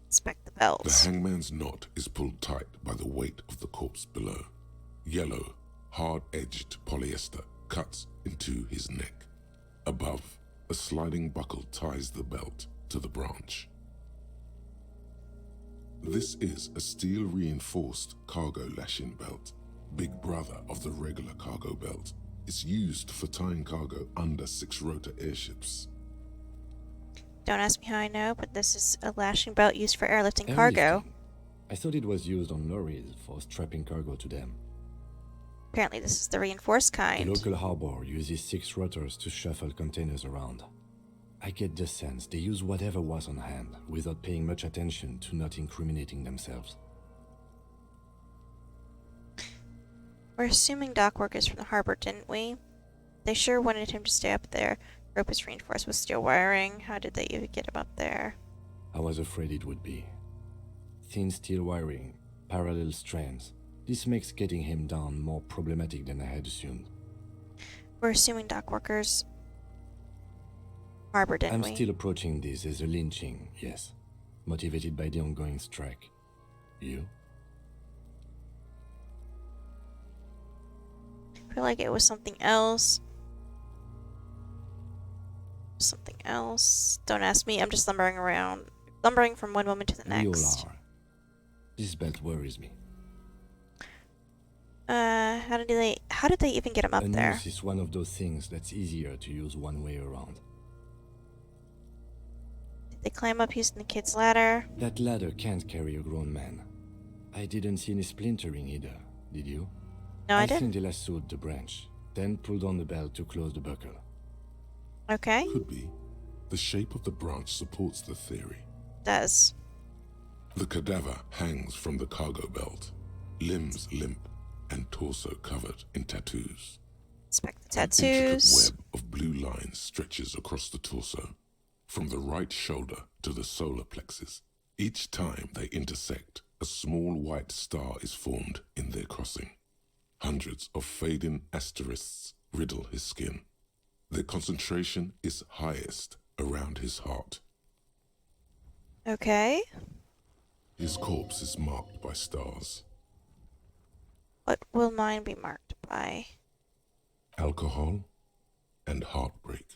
Inspect the belt. The hangman's knot is pulled tight by the weight of the corpse below. Yellow, hard-edged polyester cuts into his neck. Above, a sliding buckle ties the belt to the branch. This is a steel-reinforced cargo lashing belt, big brother of the regular cargo belt. It's used for tying cargo under 6-rotor airships. Don't ask me how I know, but this is a lashing belt used for airlifting cargo. I thought it was used on lorries for strapping cargo to them. Apparently this is the reinforced kind. The local harbor uses 6 rotors to shuffle containers around. I get the sense they use whatever was on hand, without paying much attention to not incriminating themselves. We're assuming dock workers from the harbor, didn't we? They sure wanted him to stay up there. Rope is reinforced with steel wiring. How did they even get him up there? I was afraid it would be. Thin steel wiring, parallel strands. This makes getting him down more problematic than I had assumed. We're assuming dock workers harbor, didn't we? I'm still approaching this as a lynching, yes. Motivated by the ongoing strike. You? I feel like it was something else. Something else. Don't ask me, I'm just lumbering around. Lumbering from one moment to the next. We all are. This belt worries me. How did they even get him up there? A noose is one of those things that's easier to use one way around. Did they climb up using the kid's ladder? That ladder can't carry a grown man. I didn't see any splintering either, did you? No, I think didn't. they lassoed the branch, then pulled on the belt to close the buckle. Okay. Could be. The shape of the branch supports the theory. Does. The cadaver hangs from the cargo belt, limbs limp and torso covered in tattoos. Inspect the An intricate tattoos. web of blue lines stretches across the torso, from the right shoulder to the solar plexus. Each time they intersect, a small white star is formed in their crossing. Hundreds of fading asterisks riddle his skin. Their concentration is highest around his heart. Okay. His corpse is marked by stars. What will mine be marked by? Alcohol and heartbreak.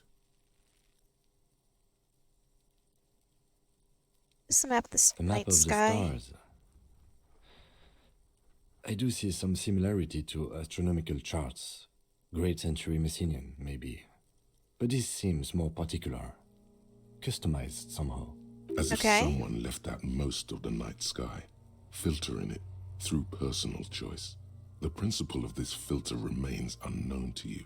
This is a map of the A map night of sky. the stars. I do see some similarity to astronomical charts. Great Century Messinian, maybe. But this seems more particular. Customized somehow. As if someone left out most of the night sky, filtering it through personal choice. The principle of this filter remains unknown to you.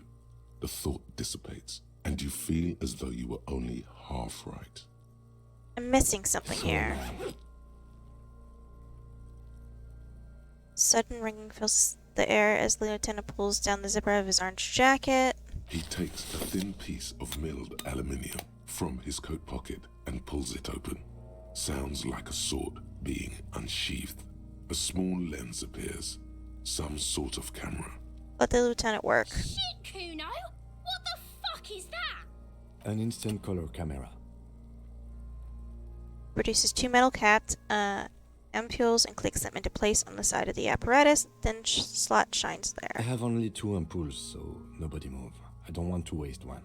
The thought dissipates, and you feel as though you were only half right. I'm missing something here. Sudden ringing fills the air as the lieutenant pulls down the zipper of his orange jacket. He takes a thin piece of milled aluminium from his coat pocket and pulls it open. Sounds like a sword being unsheathed. A small lens appears. Some sort of camera. Let the lieutenant work. Shit, Kuno! What the fuck is that? An instant color camera. Produces 2 metal capped ampules and clicks them into place on the side of the apparatus, then slot shines I there. have only 2 ampoules, so nobody move. I don't want to waste one.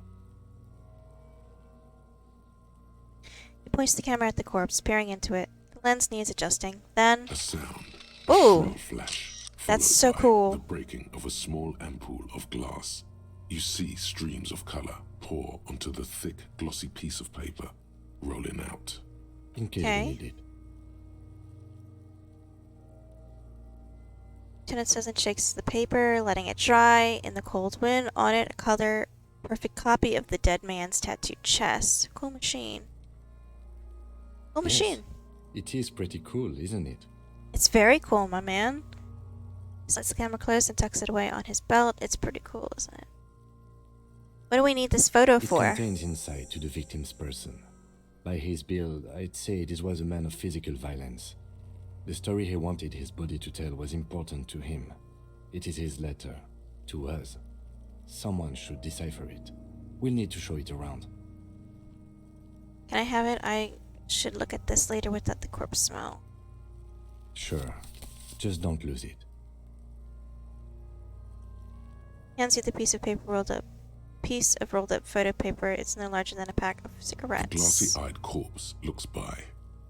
He points the camera at the corpse, peering into it. The lens needs adjusting. Then... A sound. Ooh! Shrill flash. That's followed so by cool. The breaking of a small ampoule of glass. You see streams of color pour onto the thick, glossy piece of paper, rolling out. in case Okay. we need it. Lieutenant says and shakes the paper, letting it dry in the cold wind. On it, a color perfect copy of the dead man's tattooed chest. Cool machine. Cool Yes, machine. it is pretty cool, isn't it? It's very cool, my man. He slides the camera close and tucks it away on his belt. It's pretty cool, isn't it? What do we need this photo It for? contains insight to the victim's person. By his build, I'd say this was a man of physical violence. The story he wanted his body to tell was important to him. It is his letter. To us. Someone should decipher it. We'll need to show it around. Can I have it? I should look at this later without the corpse smell. Sure. Just don't lose it. Hands you the piece of paper rolled up. Piece of rolled up photo paper. It's no larger than a pack of The cigarettes. glassy-eyed corpse looks by,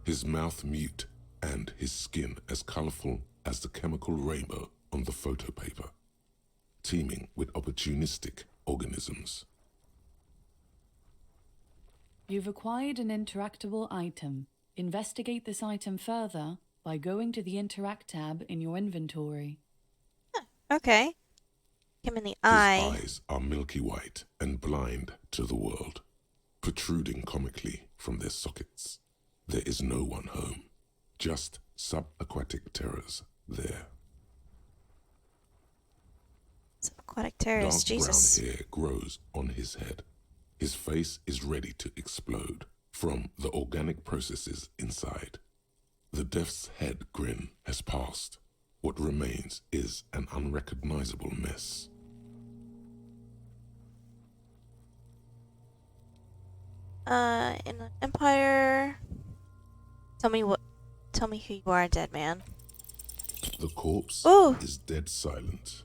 his mouth mute and his skin as colorful as the chemical rainbow on the photo paper, teeming with opportunistic organisms. You've acquired an interactable item. Investigate this item further by going to the Interact tab in your inventory. Okay. Him in the His eye. eyes are milky white and blind to the world, protruding comically from their sockets. There is no one home, just subaquatic terrors there. Aquatic terrors, Dark Jesus. brown hair grows on his head. His face is ready to explode from the organic processes inside. The death's head grin has passed. What remains is an unrecognizable mess. In an empire. Tell me who you are, dead man. The corpse Ooh. is dead silent.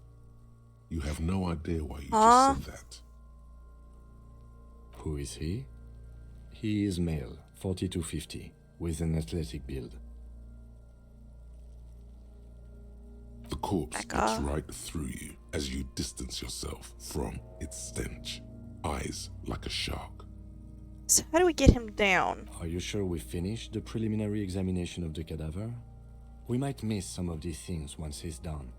You have no idea why you Aw. just said that. Who is he? He is male, 40-50, with an athletic build. The corpse Back looks off. right through you as you distance yourself from its stench. Eyes like a shark. So how do we get him down? Are you sure we finished the preliminary examination of the cadaver? We might miss some of these things once he's done.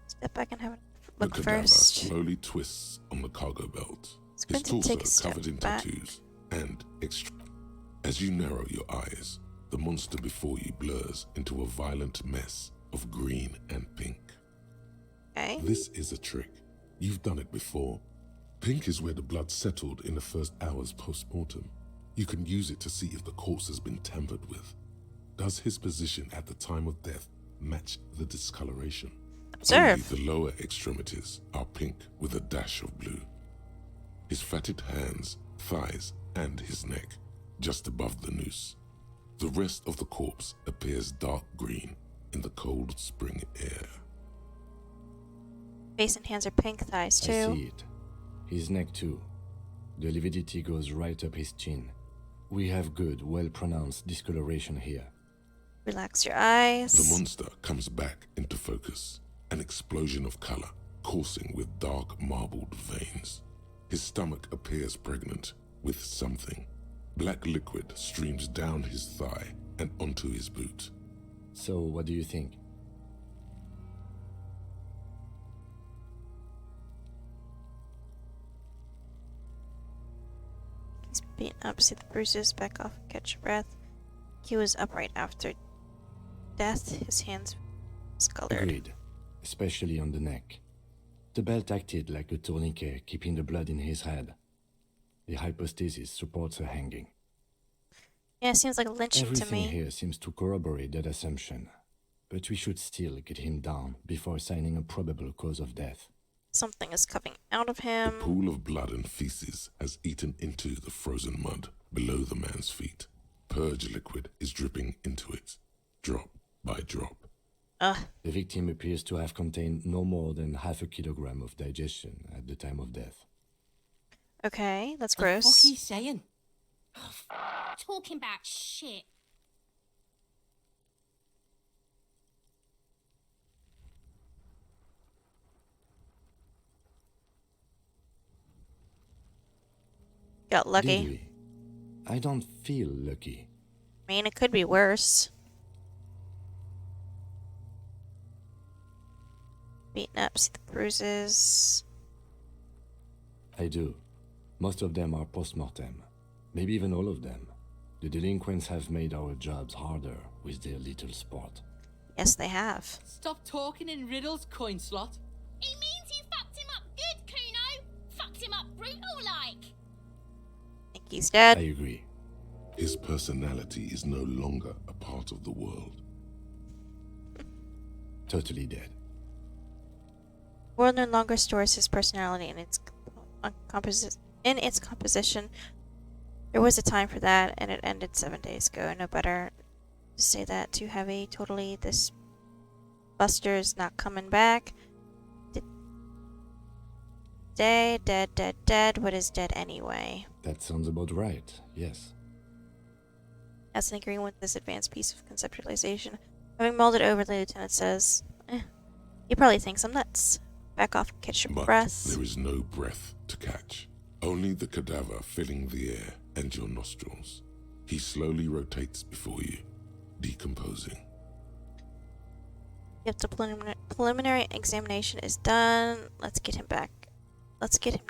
Step back and have a The look cadaver first. slowly twists on the cargo belt. His going to torso take a step covered in back. tattoos and as you narrow your eyes, the monster before you blurs into a violent mess of green and pink. Okay. This is a trick. You've done it before. Pink is where the blood settled in the first hours post-mortem. You can use it to see if the corpse has been tampered with. Does his position at the time of death match the discoloration? Observe. Only the lower extremities are pink with a dash of blue. His fatted hands, thighs, and his neck, just above the noose. The rest of the corpse appears dark green in the cold spring air. Face and hands are pink, thighs I too. see it. His neck too. The lividity goes right up his chin. We have good, well-pronounced discoloration here. Relax your eyes. The monster comes back into focus, an explosion of color, coursing with dark marbled veins. His stomach appears pregnant with something. Black liquid streams down his thigh and onto his boot. So, what do you think? He's beaten up, see the bruises, back off, catch your breath. He was upright after death, his hands discolored. Agreed. Especially on the neck. The belt acted like a tourniquet, keeping the blood in his head. The hypostasis supports a hanging. Yeah, it seems like lynching to Everything me. here seems to corroborate that assumption. But we should still get him down before assigning a probable cause of death. Something is coming out of The him. pool of blood and feces has eaten into the frozen mud below the man's feet. Purge liquid is dripping into it, drop by drop. The victim appears to have contained no more than half a kilogram of digestion at the time of death. Okay, that's What the gross. fuck are you saying? Talking about shit. Got lucky. Did we? I don't feel lucky. I mean, it could be worse. Beaten up, see the bruises. I do. Most of them are post-mortem. Maybe even all of them. The delinquents have made our jobs harder with their little sport. Yes, they have. Stop talking in riddles, coin slot. He means you fucked him up good, Kuno. Fucked him up brutal-like. Think he's dead. I agree. His personality is no longer a part of the world. Totally dead. The world no longer stores his personality in its composition. There was a time for that, and it ended 7 days ago. No better to say that too heavy. Totally, this Buster's not coming back. Dead, dead, dead, dead. What is dead anyway? That sounds about right, yes. As an agreeing with this advanced piece of conceptualization, having mulled it over, the lieutenant says, he probably thinks I'm nuts. Back off and catch your But breath. there is no breath to catch. Only the cadaver filling the air and your nostrils. He slowly rotates before you, decomposing. Yep, the preliminary examination is done. Let's get him back. Let's get him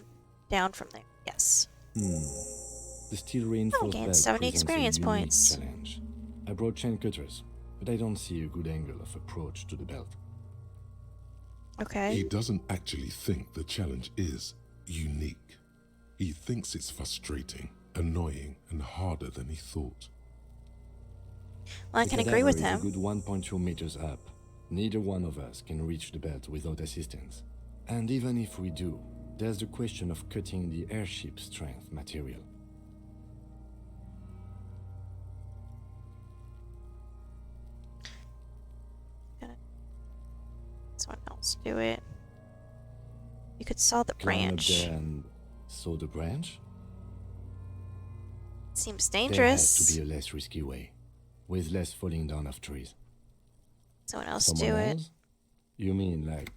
down from there. Yes. The steel reinforced gained belt 70 presents experience a unique points. challenge. I brought chain cutters, but I don't see a good angle of approach to the belt. Okay. He doesn't actually think the challenge is unique. He thinks it's frustrating, annoying, and harder than he thought. Well, I The can agree with cadaver him. is a good 1.2 meters up. Neither one of us can reach the belt without assistance. And even if we do, there's the question of cutting the airship strength material. Someone else do it. You could saw the Climb up branch. there and saw the branch? Seems There dangerous. has to be a less risky way, with less falling down of trees. Someone else Someone do it. else? You mean like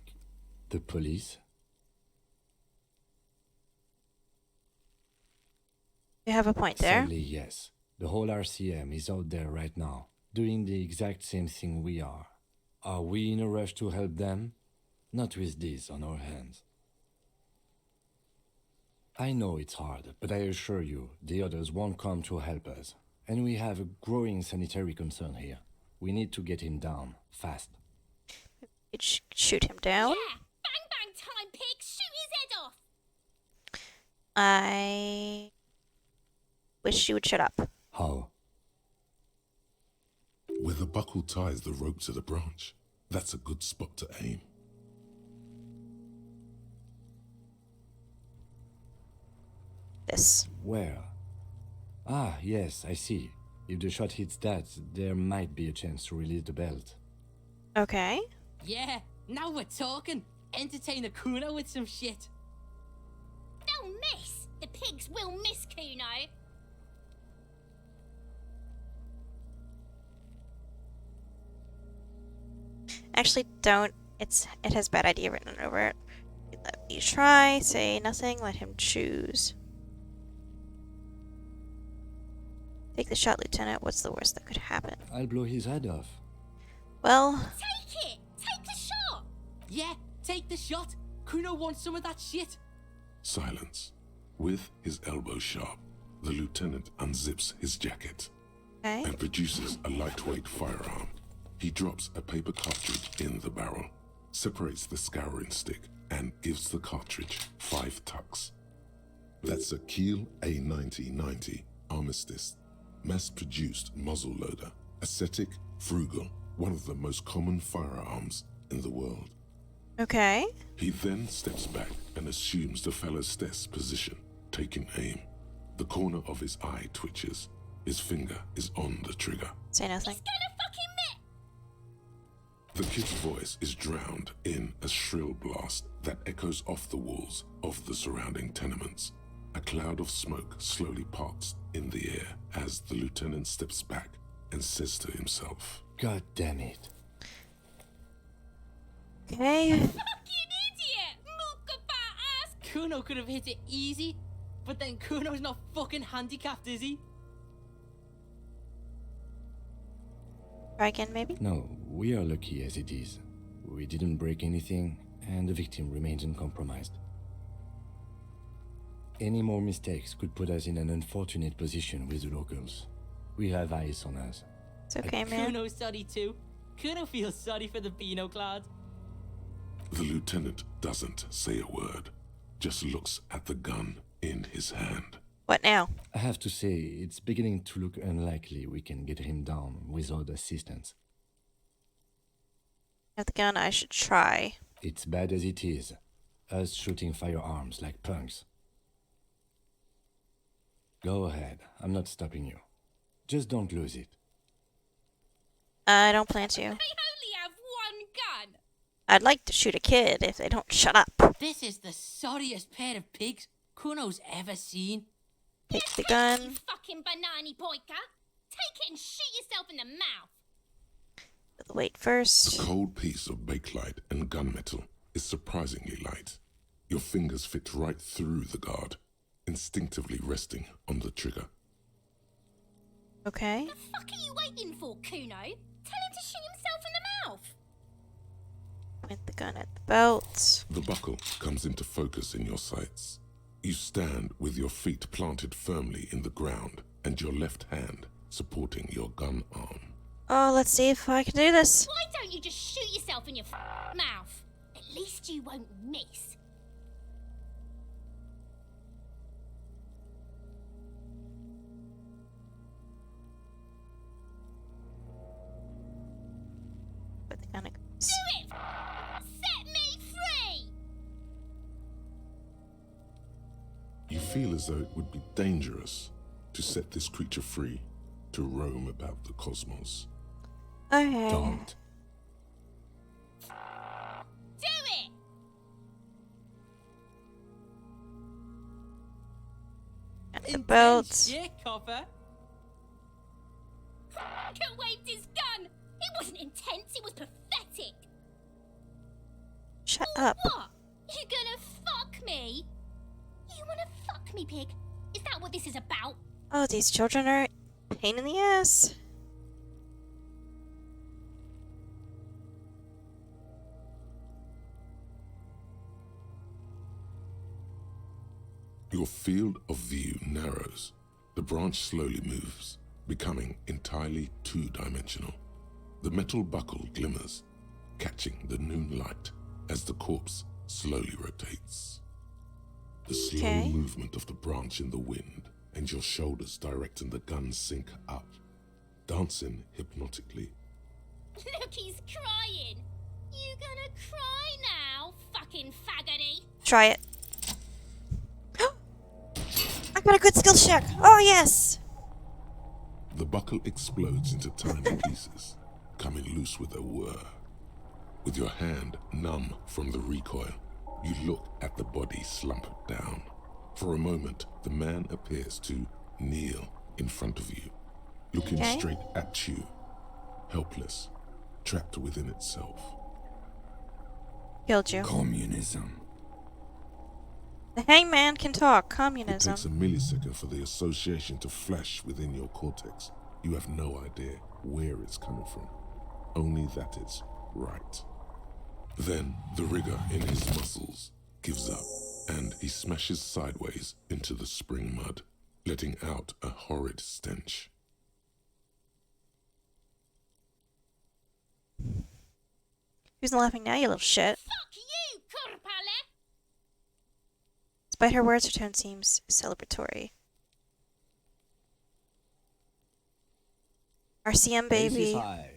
the police? You have a point there. Sadly, yes. The whole RCM is out there right now, doing the exact same thing we are. Are we in a rush to help them? Not with this on our hands. I know it's hard, but I assure you, the others won't come to help us. And we have a growing sanitary concern here. We need to get him down, fast. You'd shoot him down. Yeah, bang bang time, pig. Shoot his head off. I wish you would shut up. How? Where the buckle ties the rope to the branch, that's a good spot to aim. This. Where? Ah, yes, I see. If the shot hits that, there might be a chance to release the belt. Okay. Yeah, now we're talking. Entertain a Kuno with some shit. They'll miss. The pigs will miss Kuno. Actually, don't. It has bad idea written over it. Let me try. Say nothing. Let him choose. Take the shot, Lieutenant. What's the worst that could happen? I'll blow his head off. Well, Take it. Take the shot. Yeah, take the shot. Kuno wants some of that shit. Silence. With his elbow sharp, the lieutenant unzips his jacket okay. and produces a lightweight firearm. He drops a paper cartridge in the barrel, separates the scouring stick, and gives the cartridge 5 tucks. That's a Kiel A9090 Armistice, mass-produced muzzleloader, ascetic, frugal, one of the most common firearms in the world. Okay. He then steps back and assumes the fellow's desk position, taking aim. The corner of his eye twitches. His finger is on the trigger. Say nothing. He's gonna fucking miss. The kid's voice is drowned in a shrill blast that echoes off the walls of the surrounding tenements. A cloud of smoke slowly parts in the air as the lieutenant steps back and says to himself, God damn it. Okay. Fucking idiot. Mook about ass. Kuno could have hit it easy. But then Kuno's not fucking handicapped, is he? Try again, maybe? No, we are lucky as it is. We didn't break anything, and the victim remains uncompromised. Any more mistakes could put us in an unfortunate position with the locals. We have eyes on us. It's okay, man. Kuno's sorry too. Kuno feels sorry for the Beano Cloud. The lieutenant doesn't say a word, just looks at the gun in his hand. What now? I have to say, it's beginning to look unlikely we can get him down without assistance. At the gun, I should try. It's bad as it is. Us shooting firearms like punks. Go ahead, I'm not stopping you. Just don't lose it. I don't plan to. They only have one gun. I'd like to shoot a kid if they don't shut up. This is the sorriest pair of pigs Kuno's ever seen. Take the gun. You fucking banani boyka. Take it and shoot yourself in the mouth. The weight first. The cold piece of bakelite and gunmetal is surprisingly light. Your fingers fit right through the guard, instinctively resting on the trigger. Okay. The fuck are you waiting for, Kuno? Tell him to shoot himself in the mouth. Point the gun at the belt. The buckle comes into focus in your sights. You stand with your feet planted firmly in the ground and your left hand supporting your gun arm. Oh, let's see if I can do this. Why don't you just shoot yourself in your mouth? At least you won't miss. Put the gun. Do it! Set me free! You feel as though it would be dangerous to set this creature free to roam about the cosmos. Okay. Don't. Do it! At the belt. Yeah, copper. Fucker waved his gun! It wasn't intense, it was pathetic! Shut up. What? You gonna fuck me? You wanna fuck me, pig? Is that what this is about? Oh, these children are a pain in the ass. Your field of view narrows. The branch slowly moves, becoming entirely two-dimensional. The metal buckle glimmers, catching the noon light as the corpse slowly rotates. The slow movement of the branch in the wind and your shoulders directing the gun sync up, dancing hypnotically. Look, he's crying! You gonna cry now, fucking faggoty? Try it. I got a good skill check. Oh, yes. The buckle explodes into tiny pieces, coming loose with a whir. With your hand numb from the recoil, you look at the body slump down. For a moment, the man appears to kneel in front of you, looking straight at you, helpless, trapped within itself. Killed you. Communism. The hangman can talk. It Communism. takes a millisecond for the association to flash within your cortex. You have no idea where it's coming from, only that it's right. Then the rigor in his muscles gives up, and he smashes sideways into the spring mud, letting out a horrid stench. Who's laughing now, you little shit? Fuck you, Kurpale! Despite her words, her tone seems celebratory. RCM, baby. Ace is high.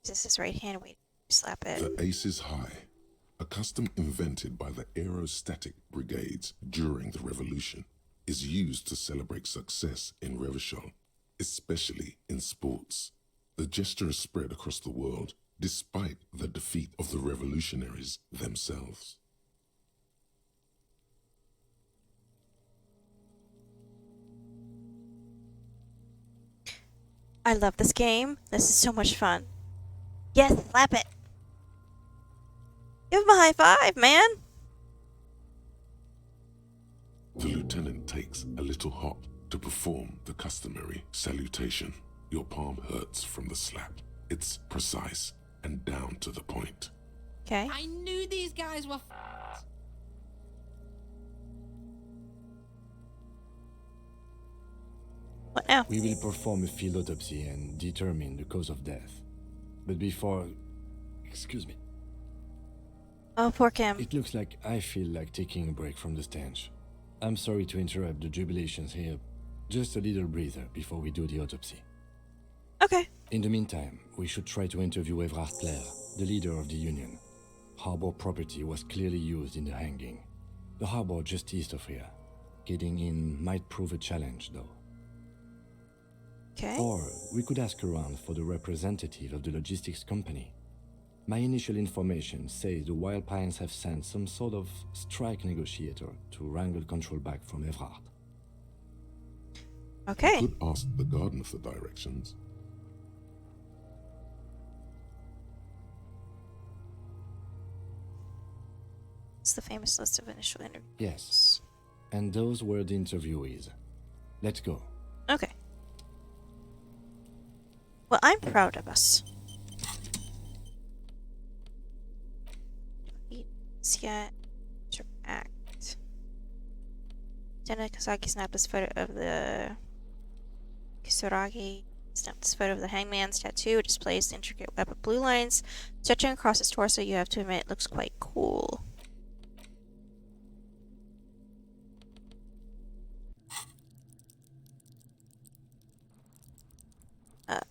This is right hand. Wait, slap it. The ace is high, a custom invented by the aerostatic brigades during the revolution, is used to celebrate success in Revachol, especially in sports. The gesture is spread across the world, despite the defeat of the revolutionaries themselves. I love this game. This is so much fun. Yes, slap it. Give him a high five, man. takes a little hop to perform the customary salutation. Your palm hurts from the slap. It's precise and down to the point. Okay. I knew these guys were What now? We will perform a field autopsy and determine the cause of death. But before... Excuse me. Oh, poor Kim. It looks like I feel like taking a break from the stench. I'm sorry to interrupt the jubilations here. Just a little breather before we do the autopsy. Okay. In the meantime, we should try to interview Everard Clare, the leader of the Union. Harbor property was clearly used in the hanging. The harbor just east of here. Getting in might prove a challenge, though. Okay. Or we could ask around for the representative of the logistics company. My initial information says the Wild Pines have sent some sort of strike negotiator to wrangle control back from Everard. Okay. You could ask the garden for directions. It's the famous list of initial interviews. Yes. And those were the interviewees. Let's go. Okay. Well, I'm proud of us. Yet interact. Lieutenant Kasaki snapped this photo of the Kisaragi. Snapped this photo of the hangman's tattoo. It displays the intricate web of blue lines stretching across his torso. You have to admit, it looks quite cool.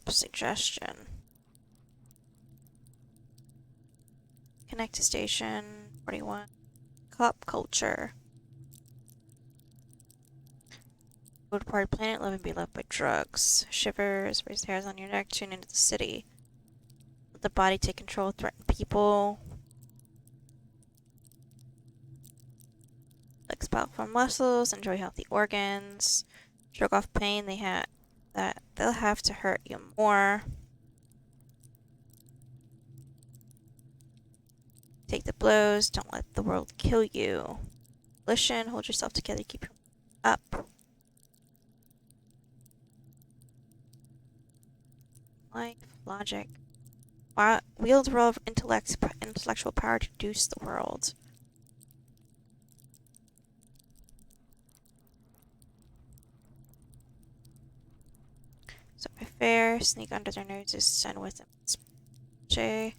Suggestion. Connect to station 41. Cop culture. Go to party planet, live and be loved by drugs. Shivers, raise hairs on your neck, tune into the city. Let the body take control, threaten people. Flex powerful muscles, enjoy healthy organs. Stroke off pain, they'll have to hurt you more. Take the blows, don't let the world kill you. Volition, hold yourself together, keep your up. Life, logic. Wield the role of intellectual power to reduce the world. So fair, sneak under their noses, send with them. J.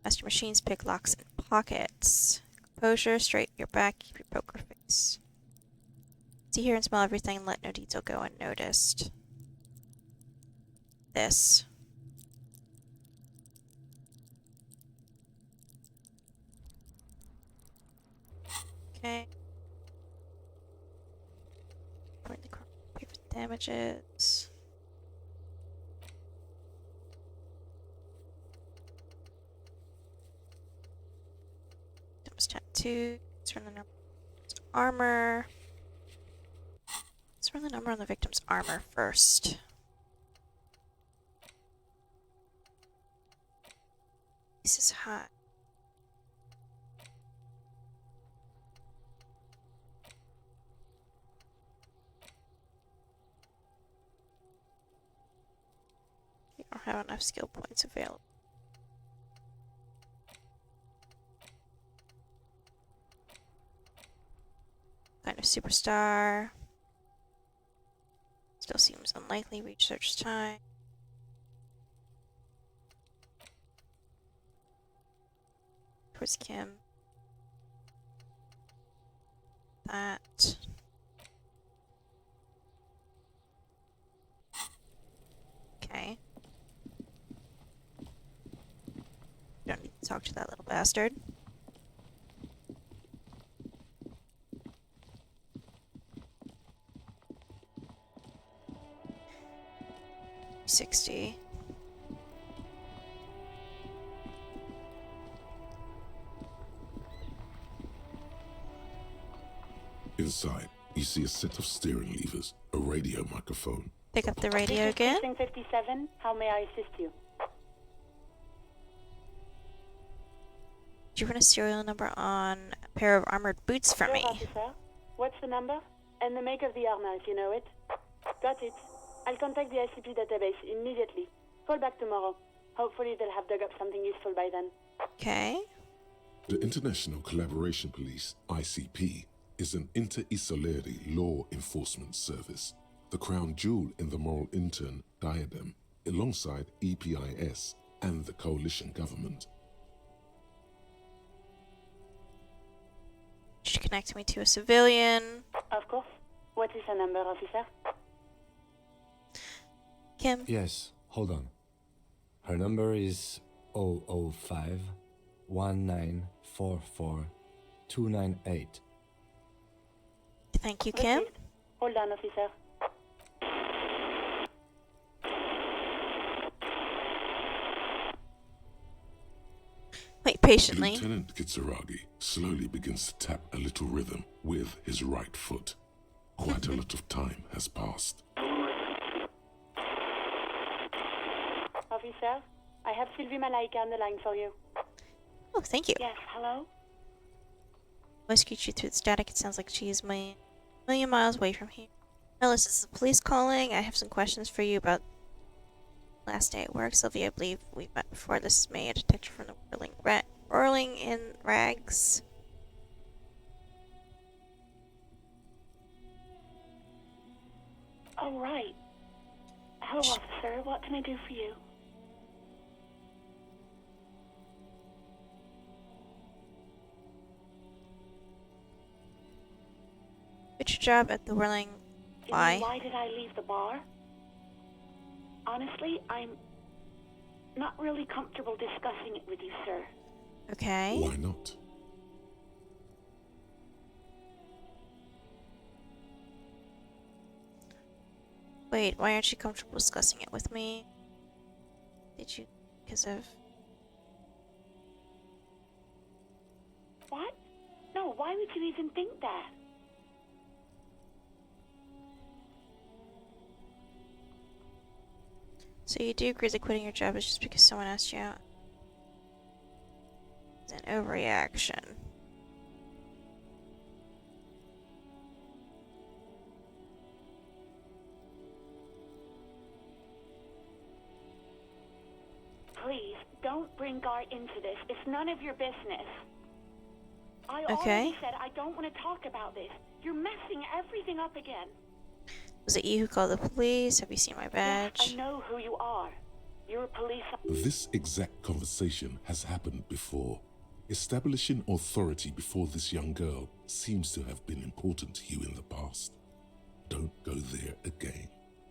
Master machines, pick locks and pockets. Composure, straighten your back, keep your poker face. See, hear, and smell everything, let no detail go unnoticed. This. Okay. Point the paper damages. Tattoo. Let's run the number armor. Let's run the number on the victim's armor first. This is hot. We don't have enough skill points available. Kind of superstar. Still seems unlikely. Reach search time. Towards Kim. That. Okay. Don't need to talk to that little bastard. $60. Inside, you see a set of steering levers, a radio microphone. Pick up the radio again. Precinct 57, how may I assist you? Did you run a serial number on a pair of armored boots for Sure, me? officer. What's the number? And the make of the armor, if you know it. Got it. I'll contact the ICP database immediately. Call back tomorrow. Hopefully they'll have dug up something useful by then. Okay. The International Collaboration Police, ICP, is an inter-Isolari law enforcement service, the crown jewel in the moral intern diadem, alongside EPIS and the coalition government. She connected me to a civilian. Of course. What is her number, officer? Kim? Yes, hold on. Her number is 005 1944 298. Thank you, Kim. Hold on, officer. Wait patiently. Lieutenant Kitsuragi slowly begins to tap a little rhythm with his right foot. Quite a lot of time has passed. Officer, I have Sylvie Malaika on the line for you. Oh, thank you. Yes, hello? Voice greets you through the static. It sounds like she is a million miles away from here. Ellis, this is the police calling. I have some questions for you about last day at work. Sylvia, I believe we met before. This is May, a detective from the whirling in rags. Oh, right. Hello, officer. What can I do for you? Quit your job at the whirling. Why? Why did I leave the bar? Honestly, I'm not really comfortable discussing it with you, sir. Okay. Why not? Wait, why aren't you comfortable discussing it with me? Did you... because of... What? No, why would you even think that? So you do agree that quitting your job is just because someone asked you out? It's an overreaction. Please, don't bring Gar into this. It's none of your business. I Okay. already said I don't want to talk about this. You're messing everything up again. Was it you who called the police? Have you seen my badge? Yes, I know who you are. You're a police... This exact conversation has happened before. Establishing authority before this young girl seems to have been important to you in the past. Don't go there again.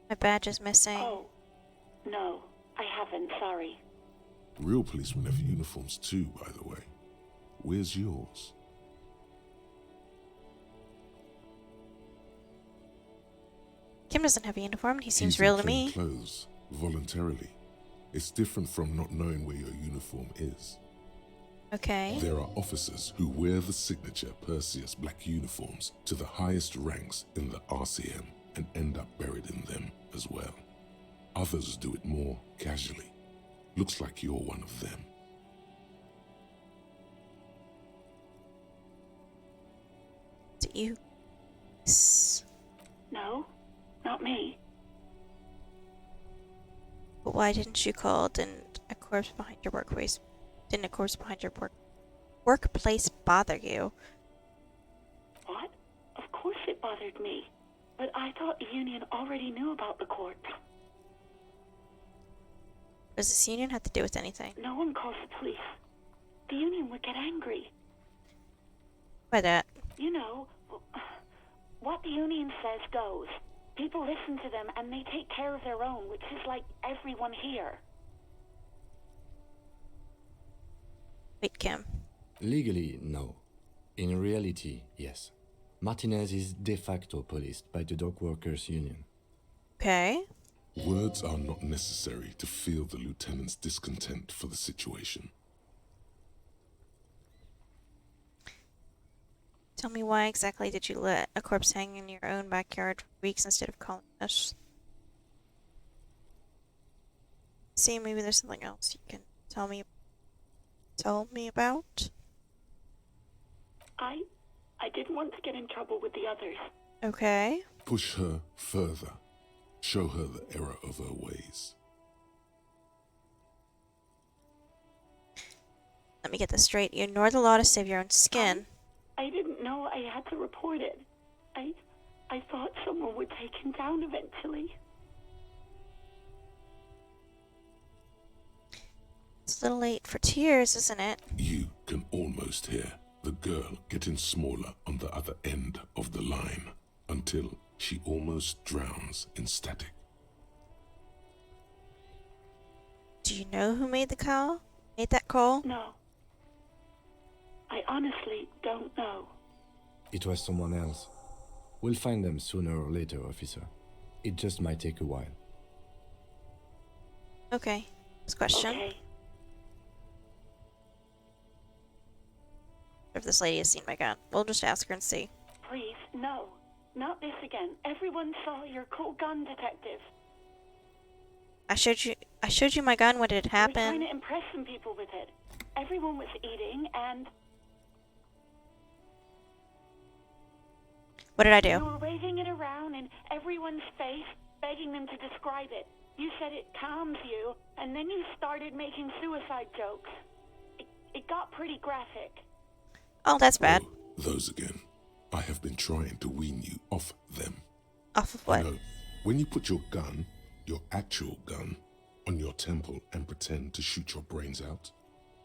My badge is missing. Oh, no, I haven't, sorry. Real policemen have uniforms too, by the way. Where's yours? Kim doesn't have a uniform. He seems He's in real to plain me. Clothes, voluntarily. It's different from not knowing where your uniform is. Okay. There are officers who wear the signature Perseus black uniforms to the highest ranks in the RCM and end up buried in them as well. Others do it more casually. Looks like you're one of them. Is it you? No, not me. But why didn't you call? Didn't a corpse behind your workplace bother you? What? Of course it bothered me. But I thought the union already knew about the corpse. Does this union have to do with anything? No one calls the police. The union would get angry. Why that? You know, what the union says goes. People listen to them and they take care of their own, which is like everyone here. Wait, Kim. Legally, no. In reality, yes. Martinez is de facto policed by the dock workers union. Okay. Words are not necessary to feel the lieutenant's discontent for the situation. Tell me, why exactly did you let a corpse hang in your own backyard for weeks instead of calling us? See, maybe there's something else you can tell me about? I didn't want to get in trouble with the others. Okay. Push her further. Show her the error of her ways. Let me get this straight. You ignore the law to save your own skin. I didn't know I had to report it. I thought someone would take him down eventually. It's a little late for tears, isn't it? You can almost hear the girl getting smaller on the other end of the line until she almost drowns in static. Do you know who made the call? Made that call? No. I honestly don't know. It was someone else. We'll find them sooner or later, officer. It just might take a while. Okay. Next question. Okay. If this lady has seen my gun. We'll just ask her and see. Please, no. Not this again. Everyone saw your cool gun, detective. I showed you my gun. What did You were trying happen? to impress some people with it. Everyone was eating, and What did I you do? were waving it around in everyone's face, begging them to describe it. You said it calms you, and then you started making suicide jokes. It got pretty graphic. Oh, that's bad. Oh, those again. I have been trying to wean you off them. Off of what? You know, when you put your gun, your actual gun, on your temple and pretend to shoot your brains out,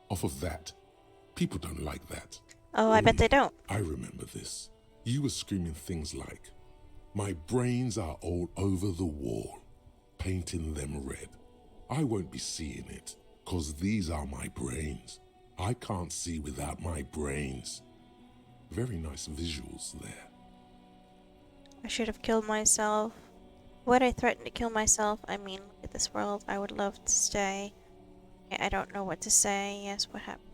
off of that, people don't like that. Oh, I bet they don't. I remember this. You were screaming things like, "My brains are all over the wall, painting them red. I won't be seeing it, 'cause these are my brains. I can't see without my brains." Very nice visuals there. I should have killed myself. Would I threaten to kill myself? I mean, look at this world. I would love to stay. I don't know what to say. Yes, what happened?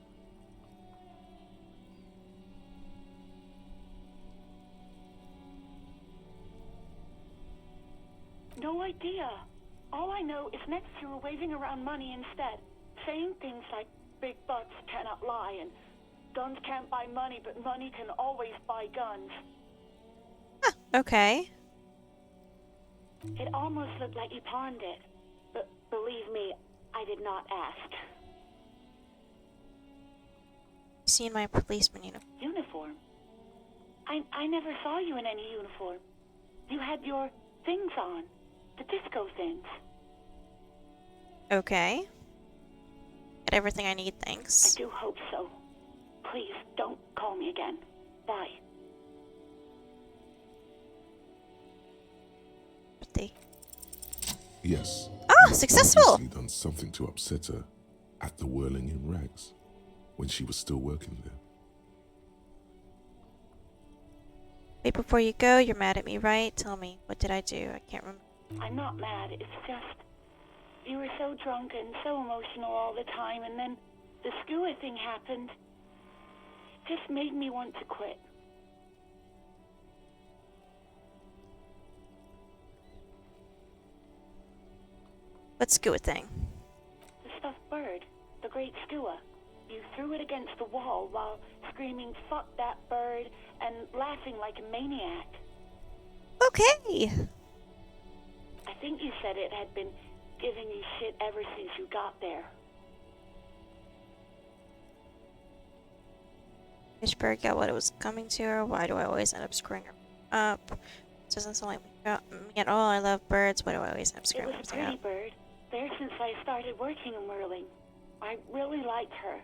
No idea. All I know is next you were waving around money instead, saying things like big bucks cannot lie and guns can't buy money, but money can always buy guns. Okay. It almost looked like you pawned it, but believe me, I did not ask. You seen my policeman uniform? Uniform? I never saw you in any uniform. You had your things on, the disco things. Okay. Got everything I need, I thanks. do hope so. Please, don't call me again. Bye. Birthday. Yes. Ah, you successful! obviously done something to upset her at the Whirling in Rags when she was still working there. Wait, before you go, you're mad at me, right? Tell me, what did I do? I can't remember. I'm not mad, it's just... You were so drunk and so emotional all the time, and then the skua thing happened. It just made me want to quit. What skua thing? The stuffed bird, the great skua. You threw it against the wall while screaming, "Fuck that bird," and laughing like a maniac. Okay. I think you said it had been giving you shit ever since you got there. Which bird got what it was coming to, or why do I always end up screwing her up? It doesn't sound like me at all. I love birds. Why do I always end up It screwing was a everything pretty up? bird. There since I started working in whirling. I really liked her.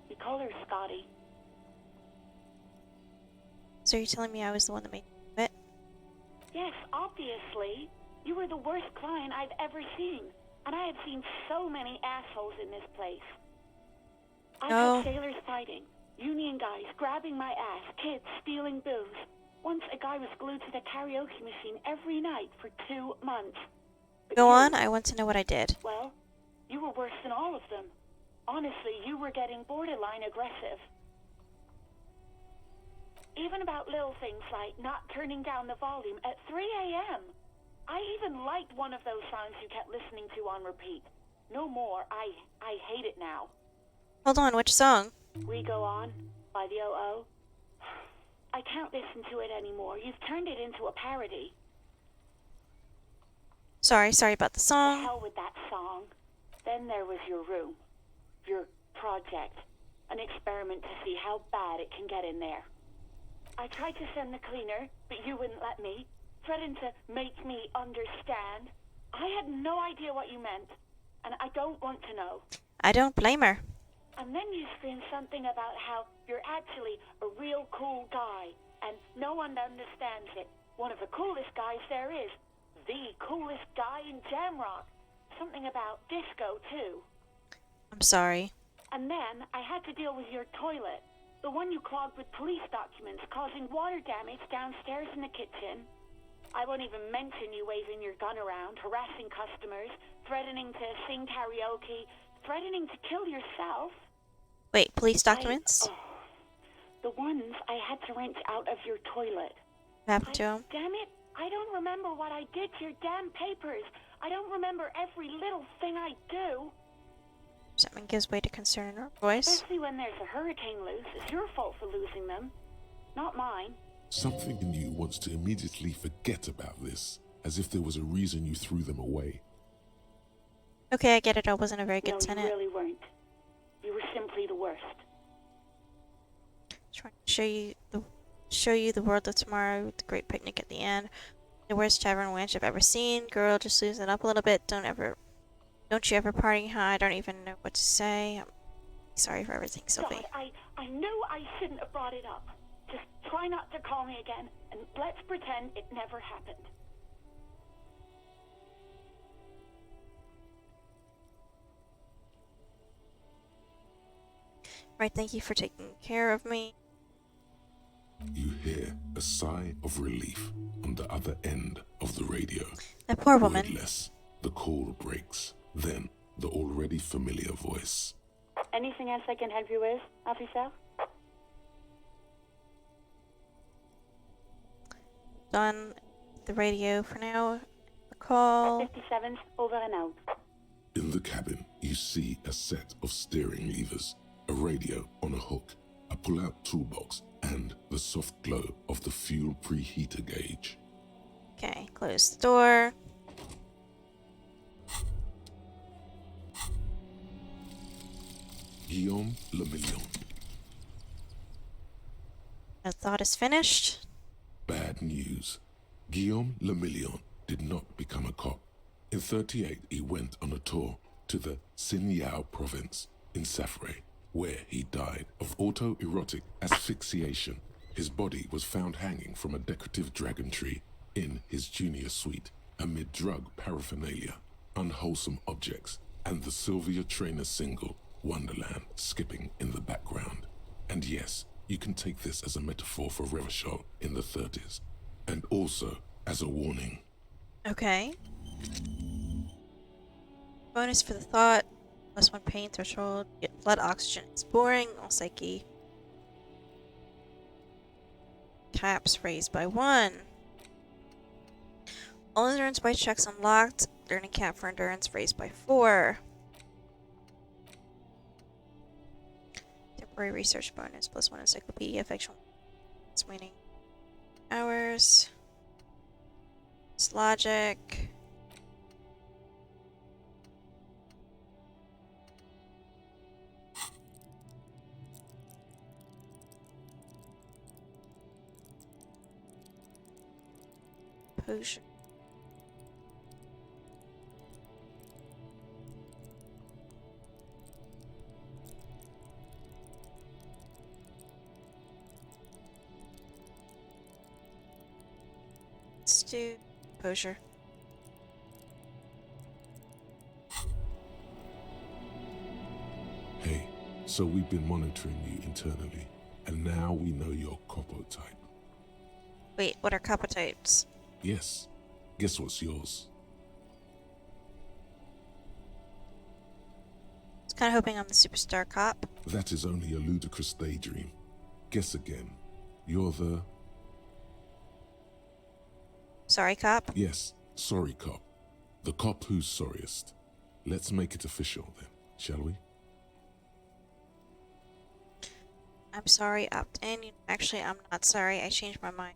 We call her Scotty. So you're telling me I was the one that made it? Yes, obviously. You were the worst client I've ever seen. And I have seen so many assholes in this place. I've No. had sailors fighting, union guys grabbing my ass, kids stealing booze. Once a guy was glued to the karaoke machine every night for 2 months. But Go you, on, I want to know what I did. well, you were worse than all of them. Honestly, you were getting borderline aggressive. Even about little things like not turning down the volume at 3 a.m. I even liked one of those songs you kept listening to on repeat. No more. I hate it now. Hold on, which song? We Go On by the O.O. I can't listen to it anymore. You've turned it into a parody. Sorry about the To song. hell with that song. Then there was your room. Your project. An experiment to see how bad it can get in there. I tried to send the cleaner, but you wouldn't let me. Threatened to make me understand. I had no idea what you meant, and I don't want to know. I don't blame her. And then you screamed something about how you're actually a real cool guy, and no one understands it. One of the coolest guys there is. The coolest guy in Jamrock. Something about disco, too. I'm sorry. And then I had to deal with your toilet. The one you clogged with police documents, causing water damage downstairs in the kitchen. I won't even mention you waving your gun around, harassing customers, threatening to sing karaoke, threatening to kill yourself. Wait, police documents? The ones I had to wrench out of your toilet. What happened to him? Damn it, I don't remember what I did to your damn papers. I don't remember every little thing I do. Something gives way to concern in her voice. Especially when there's a hurricane loose. It's your fault for losing them, not mine. Something in you wants to immediately forget about this, as if there was a reason you threw them away. Okay, I get it. I wasn't a very good No, tenant. you really weren't. You were simply the worst. Trying to show you the world of tomorrow with the great picnic at the end. The worst tavern wench I've ever seen. Girl, just loosen up a little bit. Don't you ever party high? I don't even know what to say. I'm sorry for everything, Sylvie. God, I knew I shouldn't have brought it up. Just try not to call me again, and let's pretend it never happened. Right, thank you for taking care of me. You hear a sigh of relief on the other end of the radio. That poor woman. Wordless, the call breaks. Then the already familiar voice. Anything else I can help you with, officer? Done the radio for now. The call. 57's over and out. In the cabin, you see a set of steering levers, a radio on a hook, a pull-out toolbox, and the soft glow of the fuel preheater gauge. Okay, close the door. Guillaume Le Million. The thought is finished. Bad news. Guillaume Le Million did not become a cop. In 38, he went on a tour to the Sinyao province in Safre, where he died of autoerotic asphyxiation. His body was found hanging from a decorative dragon tree in his junior suite amid drug paraphernalia, unwholesome objects, and the Sylvia Trainer single Wonderland skipping in the background. And yes, you can take this as a metaphor for Revachol in the 30s, and also as a warning. Okay. Bonus for the thought. +1 pain threshold. Get blood oxygen. It's boring. All psyche. Caps raised by 1. All endurance by checks unlocked. Learning cap for endurance raised by 4. Temporary research bonus +1 encyclopedia fictional. It's waiting hours. It's logic. Potion. Let's do Posure. Hey, so we've been monitoring you internally, and now we know your Copo type. Wait, what are capotypes? Yes, guess what's yours? I was kind of hoping I'm the superstar cop. That is only a ludicrous daydream. Guess again. You're the... Sorry, cop? Yes, sorry cop. The cop who's sorriest. Let's make it official then, shall we? I'm sorry, opt in. Actually, I'm not sorry. I changed my mind.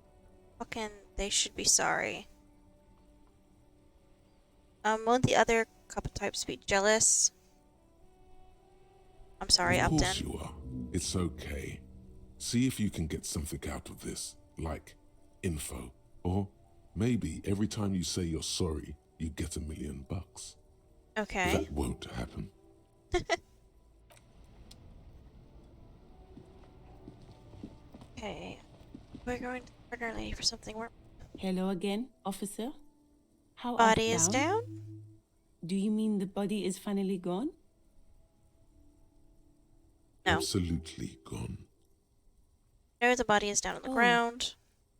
Fucking, they should be sorry. Won't the other couple types be jealous? I'm sorry, Of opt course in. you are. It's okay. See if you can get something out of this, like info. Or maybe every time you say you're sorry, you get $1 million. Okay. That won't happen. Okay. We're going to the partner lady for something. Hello again, officer. How Body art is thou? down? Do you mean the body is finally gone? No. Absolutely gone. No, the body is down on the ground.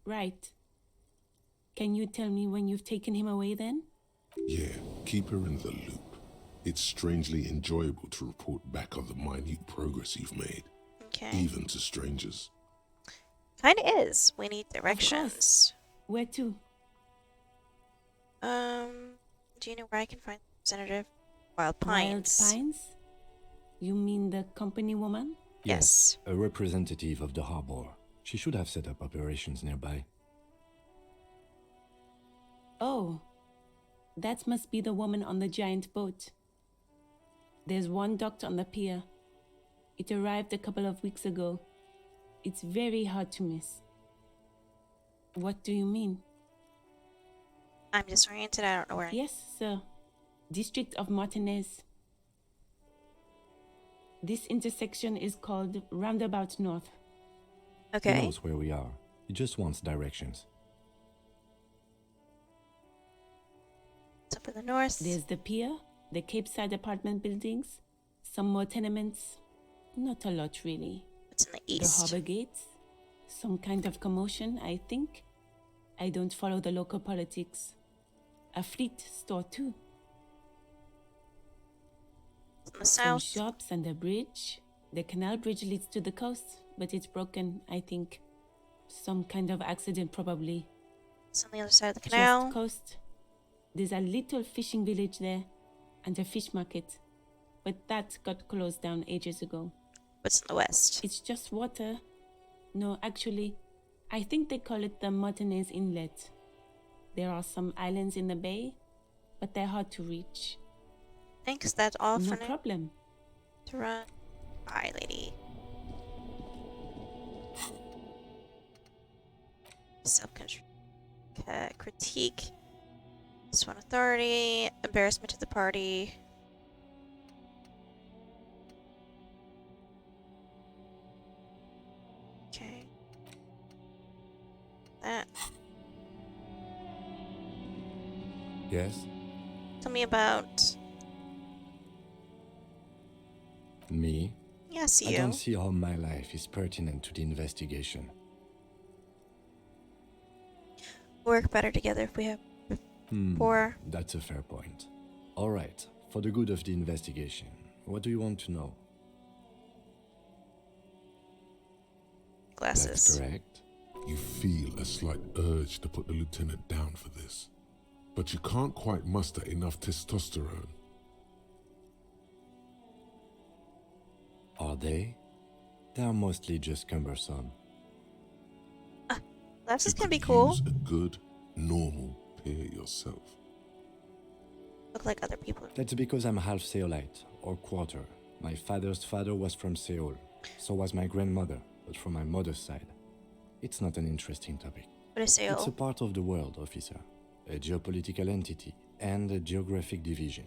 Right. Can you tell me when you've taken him away then? Yeah, keep her in the loop. It's strangely enjoyable to report back on the minute progress you've made. Okay. Even to strangers. Kinda is. We need directions. Where to? Do you know where I can find the representative? Wild Pines. Wild Pines? You mean the company woman? Yes. A representative of the harbor. She should have set up operations nearby. Oh, that must be the woman on the giant boat. There's one docked on the pier. It arrived a couple of weeks ago. It's very hard to miss. What do you mean? I'm disoriented. I don't know where. Yes, sir. District of Martinez. This intersection is called Roundabout North. Okay. He knows where we are. He just wants directions. It's up in the north. There's the pier, the Cape Side apartment buildings, some more tenements. Not a lot, really. It's in the east. The harbor gates. Some kind of commotion, I think. I don't follow the local politics. A fleet store, too. It's in the Some south. shops and a bridge. The canal bridge leads to the coast, but it's broken, I think. Some kind of accident, probably. It's on the other side of the canal. Just coast. There's a little fishing village there, and a fish market. But that got closed down ages ago. What's in the west? It's just water. No, actually, I think they call it the Martinez Inlet. There are some islands in the bay, but they're hard to reach. Thanks, that's all No for now. problem. To run. Bye, lady. Self-control. Critique. Swan authority. Embarrassment to the party. Okay. That. Yes? Tell me about. Me? Yes, I you. don't see how my life is pertinent to the investigation. Work better together if we have poor. That's a fair point. All right, for the good of the investigation, what do you want to know? Glasses. That's correct. You feel a slight urge to put the lieutenant down for this, but you can't quite muster enough testosterone. Are they? They are mostly just cumbersome. Glasses You can be could cool. use a good, normal pair yourself. Look like other people. That's because I'm half Seolite, or quarter. My father's father was from Seoul. So was my grandmother, but from my mother's side. It's not an interesting topic. What is Seoul? It's a part of the world, officer. A geopolitical entity and a geographic division.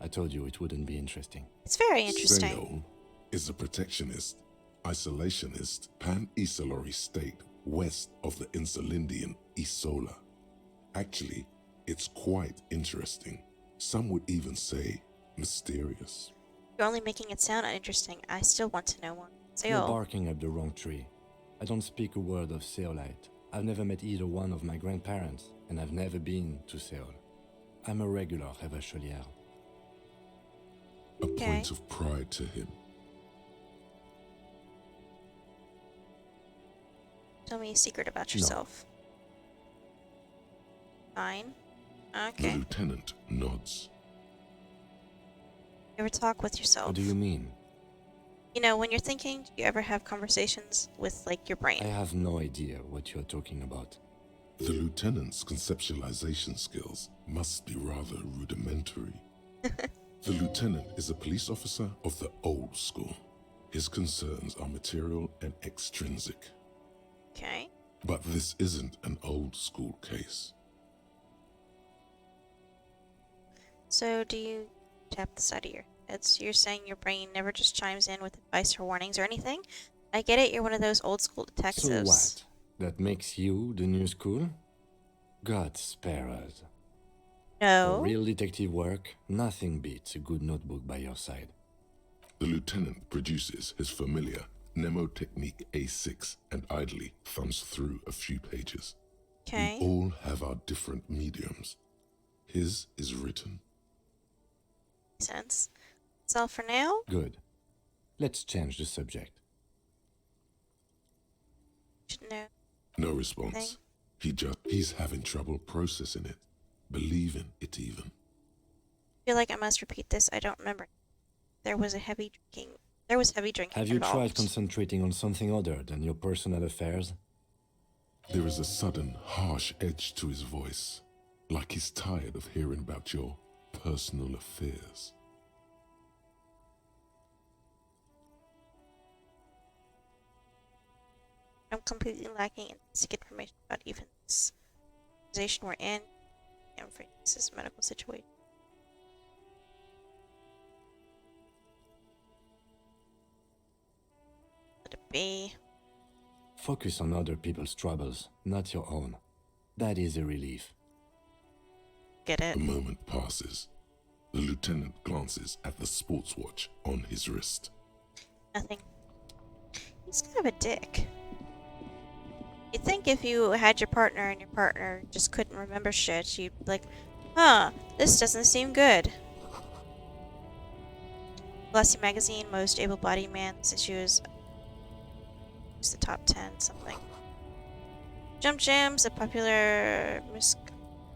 I told you it wouldn't be interesting. It's very interesting. Seoul is a protectionist, isolationist, pan-Isolari state west of the Insulindian Isola. Actually, it's quite interesting. Some would even say mysterious. You're only making it sound uninteresting. I still want to know more. You're Seoul. barking up the wrong tree. I don't speak a word of Seolite. I've never met either one of my grandparents, and I've never been to Seoul. I'm a regular Revacholière. A point of pride to him. Tell me a secret about No. yourself. Fine. The Okay. lieutenant nods. You ever talk with yourself? What do you mean? You know, when you're thinking, do you ever have conversations with, like, your brain? I have no idea what you're talking about. The lieutenant's conceptualization skills must be rather rudimentary. The lieutenant is a police officer of the old school. His concerns are material and extrinsic. Okay. But this isn't an old school case. So, do you tap the side of your head? So you're saying your brain never just chimes in with advice or warnings or anything? I get it, you're one of those old school detectives. So what? That makes you the new school? God spare us. No. For real detective work, nothing beats a good notebook by your side. The lieutenant produces his familiar mnemotechnique A6 and idly thumbs through a few pages. Okay. We all have our different mediums. His is written. Makes sense. That's all for now? Good. Let's change the subject. Should know. No response. He's having trouble processing it, believing it even. I feel like I must repeat this. I don't remember. There was heavy drinking Have you involved. tried concentrating on something other than your personal affairs? There is a sudden, harsh edge to his voice, like he's tired of hearing about your personal affairs. I'm completely lacking in basic information about even this organization we're in. I'm afraid this is a medical situation. Let it be. Focus on other people's troubles, not your own. That is a relief. Get it? A moment passes. The lieutenant glances at the sports watch on his wrist. Nothing. He's kind of a dick. You'd think if you had your partner and your partner just couldn't remember shit, you'd be like, huh, this doesn't seem good. Glossy Magazine, most able-bodied man. This issue is the top 10 something. Jump Jams, a popular music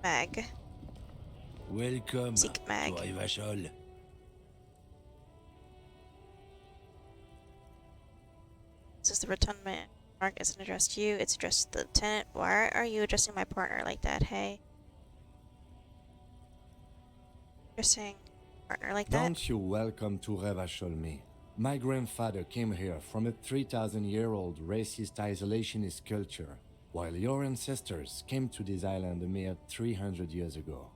mag. Welcome Music mag. to Rivachol. This is the rotund man. Mark isn't addressed to you, it's addressed to the lieutenant. Why are you addressing my partner like that, hey? Addressing partner like that? Don't you welcome to Revachol me. My grandfather came here from a 3,000-year-old racist isolationist culture, while your ancestors came to this island a mere 300 years ago.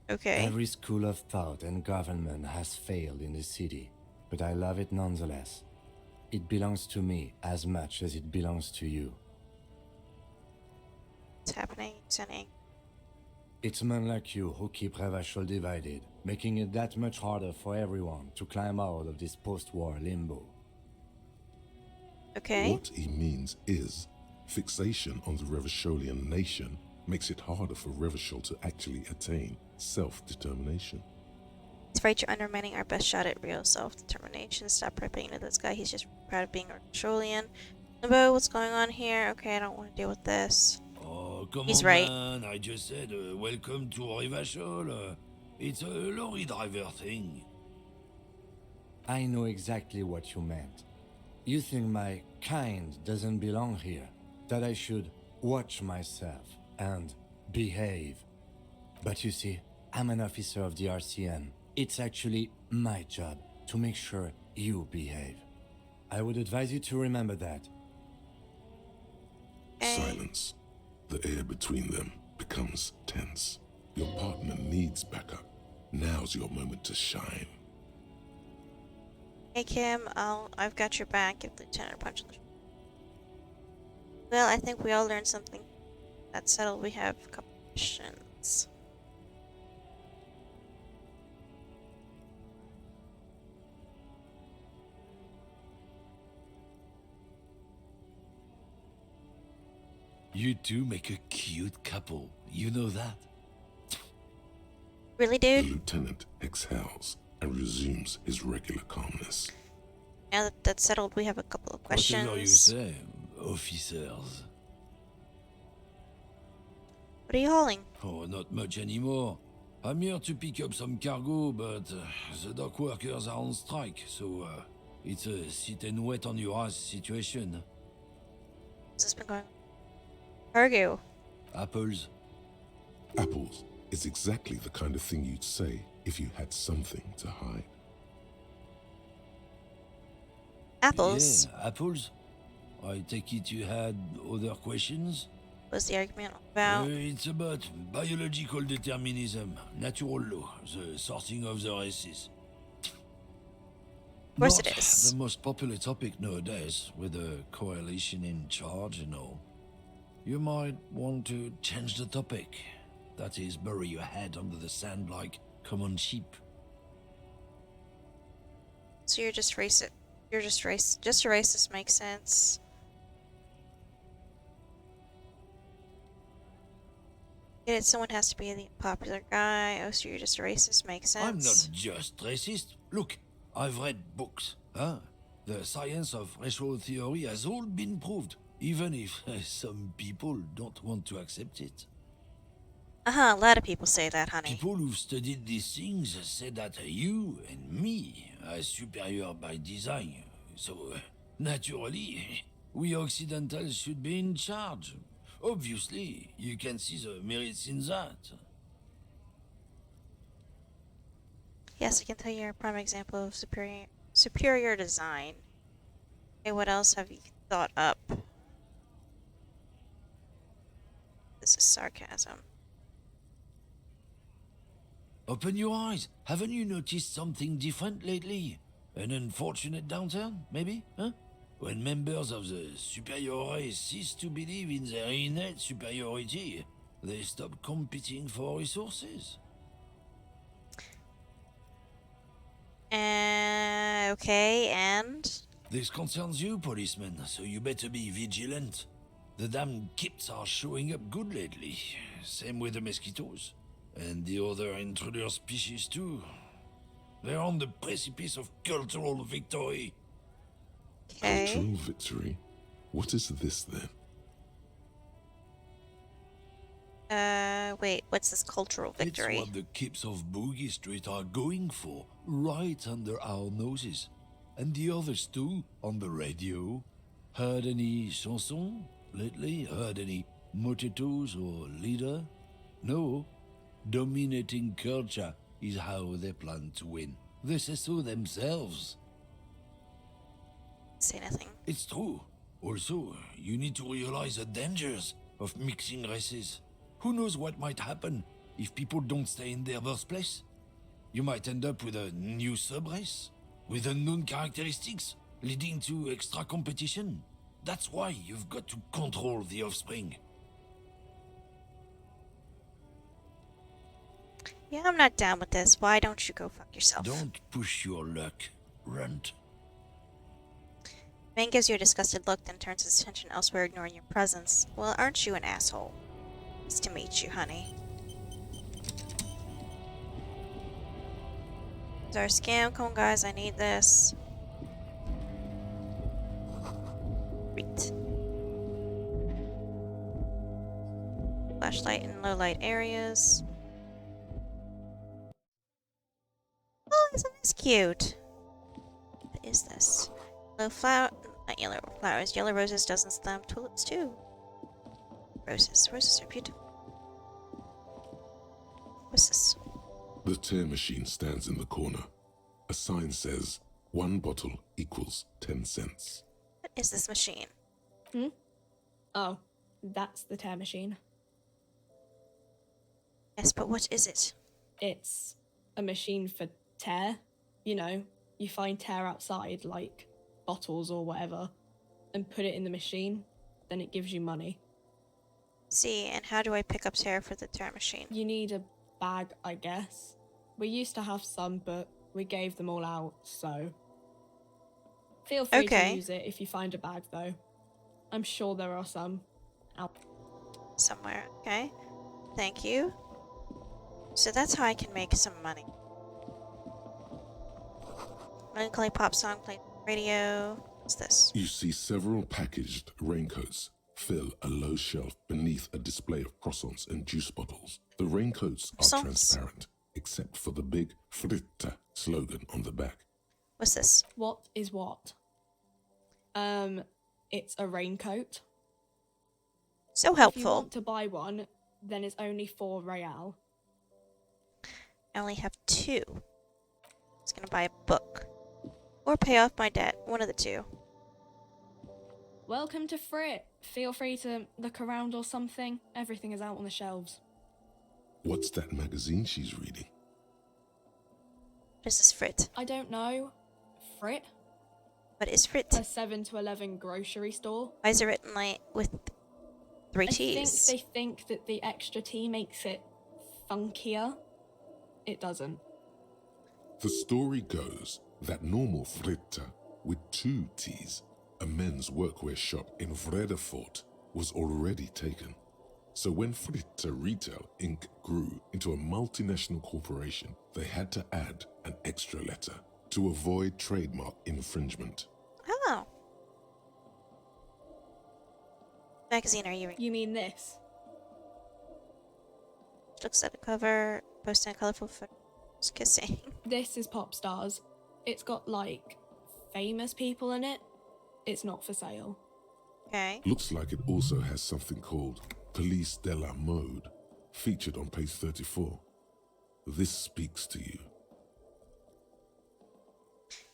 Okay. Every school of thought and government has failed in the city, but I love it nonetheless. It belongs to me as much as it belongs to you. What's happening? Sending. It's men like you who keep Revachol divided, making it that much harder for everyone to climb out of this post-war limbo. Okay. What he means is, fixation on the Revacholian nation makes it harder for Revachol to actually attain self-determination. He's afraid you're undermining our best shot at real self-determination. Stop ripping into this guy. He's just proud of being a Revacholian. Limbo, what's going on here? Okay, I don't want to deal with this. Oh, come He's on, right. man. I just said, welcome to Rivachol. It's a lorry driver thing. I know exactly what you meant. You think my kind doesn't belong here, that I should watch myself and behave. But you see, I'm an officer of the RCN. It's actually my job to make sure you behave. I would advise you to remember that. Silence. The air between them becomes tense. Your partner needs backup. Now's your moment to shine. Hey Kim, I've got your back. Give the lieutenant a punch in the shoulder. Well, I think we all learned something. That's settled. We have a couple questions. You two make a cute couple. You know that? Really, The dude? lieutenant exhales and resumes his regular calmness. Now that that's settled, we have a couple of questions. Whatever you say, officers. What are you hauling? Oh, not much anymore. I'm here to pick up some cargo, but the dock workers are on strike, so it's a sit and wait on your ass situation. What's this been going? Cargo. Apples. Apples is exactly the kind of thing you'd say if you had something to hide. Apples? Yeah, apples. I take it you had other questions? What's the argument about? It's about biological determinism, natural law, the sorting of the races. Of course Not it is. the most popular topic nowadays, with the coalition in charge and all. You might want to change the topic. That is, bury your head under the sand like common sheep. So you're just racist. You're just a racist makes sense. Get it, someone has to be the popular guy. Oh, so you're just a racist makes sense. I'm not just racist. Look, I've read books. Huh? The science of racial theory has all been proved, even if some people don't want to accept it. A lot of people say that, honey. People who've studied these things say that you and me are superior by design. So, naturally, we Occidentals should be in charge. Obviously, you can see the merits in that. Yes, I can tell you're a prime example of superior design. Okay, what else have you thought up? This is sarcasm. Open your eyes. Haven't you noticed something different lately? An unfortunate downturn, maybe? Huh? When members of the superior race cease to believe in their innate superiority, they stop competing for resources. Okay, and? This concerns you, policeman, so you better be vigilant. The damn kips are showing up good lately. Same with the mosquitoes. And the other intruder species too. They're on the precipice of cultural victory. Okay. Cultural victory? What is this then? Wait, what's this cultural victory? It's what the kips of Boogie Street are going for, right under our noses. And the others too, on the radio. Heard any chansons lately? Heard any motetos or leader? No. Dominating culture is how they plan to win. They say so themselves. Say nothing. It's true. Also, you need to realize the dangers of mixing races. Who knows what might happen if people don't stay in their birthplace? You might end up with a new sub-race, with unknown characteristics, leading to extra competition. That's why you've got to control the offspring. Yeah, I'm not down with this. Why don't you go fuck yourself? Don't push your luck, runt. Man gives you a disgusted look, then turns his attention elsewhere, ignoring your presence. Well, aren't you an asshole? Nice to meet you, honey. Is our scam? Come on, guys, I need this. Great. Flashlight in low light areas. Oh, isn't this cute? What is this? Yellow flower, not yellow flowers, yellow roses, dozens of them, tulips too. Roses are beautiful. What's this? The tear machine stands in the corner. A sign says, 1 bottle equals 10 cents. What is this machine? Oh, that's the tear machine. Yes, but what is it? It's a machine for tear. You know, you find tear outside, like bottles or whatever, and put it in the machine, then it gives you money. See, and how do I pick up tear for the tear machine? You need a bag, I guess. We used to have some, but we gave them all out, so... Feel free to use it if you find a bag, though. I'm sure there are some out somewhere. Okay. Thank you. So that's how I can make some money. Melancholy pop song played on the radio. What's this? You see several packaged raincoats fill a low shelf beneath a display of croissants and juice bottles. The raincoats are Croissants? transparent. except for the big Fritta slogan on the back. What's this? What is what? It's a raincoat. So If you helpful. want to buy one, then it's only 4 real. I only have 2. I was gonna buy a book. Or pay off my debt. One of the two. Welcome to Frit. Feel free to look around or something. Everything is out on the shelves. What's that magazine she's reading? What is this Frit? I don't know. Frit? What is Frit? A 7 to 11 grocery store. Why is it written like with 3 T's? I think they think that the extra T makes it funkier. It doesn't. The story goes that normal Fritta with 2 T's, a men's workwear shop in Vredefort, was already taken. So when Fritta Retail Inc. grew into a multinational corporation, they had to add an extra letter to avoid trademark infringement. Oh. Magazine are you reading? You mean this? Looks at the cover, posting a colorful photos, kissing. This is Pop Stars. It's got, like, famous people in it. It's not for sale. Okay. Looks like it also has something called Police de la Mode, featured on page 34. This speaks to you.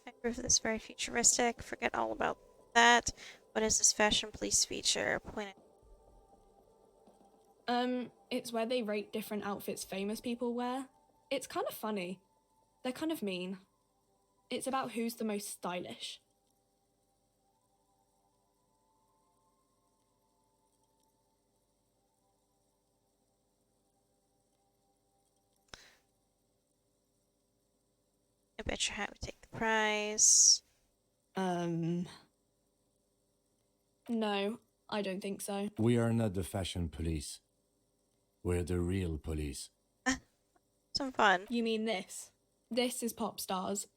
I approve of this, very futuristic. Forget all about that. What is this fashion police feature? Point it. It's where they rate different outfits famous people wear. It's kind of funny. They're kind of mean. It's about who's the most stylish. I bet your hat would take the prize. No, I don't think so. We are not the fashion police. We're the real police. Some fun. You mean this? This is Pop Stars.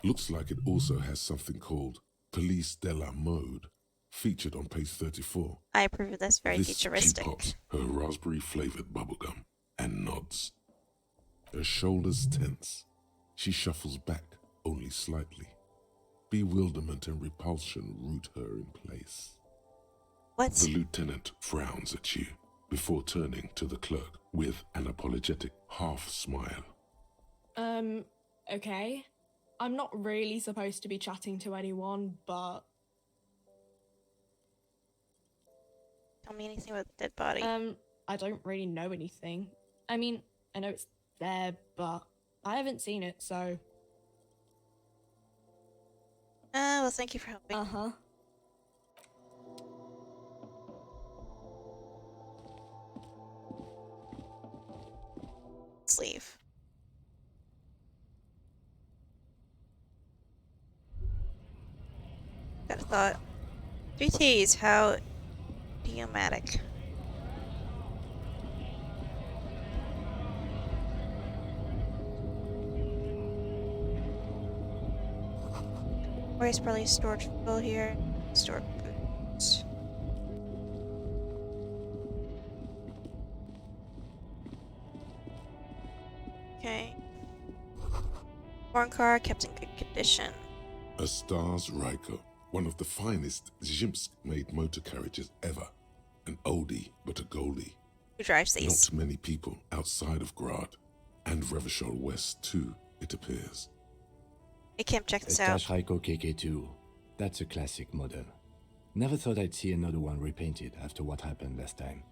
Looks like it also has something called Police de la Mode, featured on page 34. I approve of this, very futuristic. She pops her raspberry-flavored bubblegum and nods. Her shoulders tense. She shuffles back only slightly. Bewilderment and repulsion root her in place. What? The lieutenant frowns at you before turning to the clerk with an apologetic half-smile. Okay. I'm not really supposed to be chatting to anyone, but... Tell me anything about the dead body. I don't really know anything. I mean, I know it's there, but I haven't seen it, so... Well, thank you for helping. Uh-huh. Let's leave. Got a thought. 3 T's, how idiomatic. Where's probably storage full here? Store boots. Okay. Foreign car kept in good condition. A Stars Ryko, one of the finest Zhimsk-made motor carriages ever. An oldie, but a goldie. Who drives these? Not many people outside of Grad, and Revachol West too, it appears. Hey Kim, check this A out. Tashraiko KK2. That's a classic model. Never thought I'd see another one repainted after what happened last time.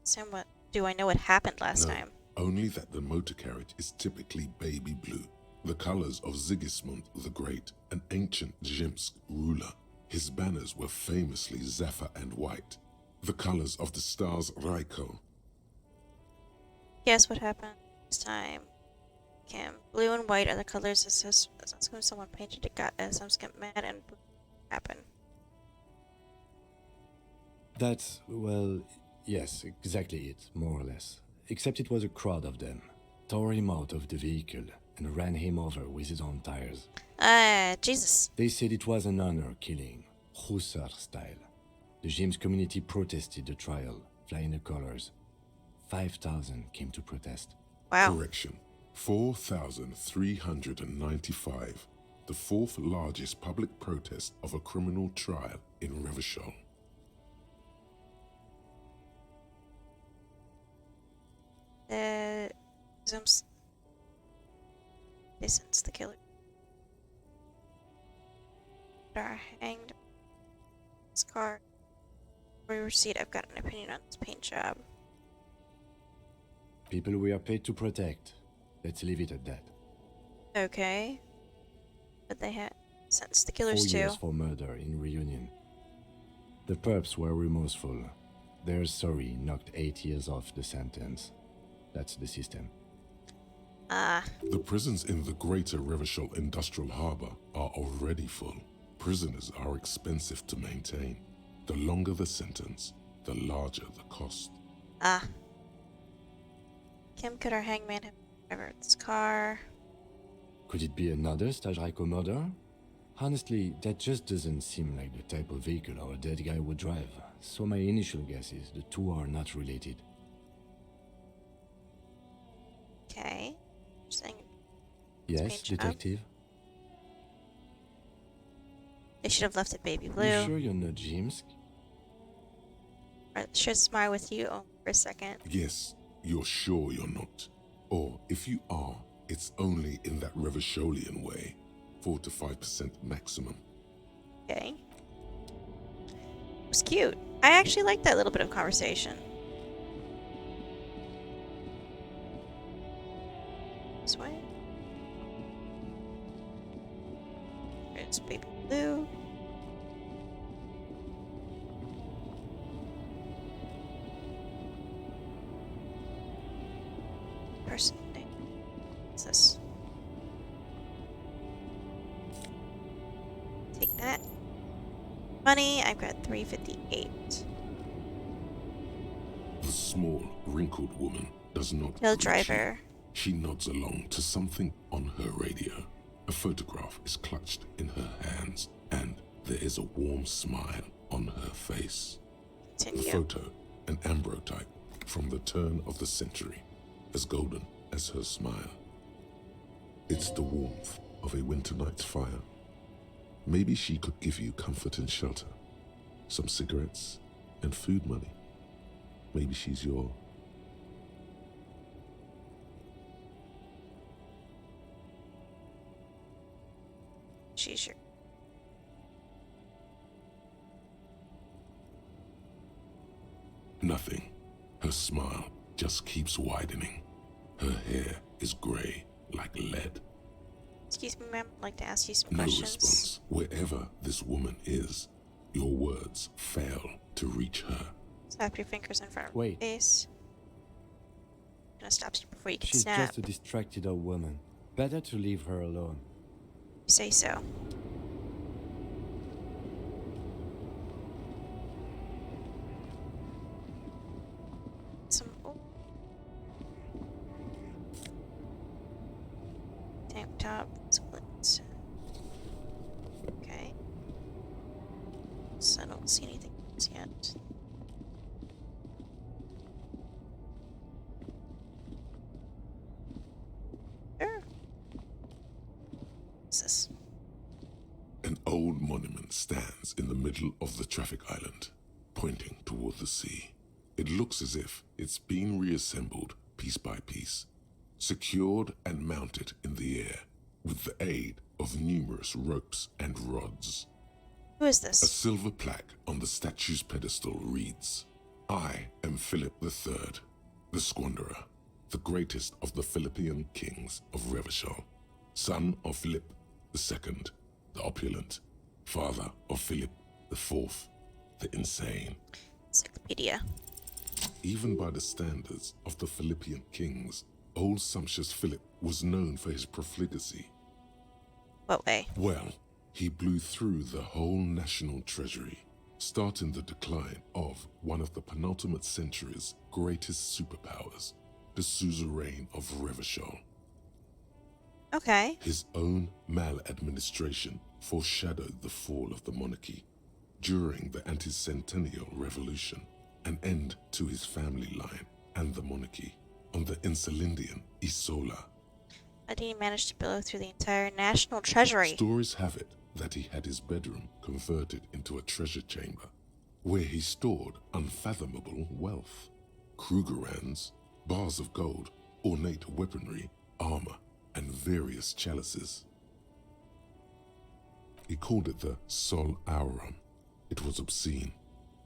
So what? Do I know what happened last No, time? only that the motor carriage is typically baby blue, the colors of Sigismund the Great, an ancient Zhimsk ruler. His banners were famously zephyr and white, the colors of the Stars Ryko. Guess what happened this time? Kim, blue and white are the colors as someone painted it got as I'm get mad and happened. That's, well, yes, exactly it, more or less. Except it was a crowd of them. Tore him out of the vehicle and ran him over with his own tires. Jesus. They said it was an honor killing, Hussar style. The James community protested the trial. flying the colors. 5,000 came to protest. Wow. Correction. 4,395. The fourth largest public protest of a criminal trial in Revachol. Since the killer are hanged. Scar. For your receipt, I've got an opinion on this paint job. People we are paid to protect. Let's leave it at that. Okay. But they had sentenced the 4 killers too. years for murder in Reunion. The perps were remorseful. Their sorry knocked 8 years off the sentence. That's the system. The prisons in the greater Revachol Industrial Harbor are already full. Prisoners are expensive to maintain. The longer the sentence, the larger the cost. Kim, could our hangman have driven this car? Could it be another Stajrajko murder? Honestly, that just doesn't seem like the type of vehicle our dead guy would drive. So my initial guess is the two are not related. Okay. Yes, detective? They should have left it baby blue. You sure you're not Jimsk? Alright, should smile with you for a second. Yes, you're sure you're not. Or if you are, it's only in that Revacholian way. 4 to 5% maximum. Okay. It was cute. I actually liked that little bit of conversation. This way. It's baby blue. Person name. What's this? Take that. Money, I've got 358. The small, wrinkled woman does not Hill greet driver. you. She nods along to something on her radio. A photograph is clutched in her hands, and there is a warm smile on her face. Continue. The photo, an ambrotype from the turn of the century, as golden as her smile. It's the warmth of a winter night's fire. Maybe she could give you comfort and shelter, some cigarettes and food money. Maybe she's your... She's your... Nothing. Her smile just keeps widening. Her hair is grey like lead. Excuse me, ma'am. I'd like to ask you some No questions. response. Wherever this woman is, your words fail to reach her. Snap your fingers in front of Wait. your face. I'm gonna stop you before you can She's snap. just a distracted old woman. Better to leave her alone. You say so. Some tank top splits. Okay. So I don't see anything else yet. Sure. What's this? An old monument stands in the middle of the traffic island, pointing toward the sea. It looks as if it's been reassembled piece by piece, secured and mounted in the air with the aid of numerous ropes and rods. Who is A this? silver plaque on the statue's pedestal reads, "I am Philip III, the Squanderer, the greatest of the Philippian kings of Revachol, son of Philip II, the opulent, father of Philip IV, the insane." Encyclopedia. Even by the standards of the Philippian kings, old sumptuous Philip was known for his profligacy. What way? Well, he blew through the whole national treasury, starting the decline of one of the penultimate century's greatest superpowers, the suzerain of Revachol. Okay. His own maladministration foreshadowed the fall of the monarchy during the anti-centennial revolution. an end to his family line and the monarchy on the Insulindian Isola. How did he manage to blow through the entire national treasury? Stories have it that he had his bedroom converted into a treasure chamber, where he stored unfathomable wealth. Krugerrands, bars of gold, ornate weaponry, armor, and various chalices. He called it the Sol Auron. It was obscene.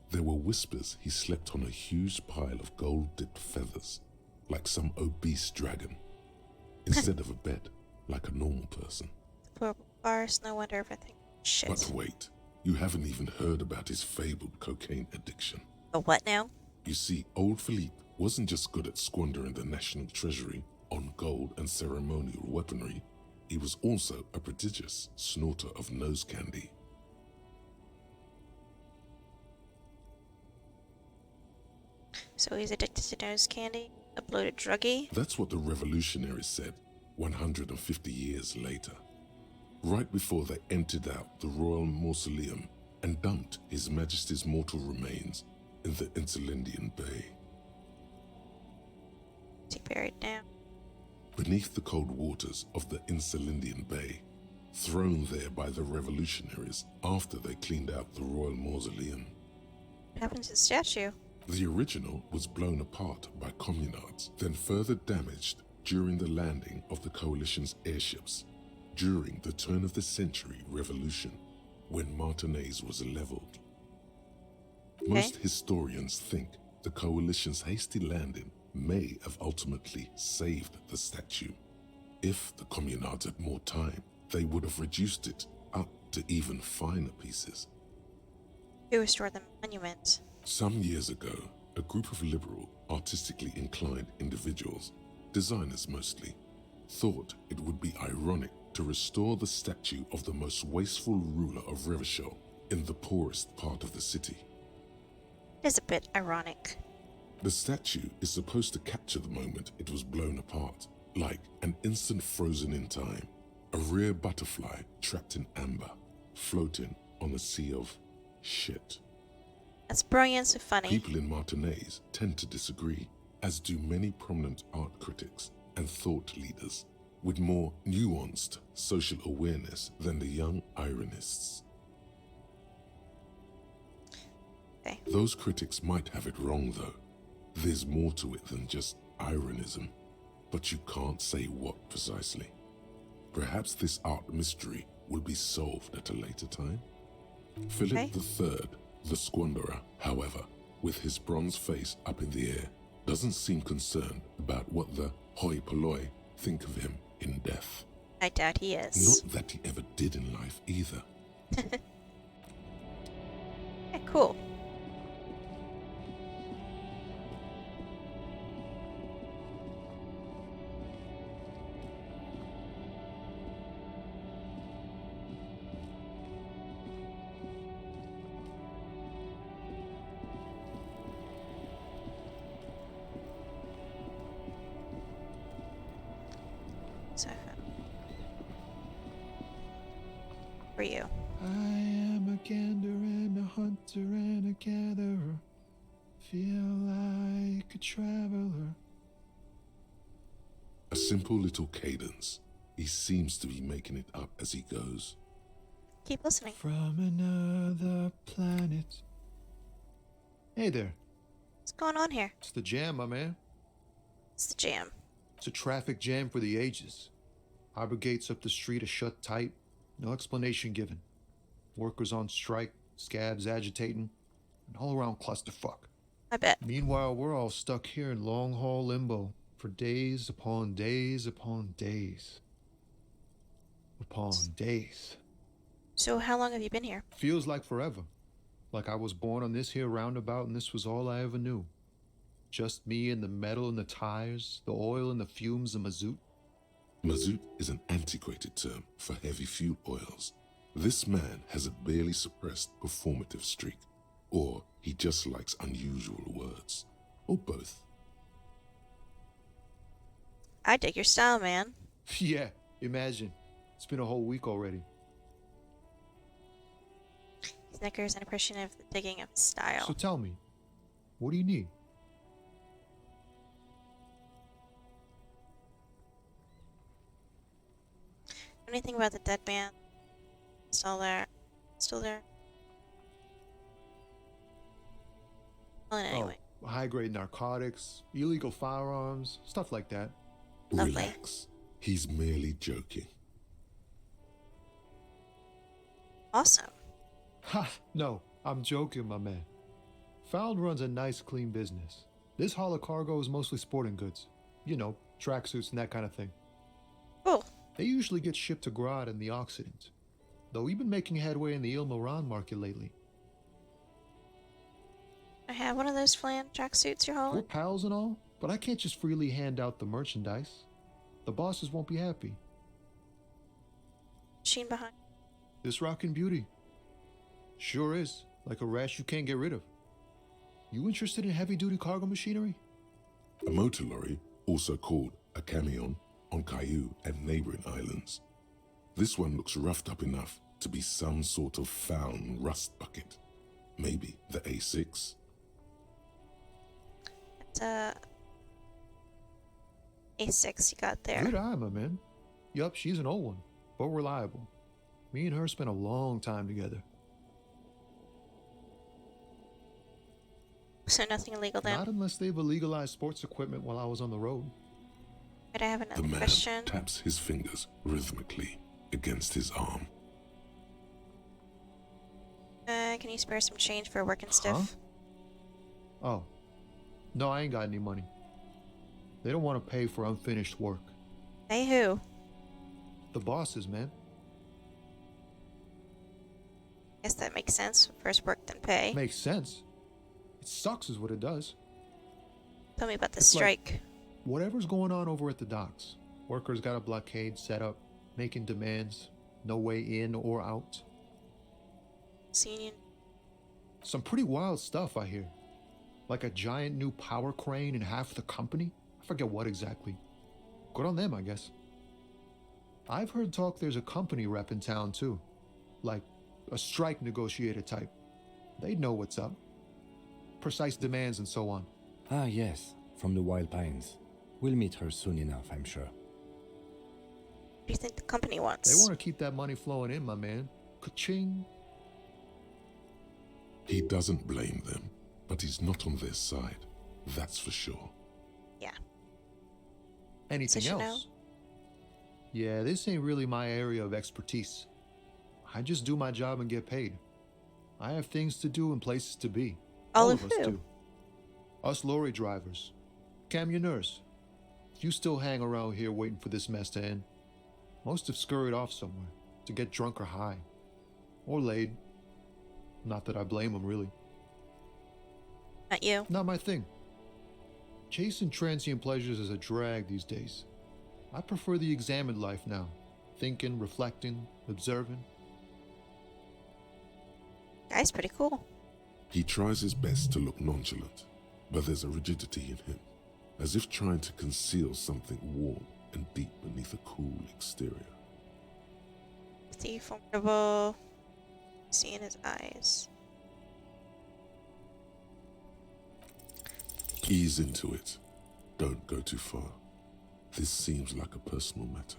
There were whispers he slept on a huge pile of gold-dipped feathers, like some obese dragon, instead of a bed, like a normal person. Poor bars, no wonder everything. Shit. But wait, you haven't even heard about his fabled cocaine addiction. A what now? You see, old Philippe wasn't just good at squandering the national treasury on gold and ceremonial weaponry, he was also a prodigious snorter of nose candy. So he's addicted to nose candy? A bloated druggie? That's what the revolutionaries said 150 years later, right before they emptied out the royal mausoleum and dumped His Majesty's mortal remains in the Insulindian Bay. Is he buried now? Beneath the cold waters of the Insulindian Bay, thrown there by the revolutionaries after they cleaned out the royal mausoleum. What happened to the statue? The original was blown apart by communards, then further damaged during the landing of the coalition's airships during the turn-of-the-century revolution, when Martinaise was leveled. Most historians think the coalition's hasty landing may have ultimately saved the statue. If the communards had more time, they would have reduced it up to even finer pieces. Who restored the monument? Some years ago, a group of liberal, artistically inclined individuals, designers mostly, thought it would be ironic to restore the statue of the most wasteful ruler of Revachol in the poorest part of the city. It is a bit ironic. The statue is supposed to capture the moment it was blown apart, like an instant frozen in time, a rare butterfly trapped in amber, floating on a sea of shit. That's brilliant and funny. People in Martinaise tend to disagree, as do many prominent art critics and thought leaders with more nuanced social awareness than the young ironists. Okay. Those critics might have it wrong, though. There's more to it than just ironism, but you can't say what precisely. Perhaps this art mystery will be solved at a later time. Philip III, the squanderer, however, with his bronze face up in the air, doesn't seem concerned about what the hoi polloi think of him in death. I doubt he is. Not that he ever did in life either. Okay, cool. So, for you. I am a gander and a hunter and a gatherer. Feel like a traveler. A simple little cadence. He seems to be making it up as he goes. Keep listening. From another planet. Hey there. What's going on here? It's the jam, my man. It's the jam. It's a traffic jam for the ages. Harbor gates up the street are shut tight. No explanation given. Workers on strike, scabs agitating, an all-around clusterfuck. I bet. Meanwhile, we're all stuck here in long-haul limbo for days upon days upon days. Upon days. So how long have you been here? Feels like forever. Like I was born on this here roundabout and this was all I ever knew. Just me and the metal and the tires, the oil and the fumes of mazout. Mazout is an antiquated term for heavy fuel oils. This man has a barely suppressed performative streak, or he just likes unusual words, or both. I dig your style, man. Yeah, imagine. It's been a whole week already. Snickers and appreciative of the digging of style. So tell me, What do you need? Anything about the dead man? Still there. Still there. Well, anyway. Oh, high-grade narcotics, illegal firearms, stuff like that. Relax. He's merely joking. Awesome. Ha! No, I'm joking, my man. Found runs a nice, clean business. This haul of cargo is mostly sporting goods. You know, tracksuits and that kind of thing. Cool. They usually get shipped to Grad and the Occident. Though we've been making headway in the Ilmaran market lately. I have one of those flan tracksuits you're We're hauling. pals and all, but I can't just freely hand out the merchandise. The bosses won't be happy. Machine behind. This rockin' beauty. Sure is, like a rash you can't get rid of. You interested in heavy-duty cargo machinery? A motor lorry, also called a camion, on Caillou and neighboring islands. This one looks roughed up enough to be some sort of found rust bucket. Maybe the A6? It's A6 you got there. Good eye, my man. Yup, she's an old one, but reliable. Me and her spent a long time together. So nothing illegal then? Not unless they've illegalized sports equipment while I was on the road. But I have another The man question. taps his fingers rhythmically against his arm. Can you spare some change for working stiff? Oh. No, I ain't got any money. They don't want to pay for unfinished work. Hey, who? The bosses, man. Guess that makes sense. First work, then pay. Makes sense. It sucks is what it does. Tell me about the It's like strike. whatever's going on over at the docks. Workers got a blockade set up, making demands. No way in or out. Union. Some pretty wild stuff, I hear. Like a giant new power crane in half the company? I forget what exactly. Good on them, I guess. I've heard talk there's a company rep in town, too. Like a strike negotiator type. They'd know what's up. Precise demands and so on. Ah, yes, from the Wild Pines. We'll meet her soon enough, I'm sure. What do you think the company wants? They want to keep that money flowing in, my man. Ka-ching. He doesn't blame them, but he's not on their side. That's for sure. Yeah. Anything So you else? Yeah, this ain't really my area of expertise. I just do my job and get paid. I have things to do and places to be. All of of us who? do. Us lorry drivers. Camionneurs. You still hang around here waiting for this mess to end. Most have scurried off somewhere to get drunk or high. Or laid. Not that I blame them, really. Not you. Not my thing. Chasing transient pleasures is a drag these days. I prefer the examined life now. Thinking, reflecting, observing. Guy's pretty cool. He tries his best to look nonchalant, but there's a rigidity in him, as if trying to conceal something warm and deep beneath a cool exterior. Is he formidable? See in his eyes. Ease into it. Don't go too far. This seems like a personal matter.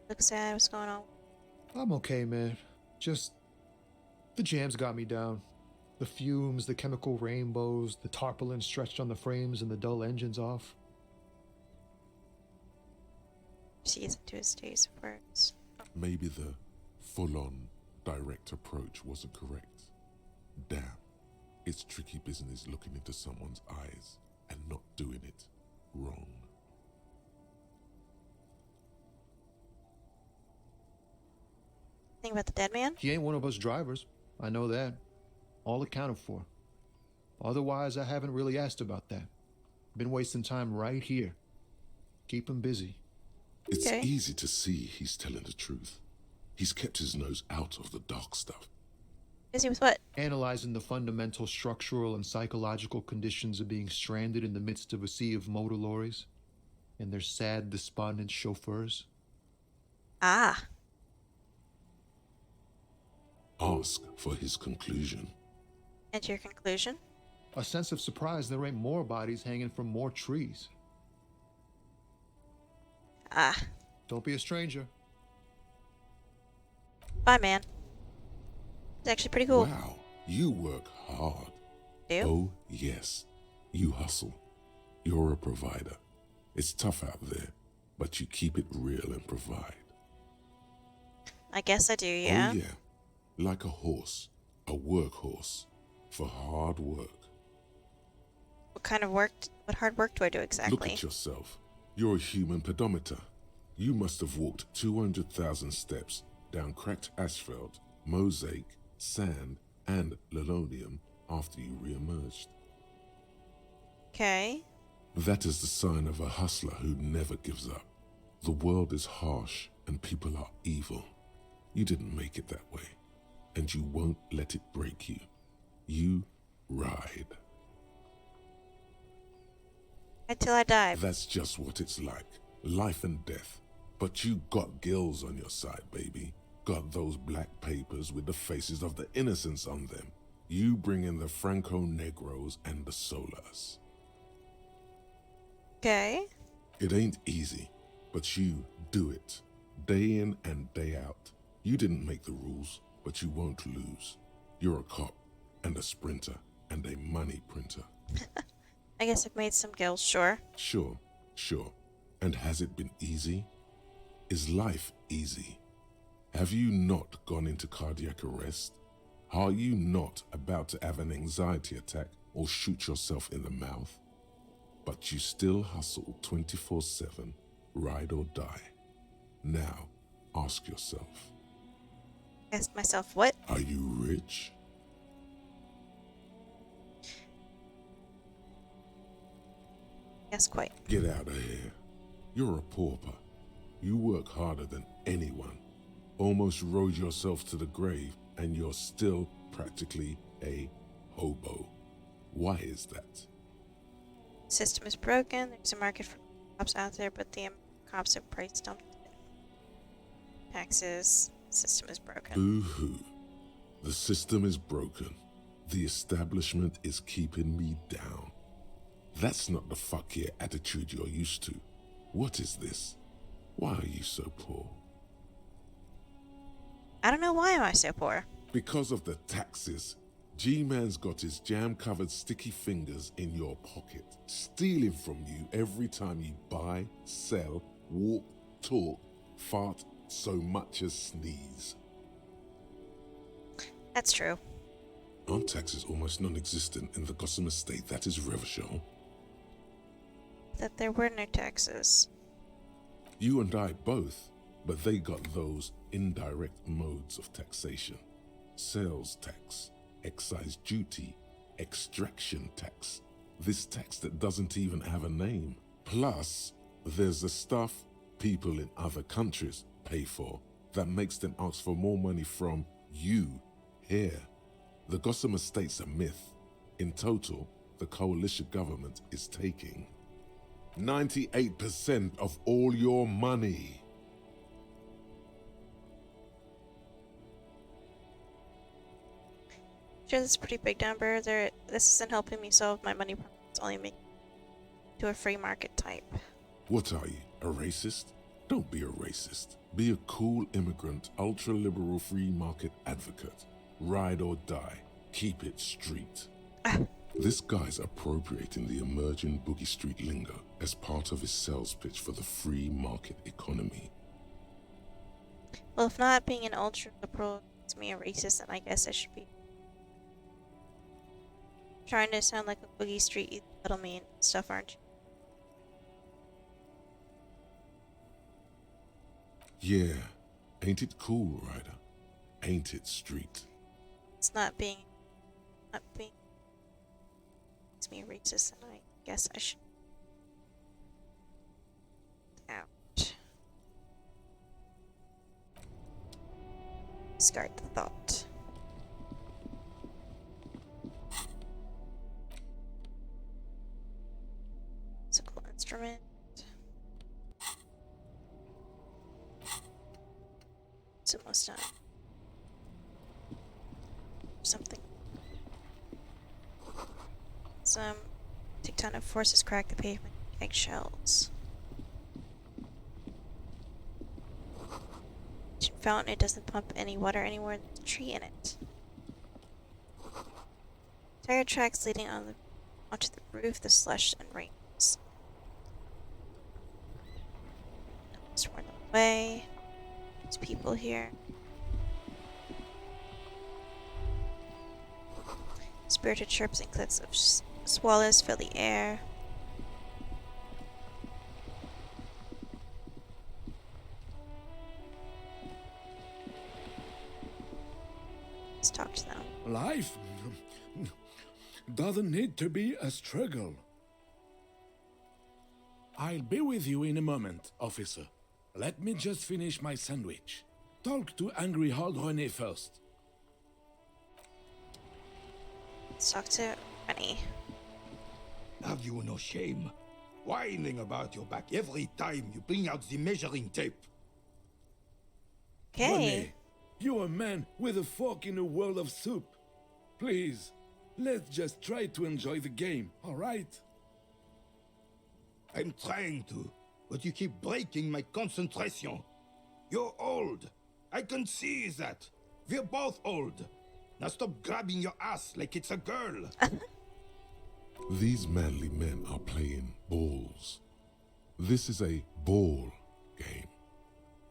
Look sad. What's going on? I'm okay, man. Just the jams got me down. The fumes, the chemical rainbows, the tarpaulin stretched on the frames and the dull engines off. Sees into his days of words. Maybe the full-on, direct approach wasn't correct. Damn, it's tricky business looking into someone's eyes and not doing it wrong. Think about the dead man? He ain't one of us drivers. I know that. All accounted for. Otherwise, I haven't really asked about that. Been wasting time right here. Keep him busy. It's easy to see he's telling the truth. He's kept his nose out of the dark stuff. Busy with what? Analyzing the fundamental structural and psychological conditions of being stranded in the midst of a sea of motor lorries and their sad, despondent chauffeurs. Ah. Ask for his conclusion. And your conclusion? A sense of surprise there ain't more bodies hanging from more trees. Ah. Don't be a stranger. Bye, man. It's actually pretty cool. Wow, you work hard. Do? Oh, yes. You hustle. You're a provider. It's tough out there, but you keep it real and provide. I guess I do, yeah. Oh, yeah. Like a horse, a workhorse, for hard work. What kind of work, what hard work do I do exactly? Look at yourself. You're a human pedometer. You must have walked 200,000 steps down cracked asphalt, mosaic, sand, and linoleum after you re-emerged. Okay. That is the sign of a hustler who never gives up. The world is harsh and people are evil. You didn't make it that way, and you won't let it break you. You ride. Until I die. That's just what it's like. Life and death. But you got gills on your side, baby. Got those black papers with the faces of the innocents on them. You bring in the Franco Negros and the Solas. Okay. It ain't easy, but you do it. Day in and day out. You didn't make the rules, but you won't lose. You're a cop, and a sprinter, and a money printer. I guess I've made some gills, sure. Sure. And has it been easy? Is life easy? Have you not gone into cardiac arrest? Are you not about to have an anxiety attack or shoot yourself in the mouth? But you still hustle 24/7, ride or die. Now, ask yourself. Ask myself what? Are you rich? Yes, quite. Get out of here. You're a pauper. You work harder than anyone. Almost rode yourself to the grave, and you're still practically a hobo. Why is that? System is broken. There's a market for cops out there, but the cops are price dumped. Taxes. System is broken. Boo-hoo. The system is broken. The establishment is keeping me down. That's not the fuck yeah attitude you're used to. What is this? Why are you so poor? I don't know why am I so poor. Because of the taxes. G-Man's got his jam-covered sticky fingers in your pocket, stealing from you every time you buy, sell, walk, talk, fart, so much as sneeze. That's true. Aren't taxes almost non-existent in the Gotham estate? That is Revachol. That there were no taxes. You and I both, but they got those indirect modes of taxation. Sales tax, excise duty, extraction tax. This tax that doesn't even have a name. Plus, there's the stuff people in other countries pay for that makes them ask for more money from you here. The Gotham estate's a myth. In total, the coalition government is taking 98% of all your money. Sure, that's a pretty big number. This isn't helping me solve my money problem. It's only making me to a free market type. What are you, a racist? Don't be a racist. Be a cool immigrant, ultra-liberal free market advocate. Ride or die. Keep it street. This guy's appropriating the emerging Boogie Street lingo as part of his sales pitch for the free market economy. Well, if not being an ultra-liberal makes me a racist, then I guess I should be trying to sound like a Boogie Street settlement stuff, aren't you? Yeah. Ain't it cool, Ryder? Ain't it street? It's not being makes me a racist, and I guess I should out. Discard the thought. Musical instrument. It's almost done. something. Some tectonic forces crack the pavement. Eggshells. Fountain, it doesn't pump any water anywhere. There's a tree in it. Tire tracks leading onto the roof, the slush and rains. Just run away. There's people here. Spirited chirps and clicks of swallows fill the air. Let's talk to them. Life doesn't need to be a struggle. I'll be with you in a moment, officer. Let me just finish my sandwich. Talk to angry old René first. Let's talk to Rennie. Have you no shame? Whining about your back every time you bring out the measuring tape. Okay. René, you're a man with a fork in a world of soup. Please, let's just try to enjoy the game, alright? I'm trying to, but you keep breaking my concentration. You're old. I can see that. We're both old. Now stop grabbing your ass like it's a girl. These manly men are playing balls. This is a ball game.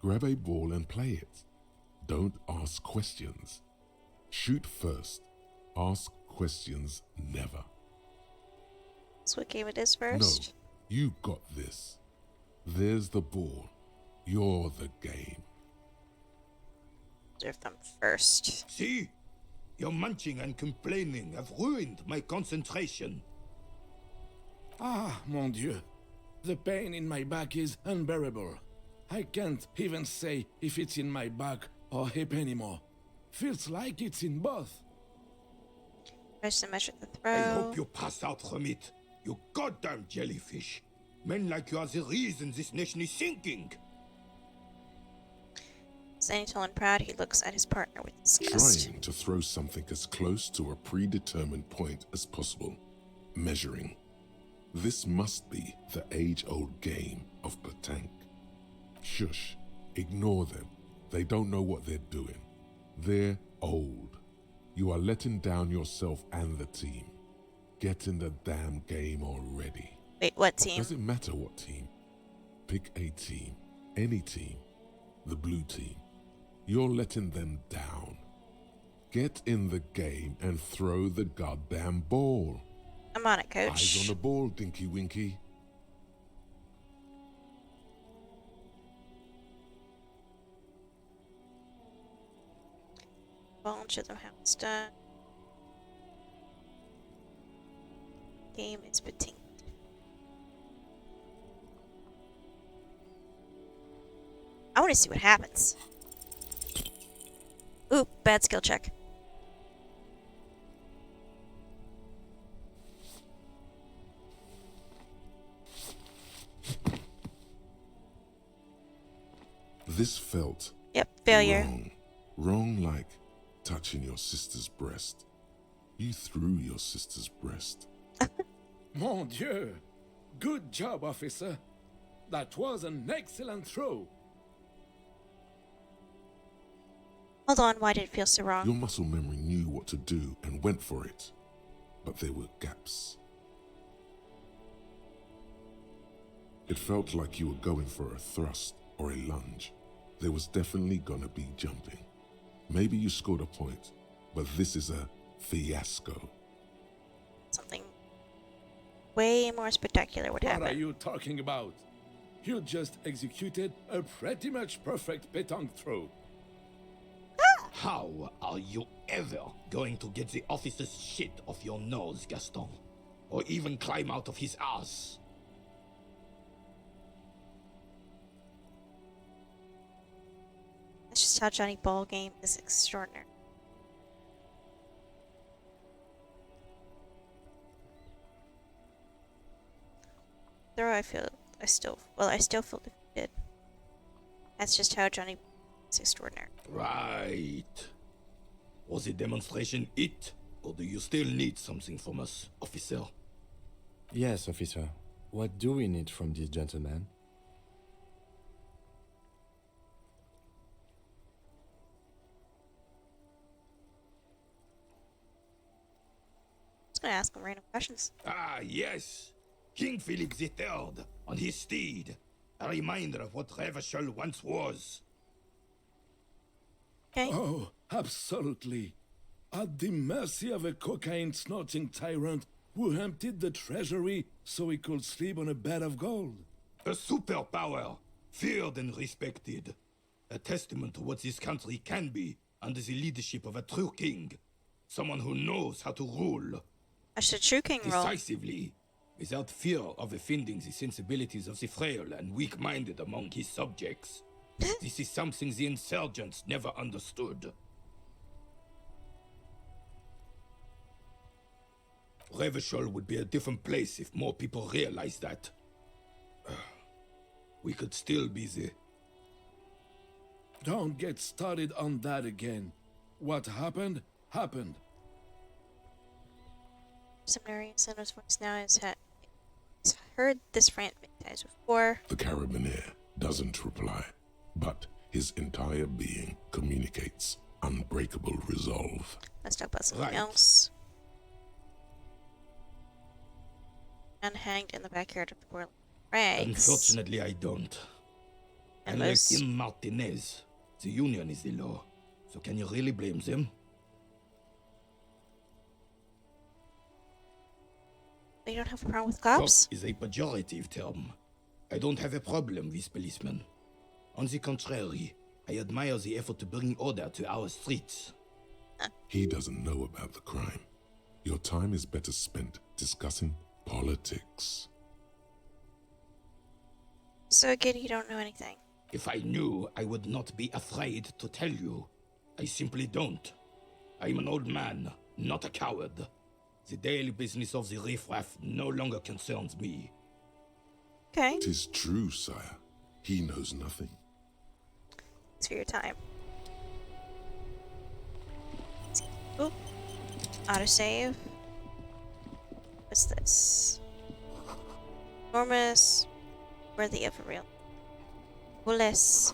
Grab a ball and play it. Don't ask questions. Shoot first. Ask questions never. That's what game it is first? No, you got this. There's the ball. You're the game. Observe them first. See? Your munching and complaining have ruined my concentration. Ah, mon Dieu. The pain in my back is unbearable. I can't even say if it's in my back or hip anymore. Feels like it's in both. Tries to measure the throw. I hope you pass out from it, you goddamn jellyfish. Men like you are the reason this nation is sinking. Standing tall and proud, he looks at his partner with disgust. Trying to throw something as close to a predetermined point as possible. Measuring. This must be the age-old game of petanque. Shush. Ignore them. They don't know what they're doing. They're old. You are letting down yourself and the team. Get in the damn game already. Wait, what team? Doesn't matter what team. Pick a team. Any team. The blue team. You're letting them down. Get in the game and throw the goddamn ball. I'm on it, coach. Eyes on the ball, Dinky Winky. Ball and show them how it's done. Game is petanque. I want to see what happens. Ooh, bad skill check. This felt failure. Wrong. Wrong like touching your sister's breast. You threw your sister's breast. Mon Dieu! Good job, officer. That was an excellent throw. Hold on, why did it feel so wrong? Your muscle memory knew what to do and went for it. But there were gaps. It felt like you were going for a thrust or a lunge. There was definitely gonna be jumping. Maybe you scored a point, but this is a fiasco. Something way more spectacular would happen. What are you talking about? You just executed a pretty much perfect petanque throw. How are you ever going to get the officer's shit off your nose, Gaston? Or even climb out of his ass? That's just how Johnny Ball game is extraordinary. Though I still feel defeated. That's just how Johnny is extraordinary. Right. Was the demonstration it? Or do you still need something from us, officer? Yes, officer. What do we need from this gentleman? Just gonna ask him random questions. Ah, yes. King Philip III, on his steed. A reminder of what Revachol once was. Okay. Oh, absolutely. At the mercy of a cocaine-snorting tyrant who emptied the treasury so he could sleep on a bed of gold. A superpower, feared and respected. A testament to what this country can be under the leadership of a true king. Someone who knows how to rule. I should true king rule. Decisively, without fear of offending the sensibilities of the frail and weak-minded among his subjects. This is something the insurgents never understood. Revachol would be a different place if more people realized that. We could still be the... Don't get started on that again. What happened, happened. Seminary Senator's voice now has heard this rant many times before. The Carabiner doesn't reply, but his entire being communicates unbreakable resolve. Let's talk about something else. Unhanged in the backyard of the world. Rags. Unfortunately, I don't. And like in Martinez, the union is the law. So can you really blame them? You don't have a problem with cops? Cop is a pejorative term. I don't have a problem with policemen. On the contrary, I admire the effort to bring order to our streets. He doesn't know about the crime. Your time is better spent discussing politics. So again, you don't know anything. If I knew, I would not be afraid to tell you. I simply don't. I am an old man, not a coward. The daily business of the riffraff no longer concerns me. Okay. 'Tis true, sire. He knows nothing. Thanks for your time. Oop. Autosave. What's this? Enormous. Worthy of a real. Willis.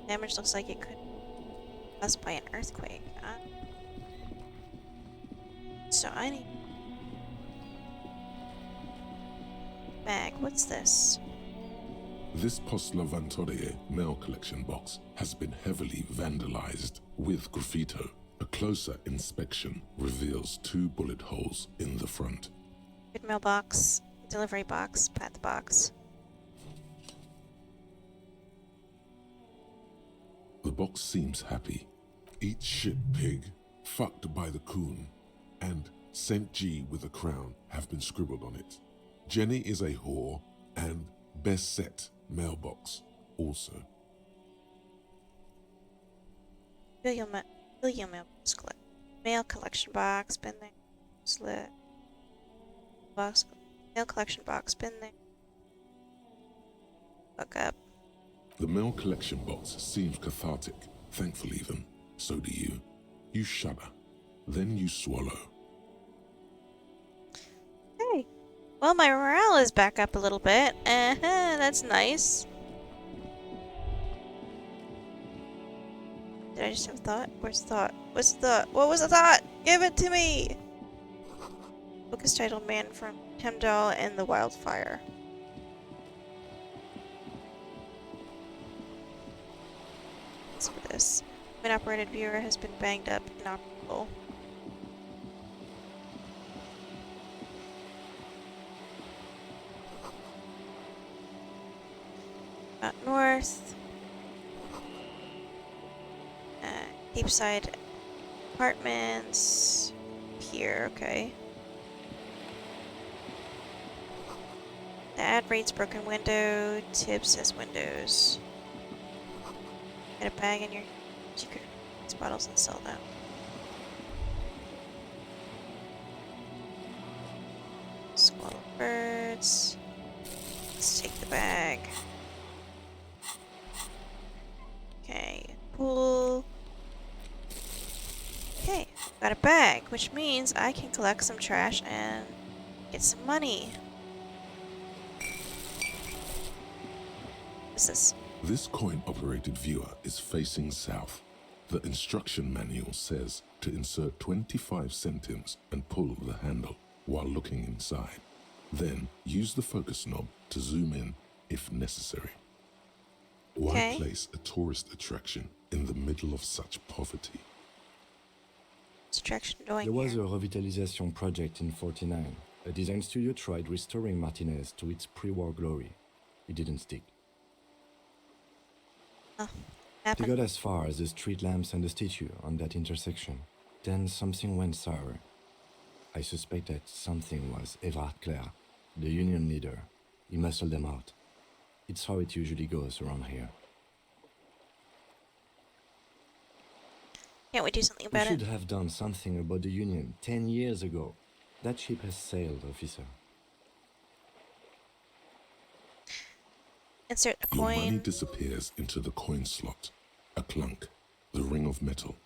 Damage looks like it could be caused by an earthquake. Huh? So I need bag. What's this? This Postler Vantorie mail collection box has been heavily vandalized with graffito. A closer inspection reveals 2 bullet holes in the front. Good mailbox, delivery box, path box. The box seems happy. Eat shit, pig. Fucked by the coon. And St. G with a crown have been scribbled on it. Jenny is a whore, and best set mailbox also. William mailbox mail collection box, been there. Slit. Box, mail collection box, been there. Fuck up. The mail collection box seems cathartic, thankful even. So do you. You shudder. Then you swallow. Hey. Well, my morale is back up a little bit. That's nice. Did I just have a thought? Where's the thought? What's the thought? What was the thought? Give it to me! Book is titled Man from Hemdall and the Wildfire. What's for this? An operated viewer has been banged up, inoperable. Out north. Deepside apartments. Here, okay. The ad reads broken window. Tips as windows. Get a bag in your secret these bottles and sell them. Squall of birds. Let's take the bag. Okay, pool. Got a bag, which means I can collect some trash and get some money. What's this? This coin-operated viewer is facing south. The instruction manual says to insert 25 centimes and pull the handle while looking inside. Then use the focus knob to zoom in if necessary. Why place a tourist attraction in the middle of such poverty? There was a revitalization project in 49. A design studio tried restoring Martinez to its pre-war glory. It didn't stick. They got as far as the street lamps and the statue on that intersection. Then something went sour. I suspect that something was Everard Clare, the union leader. He muscled them out. It's how it usually goes around here. Can't we do something about it? We should have done something about the union 10 years ago. That ship has sailed, officer. Insert a Your coin. money disappears into the coin slot. A clunk. The ring of metal.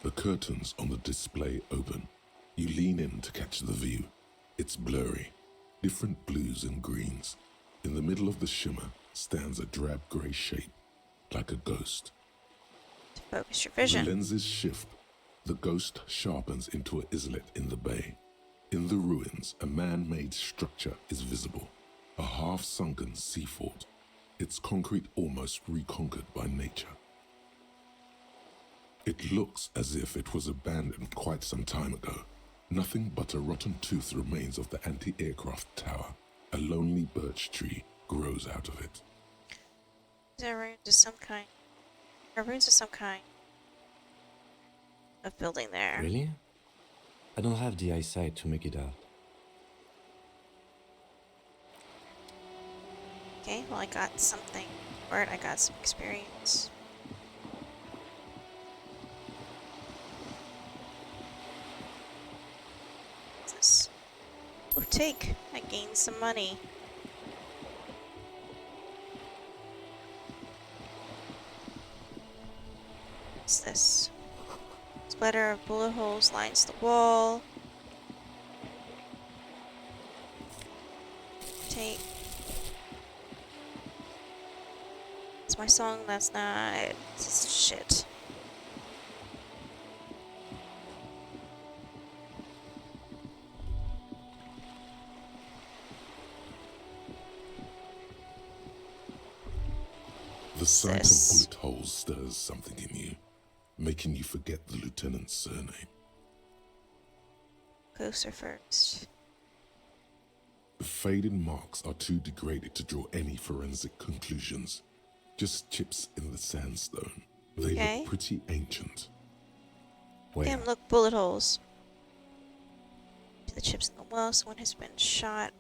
The curtains on the display open. You lean in to catch the view. It's blurry. Different blues and greens. In the middle of the shimmer stands a drab grey shape, like a ghost. To focus your vision. The lenses shift. The ghost sharpens into an islet in the bay. In the ruins, a man-made structure is visible. A half-sunken sea fort. Its concrete almost reconquered by nature. It looks as if it was abandoned quite some time ago. Nothing but a rotten tooth remains of the anti-aircraft tower. A lonely birch tree grows out of it. These are ruins of some kind. Are ruins of some kind of building there. Really? I don't have the eyesight to make it out. Okay, well I got something for it. I got some experience. What's this? Oh, take. I gained some money. What's this? Splatter of bullet holes lines the wall. Take. It's my song, that's not... It's shit. The sight of bullet holes stirs something in you, making you forget the lieutenant's surname. Closer first. The faded marks are too degraded to draw any forensic conclusions. Just chips in the sandstone. They look pretty ancient. Damn, look, bullet holes. The chips in the well, someone has been shot.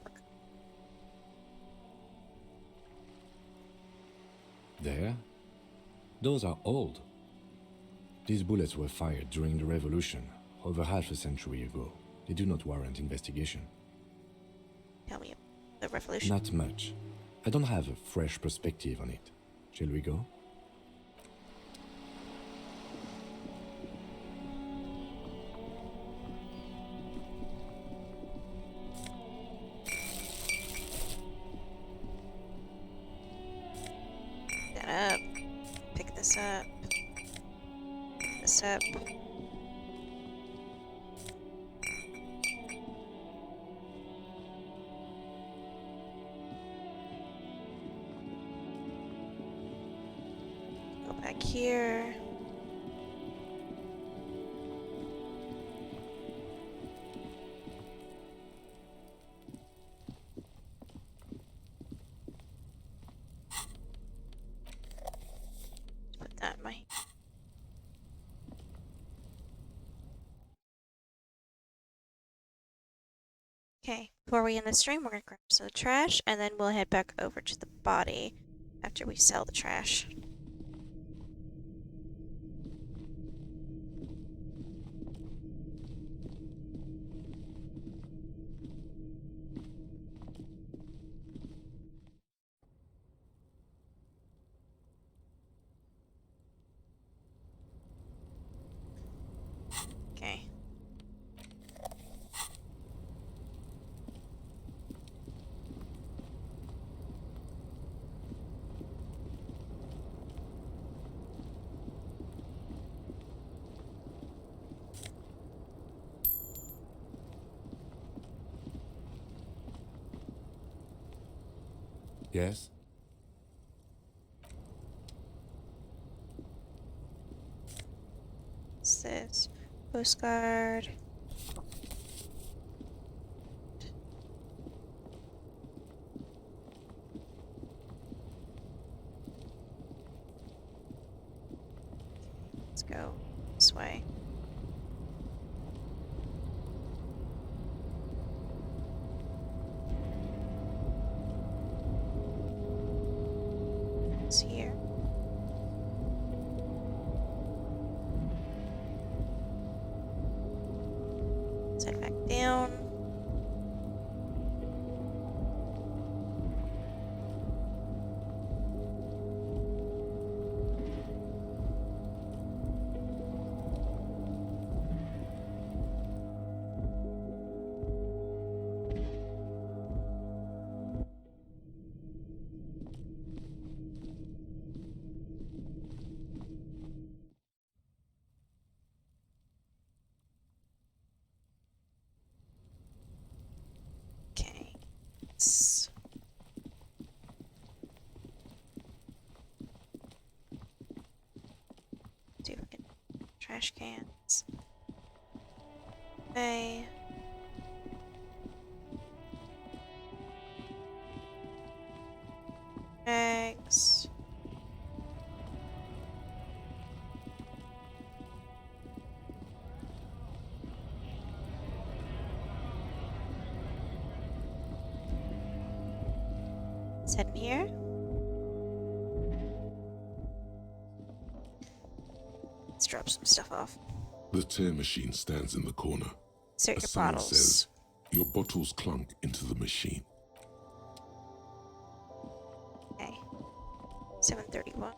There? Those are old. These bullets were fired during the Revolution, over half a century ago. They do not warrant investigation. Tell me the Revolution. Not much. I don't have a fresh perspective on it. Shall we go? That up. Pick this up. Pick this up. Go back here. Put that in my... Okay, before we end the stream, we're gonna grab some trash, and then we'll head back over to the body after we sell the trash. Okay. Yes? What's this? Postcard. Let's go this way. It's here. Let's head back down. Okay. Let's see if we can trash cans. Okay. Eggs. Let's head in here. Let's drop some stuff off. The tear machine stands in the corner. Insert A your sign bottles. says, your bottles clunk into the machine. Okay. 7:31.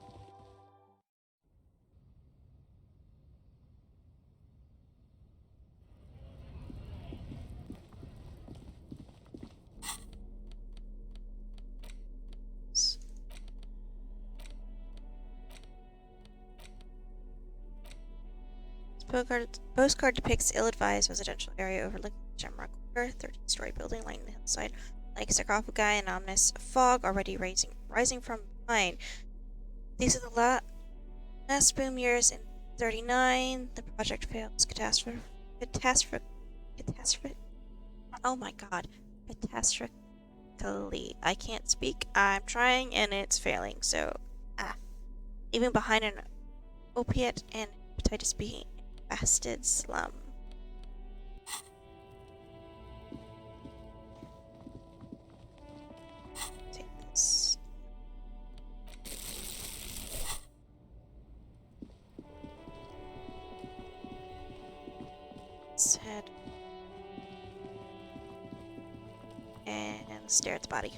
Postcard depicts ill-advised residential area overlooking the Gemrock River, 13-story building lying on the hillside, like sarcophagi and ominous fog already rising from behind. These are the last boom years in 39. The project fails. Catastrophe. Oh my god. Catastrophically. I can't speak. I'm trying and it's failing. So, even behind an opiate and hepatitis B infested slum. Take this. Let's head and stare at the body.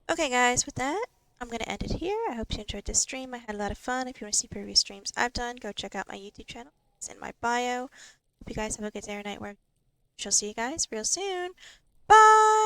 Okay guys, with that, I'm going to end it here. I hope you enjoyed this stream. I had a lot of fun. If you want to see previous streams I've done, go check out my YouTube channel. It's in my bio. Hope you guys have a good day or night where I shall see you guys real soon. Bye!